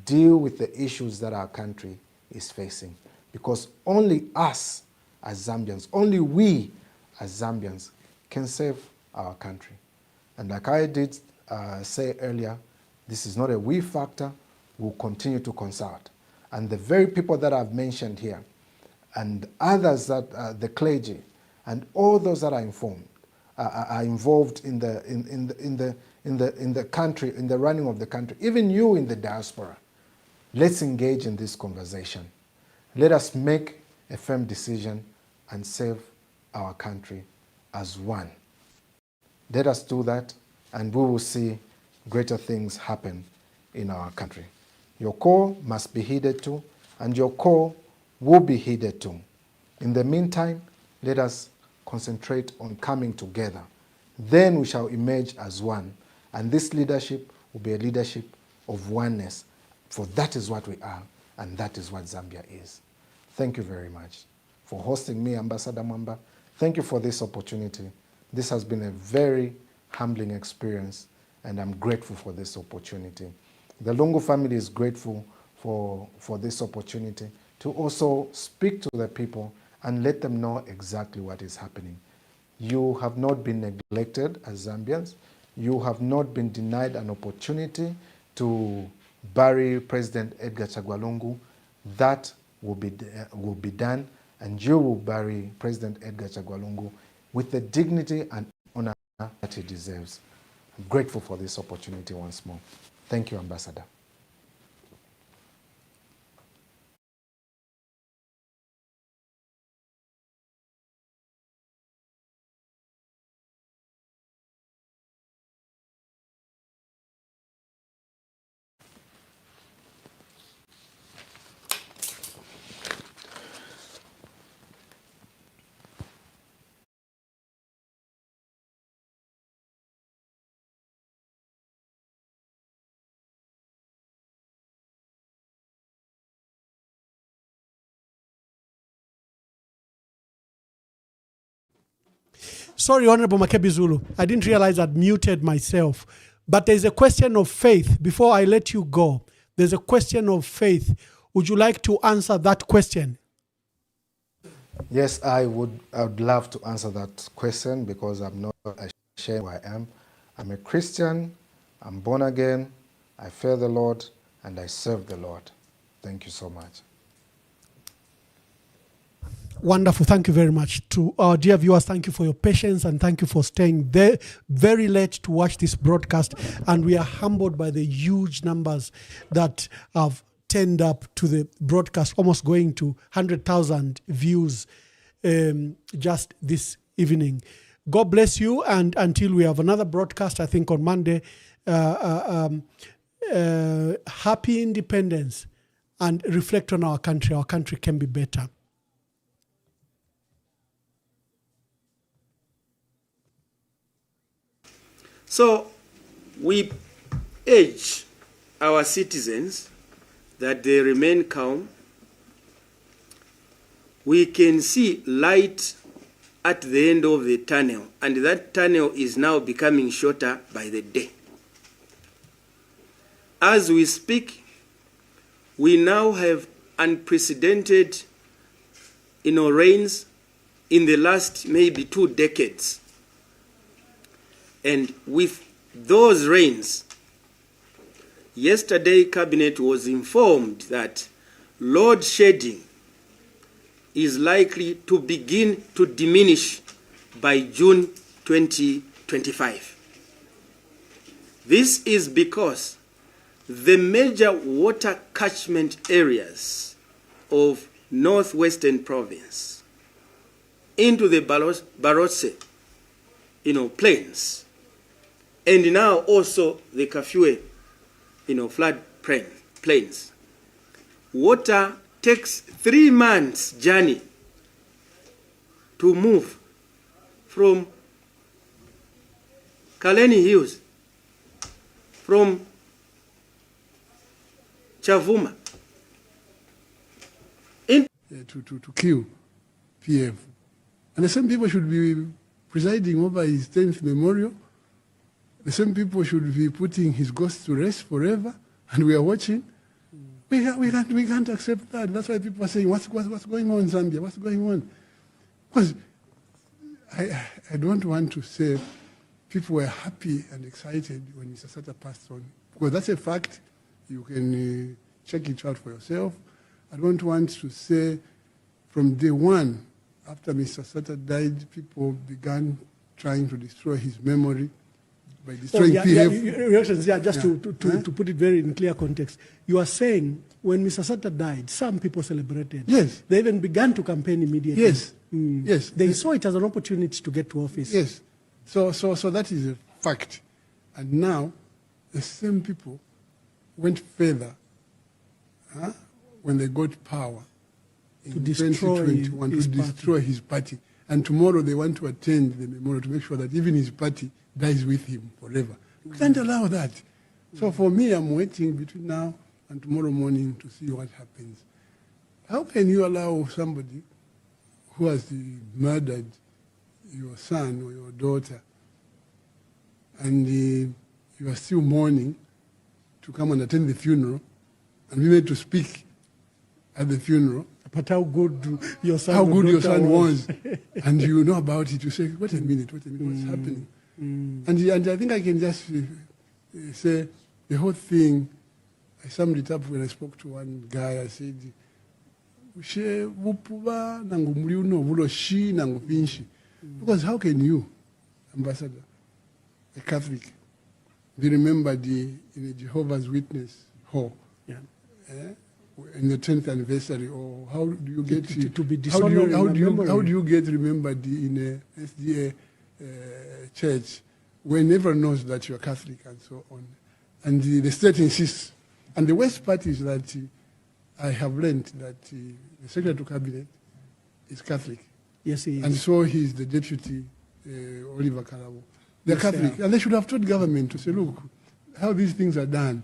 deal with the issues that our country is facing. Because only us as Zambians, only we as Zambians can save our country. And like I did say earlier, this is not a we factor. We'll continue to consult. And the very people that I've mentioned here, and others that the clergy, and all those that are informed, are involved in the country, in the running of the country, even you in the diaspora, let's engage in this conversation. Let us make a firm decision and save our country as one. Let us do that, and we will see greater things happen in our country. Your call must be heeded to, and your call will be heeded to. In the meantime, let us concentrate on coming together. Then we shall emerge as one, and this leadership will be a leadership of oneness, for that is what we are, and that is what Zambia is. Thank you very much for hosting me, Ambassador Mwamba. Thank you for this opportunity. This has been a very humbling experience, and I'm grateful for this opportunity. The Lungu family is grateful for this opportunity to also speak to the people and let them know exactly what is happening. You have not been neglected as Zambians. You have not been denied an opportunity to bury President Edgar Chagwa Lungu. That will be done, and you will bury President Edgar Chagwa Lungu with the dignity and honor that he deserves. I'm grateful for this opportunity once more. Thank you, Ambassador. Sorry, Honorable Makebi Zulu. I didn't realize I'd muted myself. But there's a question of faith. Before I let you go, there's a question of faith. Would you like to answer that question? Yes, I would love to answer that question, because I'm not ashamed who I am. I'm a Christian, I'm born again, I fear the Lord, and I serve the Lord. Thank you so much. Wonderful. Thank you very much. To our dear viewers, thank you for your patience, and thank you for staying there very late to watch this broadcast. And we are humbled by the huge numbers that have turned up to the broadcast, almost going to 100,000 views just this evening. God bless you, and until we have another broadcast, I think on Monday, happy independence, and reflect on our country. Our country can be better. So we urge our citizens that they remain calm. We can see light at the end of the tunnel, and that tunnel is now becoming shorter by the day. As we speak, we now have unprecedented rains in the last maybe 2 decades. And with those rains, yesterday Cabinet was informed that load shedding is likely to begin to diminish by June 2025. This is because the major water catchment areas of northwestern province into the Barotse, plains, and now also the Kafue, flood plains. Water takes 3 months journey to move from Kaleni Hills, from Chavuma, to kill PF. And the same people should be presiding over his 10th memorial. The same people should be putting his ghost to rest forever, and we are watching. We can't accept that. That's why people are saying, what's going on in Zambia? What's going on? Because I don't want to say people were happy and excited when Mr. Sata passed on, because that's a fact. You can check it out for yourself. I don't want to say from day one, after Mr. Sata died, people began trying to destroy his memory by destroying PF. Just to put it very in clear context, you are saying when Mr. Sata died, some people celebrated. Yes. They even began to campaign immediately. Yes. Yes. They saw it as an opportunity to get to office. Yes. So that is a fact. And now, the same people went further when they got power in 2021 to destroy his party. And tomorrow they want to attend the memorial to make sure that even his party dies with him forever. We can't allow that. So for me, I'm waiting between now and tomorrow morning to see what happens. How can you allow somebody who has murdered your son or your daughter and you are still mourning to come and attend the funeral and be made to speak at the funeral? But how good your son was. And you know about it, you say, wait a minute, what's happening? And I think I can just say the whole thing, I summed it up when I spoke to one guy. I said, because how can you, Ambassador, a Catholic, be remembered in a Jehovah's Witness hall? Yeah. In the 10th anniversary, or how do you get to be dishonored? How do you get remembered in a SDA church when everyone knows that you're Catholic and so on? And the state insists. And the worst part is that I have learned that the Secretary to Cabinet is Catholic. Yes, he is. And so he's the deputy, Oliver Kalabo. They're Catholic. And they should have told government to say, look, how these things are done.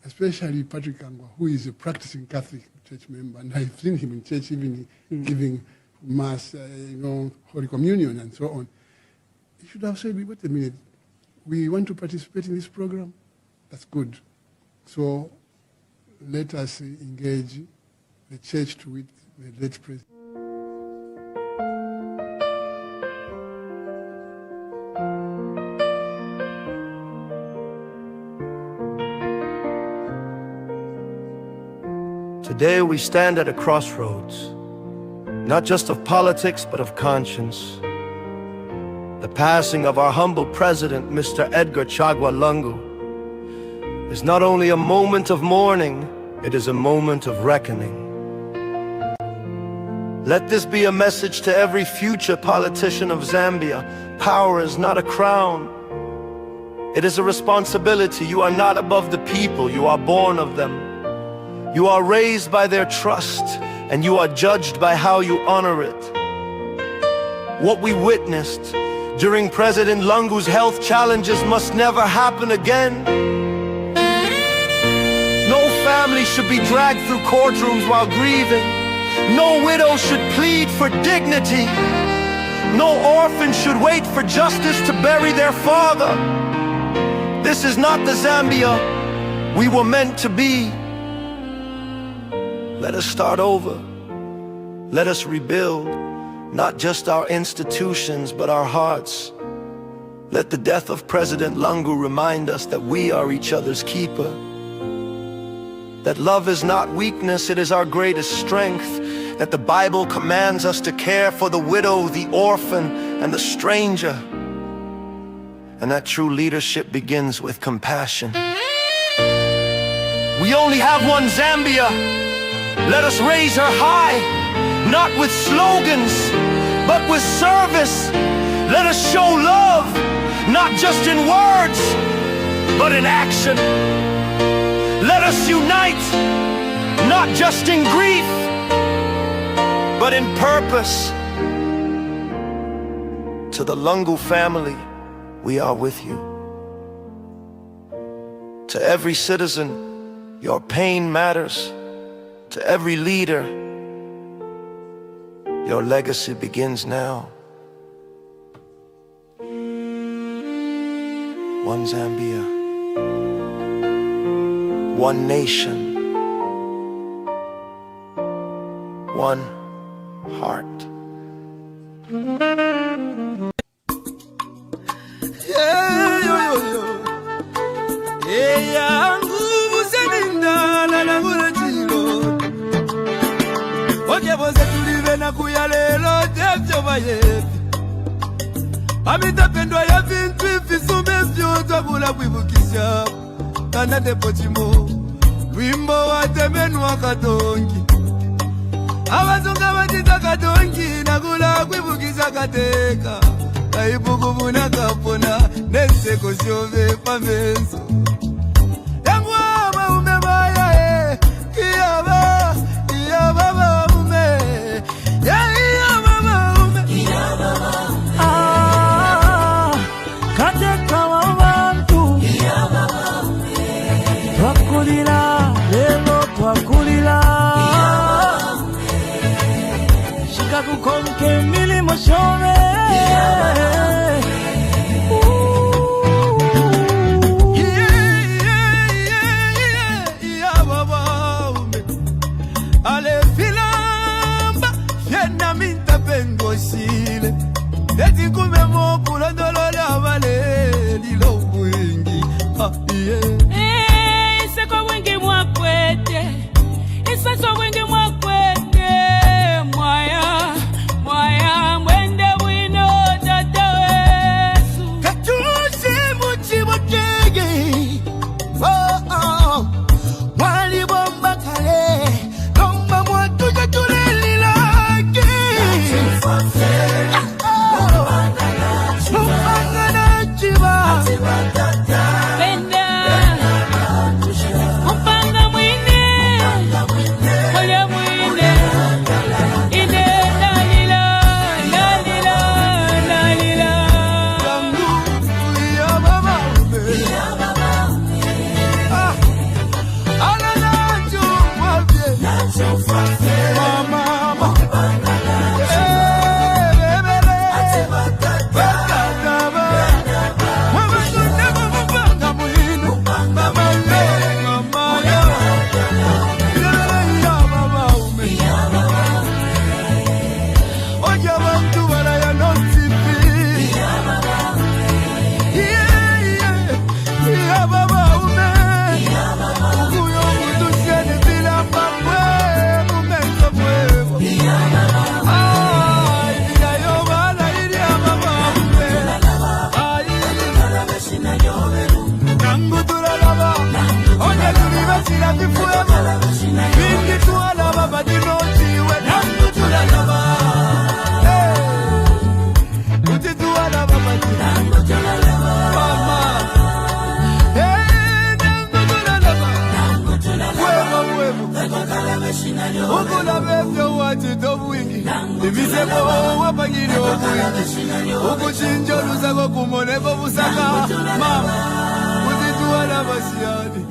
Especially Patrick Angwa, who is a practicing Catholic church member, and I've seen him in church even giving mass, Holy Communion and so on. He should have said, wait a minute, we want to participate in this program. That's good. So let us engage the church to it, the late president. Today we stand at a crossroads, not just of politics, but of conscience. The passing of our humble president, Mr. Edgar Chagwa Lungu, is not only a moment of mourning, it is a moment of reckoning. Let this be a message to every future politician of Zambia. Power is not a crown. It is a responsibility. You are not above the people, you are born of them. You are raised by their trust, and you are judged by how you honor it. What we witnessed during President Lungu's health challenges must never happen again. No family should be dragged through courtrooms while grieving. No widow should plead for dignity. No orphan should wait for justice to bury their father. This is not the Zambia we were meant to be. Let us start over. Let us rebuild, not just our institutions, but our hearts. Let the death of President Lungu remind us that we are each other's keeper. That love is not weakness, it is our greatest strength. That the Bible commands us to care for the widow, the orphan, and the stranger. And that true leadership begins with compassion. We only have one Zambia. Let us raise her high, not with slogans, but with service. Let us show love, not just in words, but in action. Let us unite, not just in grief, but in purpose. To the Lungu family, we are with you. To every citizen, your pain matters. To every leader, your legacy begins now. One Zambia, one nation, one heart. Amitapendwa ya vintu ifisume vyoza kula kuibukisha Tana depotimo Wimbo wa temenu wa katongi Awazunga watita katongi Nakula kuibukisha kateka Kaibuku muna kapona Nenseko siove pamenso Yangu ama umebaya Kiyaba Iyaba ume Iyaba ume Iyaba ume Kateka wabantu Twakulila lelo twakulila Shika kukonke milimo shove Ale filamba Fiena minta pengo sile Eti kume moku londolo la vale Lilo wingi Iseko wingi mwakwete Iseso wingi mwakwete Mwaya Mwaya mwende wino tata wesu Katusi muchi mutege Wali bomba kale Lomba mwatuja tuleli lake Mupanga chiba Penda Mupanga mwine Oya mwine Ine nalila Nalila Nalila Ya mama ume Ala nacho mwabye Mama Ukula bevyo wati tobuingi Ibiseko wapangiri obuingi Ukuchinjo lusa kukumoneko busaka Mama, utituwa na basiani